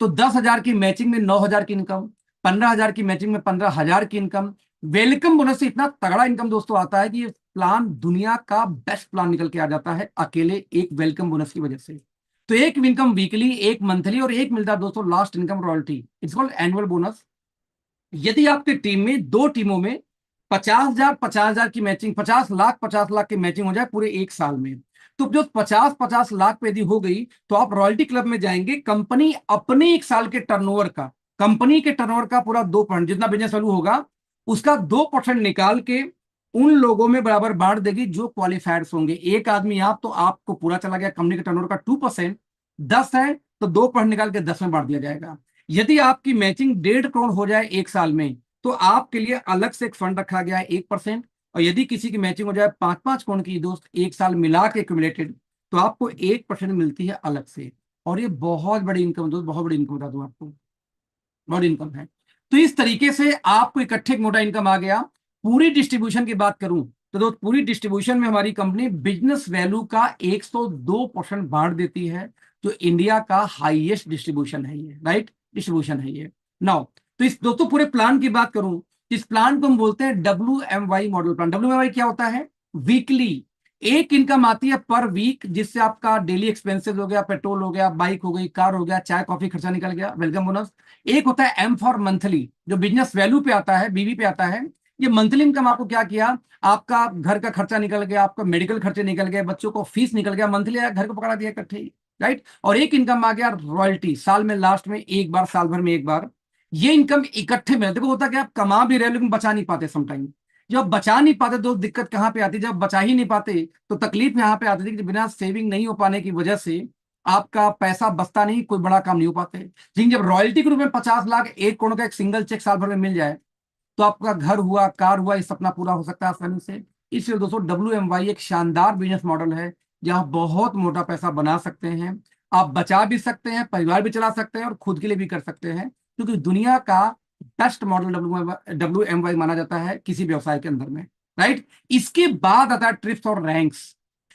तो 10,000 की मैचिंग में 9,000 की इनकम, 15,000 की मैचिंग में 15,000 की इनकम। वेलकम बोनस से इतना तगड़ा इनकम दोस्तों आता है कि ये प्लान दुनिया का बेस्ट प्लान निकल के आ जाता है अकेले एक वेलकम बोनस की वजह से। तो एक इनकम वीकली, एक मंथली, और एक मिलता है दोस्तों last income royalty, it's called annual bonus. यदि आपकी टीम में, दो टीमों में 50,000 की मैचिंग, 50 लाख की मैचिंग हो जाए पूरे एक साल में, तो जो 50-50 लाख पे यदि हो गई, तो आप रॉयल्टी क्लब में जाएंगे। कंपनी अपने एक साल के टर्नओवर का, कंपनी के टर्नओवर का पूरा 2%, जितना बिजनेस वैल्यू होगा उसका 2% निकाल के उन लोगों में बराबर बांट देगी जो क्वालिफायर्स होंगे। एक आदमी आप, तो आपको पूरा चला गया कंपनी के टर्नओवर का 2%, 10 है तो 2% निकाल के 10 में बांट दिया जाएगा। यदि आपकी मैचिंग 1.5 करोड़ हो जाए एक साल में, तो आपके लिए अलग से एक फंड रखा गया है 1%। और यदि किसी की मैचिंग हो जाए 5-5 करोड़ की दोस्त एक साल मिला के क्यूमुलेटेड, तो आपको 1% मिलती है अलग से। और ये बहुत बड़ी इनकम दोस्त, बहुत बड़ी इनकम बता दूं आपको, बहुत इनकम है। तो इस तरीके से आपको इकट्ठे एक मोटा इनकम आ गया। पूरी डिस्ट्रीब्यूशन की बात करूं तो दोस्त, पूरी डिस्ट्रीब्यूशन में हमारी कंपनी बिजनेस वैल्यू का 102% बांट देती है, जो इंडिया का हाईएस्ट डिस्ट्रीब्यूशन है ये, राइट डिस्ट्रीब्यूशन है ये। नाउ, तो इस दोस्तों पूरे प्लान की बात करूं, इस प्लान को हम बोलते हैं WMY मॉडल प्लान। WMY क्या होता है? वीकली एक इनकम आती है पर वीक, जिससे आपका डेली एक्सपेंसेस हो गया, पेट्रोल हो गया, बाइक हो गई, कार हो गया, चाय कॉफी खर्चा निकल गया, वेलकम बोनस। एक होता है M फॉर मंथली, जो बिजनेस वैल्यू पे आता है, बीवी पे आता है। ये मंथली इनकम आपको क्या किया, आपका घर का खर्चा निकल गया, आपका मेडिकल खर्चे निकल गए, बच्चों को फीस निकल गया, मंथली आया, घर को पकड़ा दिया इकट्ठे ही, राइट। और एक इनकम आ गया रॉयल्टी, साल में लास्ट में एक बार, साल भर में एक बार। ये इनकम इकट्ठे में, देखो होता क्या, आप कमा भी रहे हो लेकिन बचा नहीं पाते समटाइम। जब बचा नहीं पाते तो दिक्कत कहां पे आती है, जब बचा ही नहीं पाते तो तकलीफ यहां पे आती थी कि बिना सेविंग नहीं हो पाने की वजह से आपका पैसा बचता नहीं, कोई बड़ा काम नहीं हो पाते। लेकिन जब रॉयल्टी के रूप में 50 लाख, 1 करोड़ का एक सिंगल चेक साल भर में मिल जाए, तो आपका घर हुआ, कार हुआ, इस सपना पूरा हो सकता है आसानी से। इसलिए दोस्तों WMY एक शानदार बिजनेस मॉडल है, जहां बहुत मोटा पैसा बना सकते हैं, आप बचा भी सकते हैं, परिवार भी चला सकते हैं, और खुद के लिए भी कर सकते हैं, क्योंकि दुनिया का बेस्ट मॉडल WMY माना जाता है किसी व्यवसाय के अंदर में, राइट। इसके बाद आता है ट्रिप्स और रैंक्स।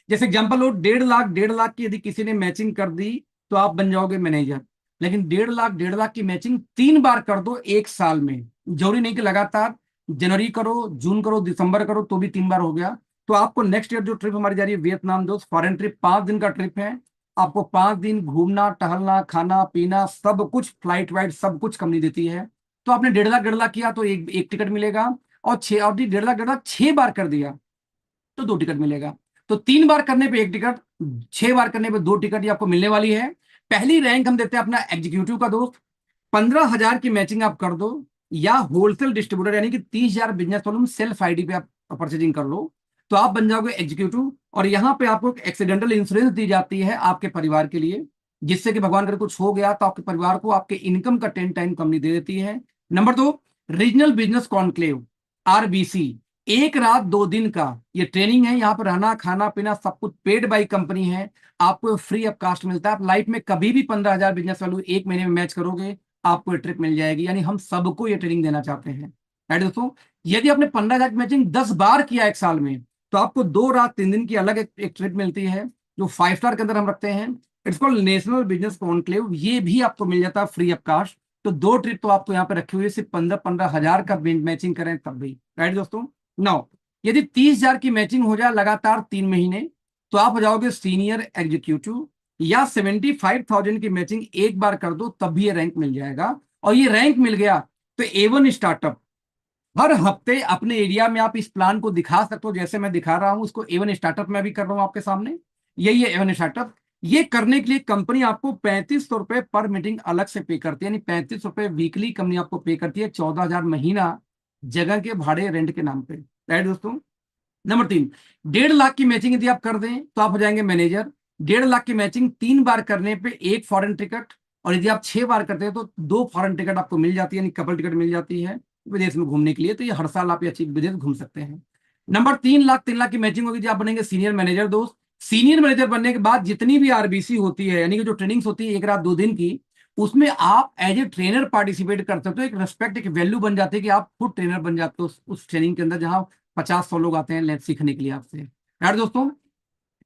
जैसे एग्जांपल लो, 1.5 लाख की यदि किसी ने मैचिंग कर दी, तो आप बन जाओगे मैनेजर। लेकिन 1.5 लाख की मैचिंग 3 बार कर दो एक साल में, जरूरी नहीं कि लगातार जनवरी करो, जून करो, दिसंबर करो, तो भी 3 बार हो गया, तो आपको नेक्स्ट ईयर जो ट्रिप हमारी जा रही है वियतनाम दोस्त, फॉरेन ट्रिप, 5 दिन का ट्रिप है। आपको 5 दिन घूमना, टहलना, खाना पीना, सब कुछ, फ्लाइट वाइट सब कुछ कंपनी देती है। तो आपने 1.5 लाख किया तो एक टिकट मिलेगा, और 1.5 लाख 6 बार कर दिया तो 2 टिकट मिलेगा। तो 3 बार करने पे एक टिकट, 6 बार करने पे 2 टिकट, ये आपको मिलने वाली है। पहली रैंक हम देते हैं अपना एग्जीक्यूटिव का दोस्त। 15,000 की मैचिंग आप कर दो, या होलसेल डिस्ट्रीब्यूटर, यानी कि 30,000 बिजनेस वॉल्यूम सेल्फ आईडी पे आप परचेजिंग कर लो, तो आप बन जाओगे एग्जीक्यूटिव। और यहाँ पे आपको एक्सीडेंटल इंश्योरेंस दी जाती है आपके परिवार के लिए, जिससे कि भगवान करे कुछ हो गया तो आपके परिवार को आपके इनकम का 10 टाइम कंपनी दे देती है। Number 2, regional business conclave, RBC। एक रात 2 दिन का ये ट्रेनिंग है। यहाँ पर रहना खाना पीना सब कुछ पेड बाई कंपनी है, आपको फ्री ऑफ कास्ट मिलता है। आप लाइफ में कभी भी 15,000 बिजनेस वैल्यू एक महीने में मैच करोगे, आपको ये ट्रिप मिल जाएगी। यानी हम सबको ये ट्रेनिंग देना चाहते हैं, राइट दोस्तों। यदि आपने 15,000 की मैचिंग 10 बार किया एक साल में, तो आपको 2 रात 3 दिन की अलग एक ट्रिप मिलती है, जो 5 स्टार के अंदर हम रखते हैं। It's called national business conclave, ये भी आपको मिल जाता है फ्री ऑफ कास्ट। तो 2 ट्रिप तो आपको यहाँ पे रखी हुई है, सिर्फ 15-15 हजार का मैचिंग करें तब भी, राइट दोस्तों। नाउ यदि 30,000 की मैचिंग हो जाए लगातार 3 महीने, तो आप हो जाओगे सीनियर एग्जीक्यूटिव। या 75,000 की मैचिंग एक बार कर दो, तब भी ये रैंक मिल जाएगा। और ये रैंक मिल गया तो A1 स्टार्टअप हर हफ्ते अपने एरिया में आप इस प्लान को दिखा सकते हो, जैसे मैं दिखा रहा हूं उसको A1 स्टार्टअप में भी कर रहा हूं आपके सामने। यही है A1 स्टार्टअप। ये करने के लिए कंपनी आपको 3500 रुपए पर मीटिंग अलग से पे करती है, यानी 35 रुपए वीकली कंपनी आपको पे करती है, 14,000 महीना जगह के भाड़े रेंट के नाम पे, राइट दोस्तों। नंबर 3, 1.5 लाख की मैचिंग यदि आप कर दें तो आप हो जाएंगे मैनेजर। 1.5 लाख की मैचिंग 3 बार करने पे एक फॉरेन टिकट, और यदि आप 6 बार करते हैं तो 2 फॉरेन टिकट आपको मिल जाती है, यानी कपल टिकट मिल जाती है विदेश में घूमने के लिए। तो ये हर साल आप ये अच्छी विदेश घूम सकते हैं। नंबर 3 लाख, 3 लाख की मैचिंग होगी, आप बनेंगे सीनियर मैनेजर दोस्त। सीनियर मैनेजर बनने के बाद जितनी भी आरबीसी होती है, यानी कि जो ट्रेनिंग्स होती है 1 रात 2 दिन की, उसमें आप एज ए ट्रेनर पार्टिसिपेट कर सकते हो। एक रेस्पेक्ट, एक वैल्यू बन जाती है कि आप खुद ट्रेनर बन जाते हो उस ट्रेनिंग के अंदर, जहां 50-100 लोग आते हैं सीखने के लिए आपसे, यार दोस्तों।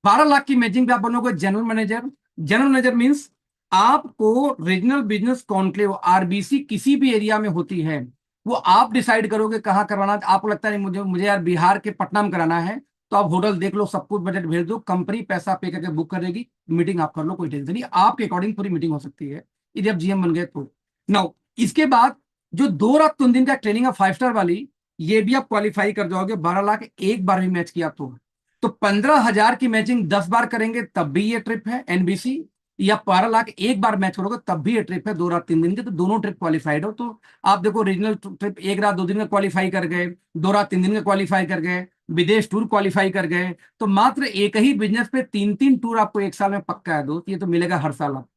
12 लाख की मैचिंग पे आप बनोगे general manager. General manager means आपको रीजनल बिजनेस कॉन्क्लेव आरबीसी किसी भी एरिया में होती है, वो आप डिसाइड करोगे कहाँ करवाना। आपको लगता है मुझे मुझे यार बिहार के पटना में कराना है, तो आप होटल देख लो, सब कुछ बजट भेज दो, कंपनी पैसा पे करके बुक कर देगी, मीटिंग आप कर लो, कोई टेंशन नहीं, आपके अकॉर्डिंग पूरी मीटिंग हो सकती है यदि आप जीएम बन गए तो। नाउ इसके बाद जो 2 रात 3 दिन का ट्रेनिंग है 5 स्टार वाली, ये भी आप क्वालिफाई कर जाओगे 12 लाख एक बार भी मैच किया तो 15,000 की मैचिंग 10 बार करेंगे तब भी ये ट्रिप है एनबीसी, या 12 लाख एक बार मैच करोगे तब भी ये ट्रिप है 2 रात 3 दिन की, तो दोनों ट्रिप क्वालिफाइड हो। तो आप देखो, रीजनल ट्रिप 1 रात 2 दिन का क्वालिफाई कर गए, 2 रात 3 दिन का क्वालिफाई कर गए, विदेश टूर क्वालिफाई कर गए, तो मात्र एक ही बिजनेस पे 3-3 टूर आपको एक साल में पक्का है दोस्त, ये तो मिलेगा हर साल आप।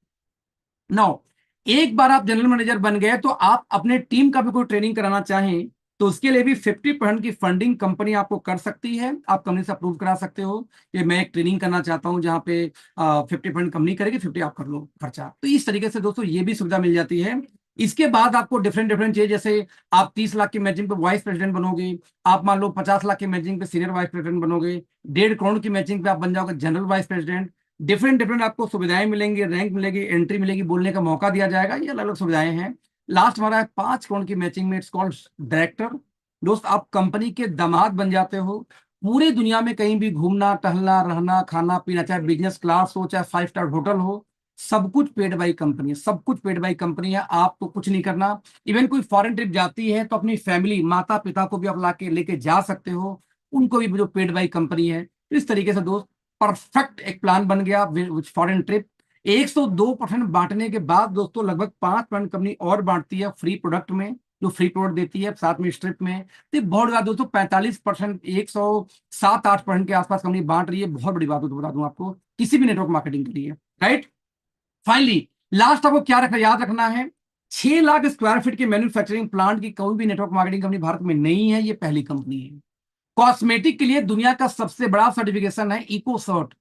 नौ, एक बार आप जनरल मैनेजर बन गए तो आप अपने टीम का भी कोई ट्रेनिंग कराना चाहें तो उसके लिए भी 50% की फंडिंग कंपनी आपको कर सकती है। आप कंपनी से अप्रूव करा सकते हो कि मैं एक ट्रेनिंग करना चाहता हूं जहां पे 50% कंपनी करेगी, 50 आप कर लो खर्चा। तो इस तरीके से दोस्तों ये भी सुविधा मिल जाती है। इसके बाद आपको डिफरेंट डिफरेंट चाहिए, जैसे आप 30 लाख की मैचिंग पे वाइस प्रेसिडेंट बनोगे, आप मान लो 50 लाख की मैचिंग पे सीनियर वाइस प्रेसिडेंट बनोगे, 1.5 करोड़ की मैचिंग पे आप बन जाओगे general vice president. Different different आपको सुविधाएं मिलेंगी, रैंक मिलेगी, एंट्री मिलेगी, बोलने का मौका दिया जाएगा, ये अलग अलग सुविधाएं हैं। लास्ट हमारा है 5 करोड़ की मैचिंग में, इट्स कॉल्ड डायरेक्टर। दोस्त आप कंपनी के दामाद बन जाते हो, पूरी दुनिया में कहीं भी घूमना टहलना रहना खाना पीना, चाहे बिजनेस क्लास हो चाहे 5 स्टार होटल हो, सब कुछ पेड बाई कंपनी है, सब कुछ पेड बाई कंपनी है, आपको कुछ नहीं करना। इवन कोई फॉरेन ट्रिप जाती है तो अपनी फैमिली माता पिता को भी आप ला के लेके जा सकते हो, उनको भी जो पेड बाई कंपनी है। इस तरीके से दोस्त परफेक्ट एक प्लान बन गया फॉरेन ट्रिप। 102% बांटने के बाद दोस्तों लगभग 5% कंपनी और बांटती है फ्री प्रोडक्ट में, जो फ्री प्रोडक्ट देती है साथ में स्ट्रिप में। तो बहुत ज्यादा दोस्तों 45%, 107-8% के आसपास कंपनी बांट रही है, बहुत बड़ी बात हो तो बता दूं आपको, किसी भी नेटवर्क मार्केटिंग के लिए, राइट। फाइनली लास्ट आपको क्या रखना याद रखना है, 6 लाख स्क्वायर फीट के मैन्युफैक्चरिंग प्लांट की कोई भी नेटवर्क मार्केटिंग कंपनी भारत में नहीं है, ये पहली कंपनी है। कॉस्मेटिक के लिए दुनिया का सबसे बड़ा सर्टिफिकेशन है इको सर्ट,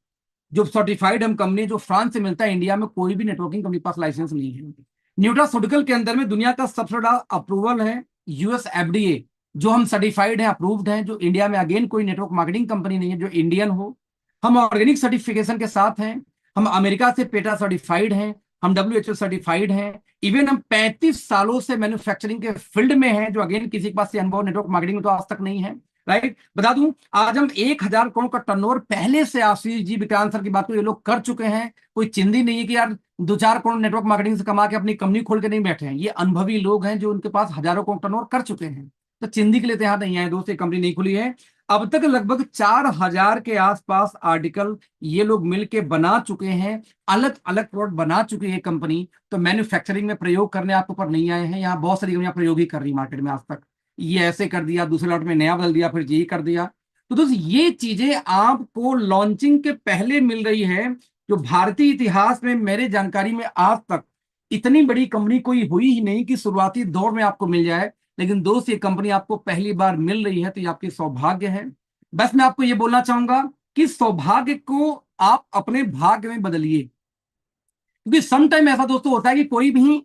जो सर्टिफाइड हम कंपनी जो फ्रांस से मिलता है, इंडिया में कोई भी नेटवर्किंग कंपनी पास लाइसेंस नहीं है। न्यूट्रास्यूटिकल के अंदर में दुनिया का सबसे बड़ा अप्रूवल है यूएस एफडीए, जो हम सर्टिफाइड हैं, अप्रूव्ड हैं, जो इंडिया में अगेन कोई नेटवर्क मार्केटिंग कंपनी नहीं है जो इंडियन हो। हम ऑर्गेनिक सर्टिफिकेशन के साथ हैं, हम अमेरिका से पेटा सर्टिफाइड हैं, हम डब्ल्यूएचओ सर्टिफाइड हैं। इवन हम 35 सालों से मैन्युफैक्चरिंग के फील्ड में हैं, जो अगेन किसी के पास से अनुभव नेटवर्क मार्केटिंग में तो आज तक नहीं है, राइट। बता दूं, आज हम 1,000 करोड़ का टर्नओवर पहले से आशीष जी विक्रांत सर की बात को ये लोग कर चुके हैं। कोई चिंदी नहीं है कि यार 2-4 करोड़ नेटवर्क मार्केटिंग से कमा के अपनी कंपनी खोल के नहीं बैठे हैं, ये अनुभवी लोग हैं जो उनके पास हजारों करोड़ टर्नओवर कर चुके हैं। तो चिंदी के लिए तैयार नहीं आए दोस्त, ये कंपनी नहीं खुली है। अब तक लगभग 4,000 के आसपास आर्टिकल ये लोग मिलके बना चुके हैं, अलग अलग प्रोडक्ट बना चुकी है कंपनी। तो मैन्युफैक्चरिंग में प्रयोग करने आपके ऊपर नहीं आए हैं, यहाँ बहुत सारी कंपनियां प्रयोग ही कर रही मार्केट में आज तक, ये ऐसे कर दिया, दूसरे लॉट में नया बदल दिया, फिर ये कर दिया। तो दोस्त ये चीजें आपको लॉन्चिंग के पहले मिल रही है, जो भारतीय इतिहास में मेरे जानकारी में आज तक इतनी बड़ी कंपनी कोई हुई ही नहीं कि शुरुआती दौर में आपको मिल जाए। लेकिन दोस्त ये कंपनी आपको पहली बार मिल रही है तो ये आपकी सौभाग्य है। बस मैं आपको ये बोलना चाहूंगा कि सौभाग्य को आप अपने भाग्य में बदलिए, क्योंकि सम टाइम ऐसा दोस्तों होता है कि कोई भी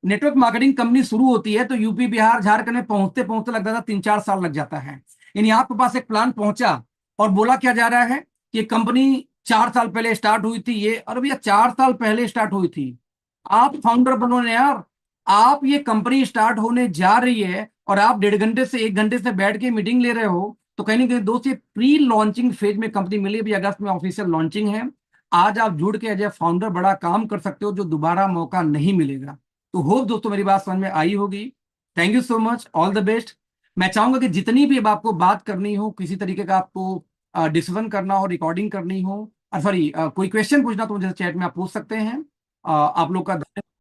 नेटवर्क मार्केटिंग कंपनी शुरू होती है तो यूपी बिहार झारखंड में पहुंचते पहुंचते लगता था 3-4 साल लग जाता है। यानी आपके पास एक प्लान पहुंचा और बोला क्या जा रहा है कि कंपनी 4 साल पहले स्टार्ट हुई थी ये, और भैया 4 साल पहले स्टार्ट हुई थी। आप फाउंडर बनो ना यार। आप ये कंपनी स्टार्ट होने जा रही है और आप 1.5 घंटे से 1 घंटे से बैठ के मीटिंग ले रहे हो, तो कहीं ना कहीं दोस्त ये प्री लॉन्चिंग फेज में कंपनी मिली। अभी अगस्त में ऑफिशियल लॉन्चिंग है। आज आप जुड़ के एज ए फाउंडर बड़ा काम कर सकते हो जो दोबारा मौका नहीं मिलेगा। तो होप दोस्तों मेरी बात समझ में आई होगी। Thank you so much, all the best. मैं चाहूंगा कि जितनी भी अब आपको बात करनी हो, किसी तरीके का आपको डिस्कशन करना हो, रिकॉर्डिंग करनी हो, सॉरी कोई क्वेश्चन पूछना तो मुझे चैट में आप पूछ सकते हैं। आप लोग का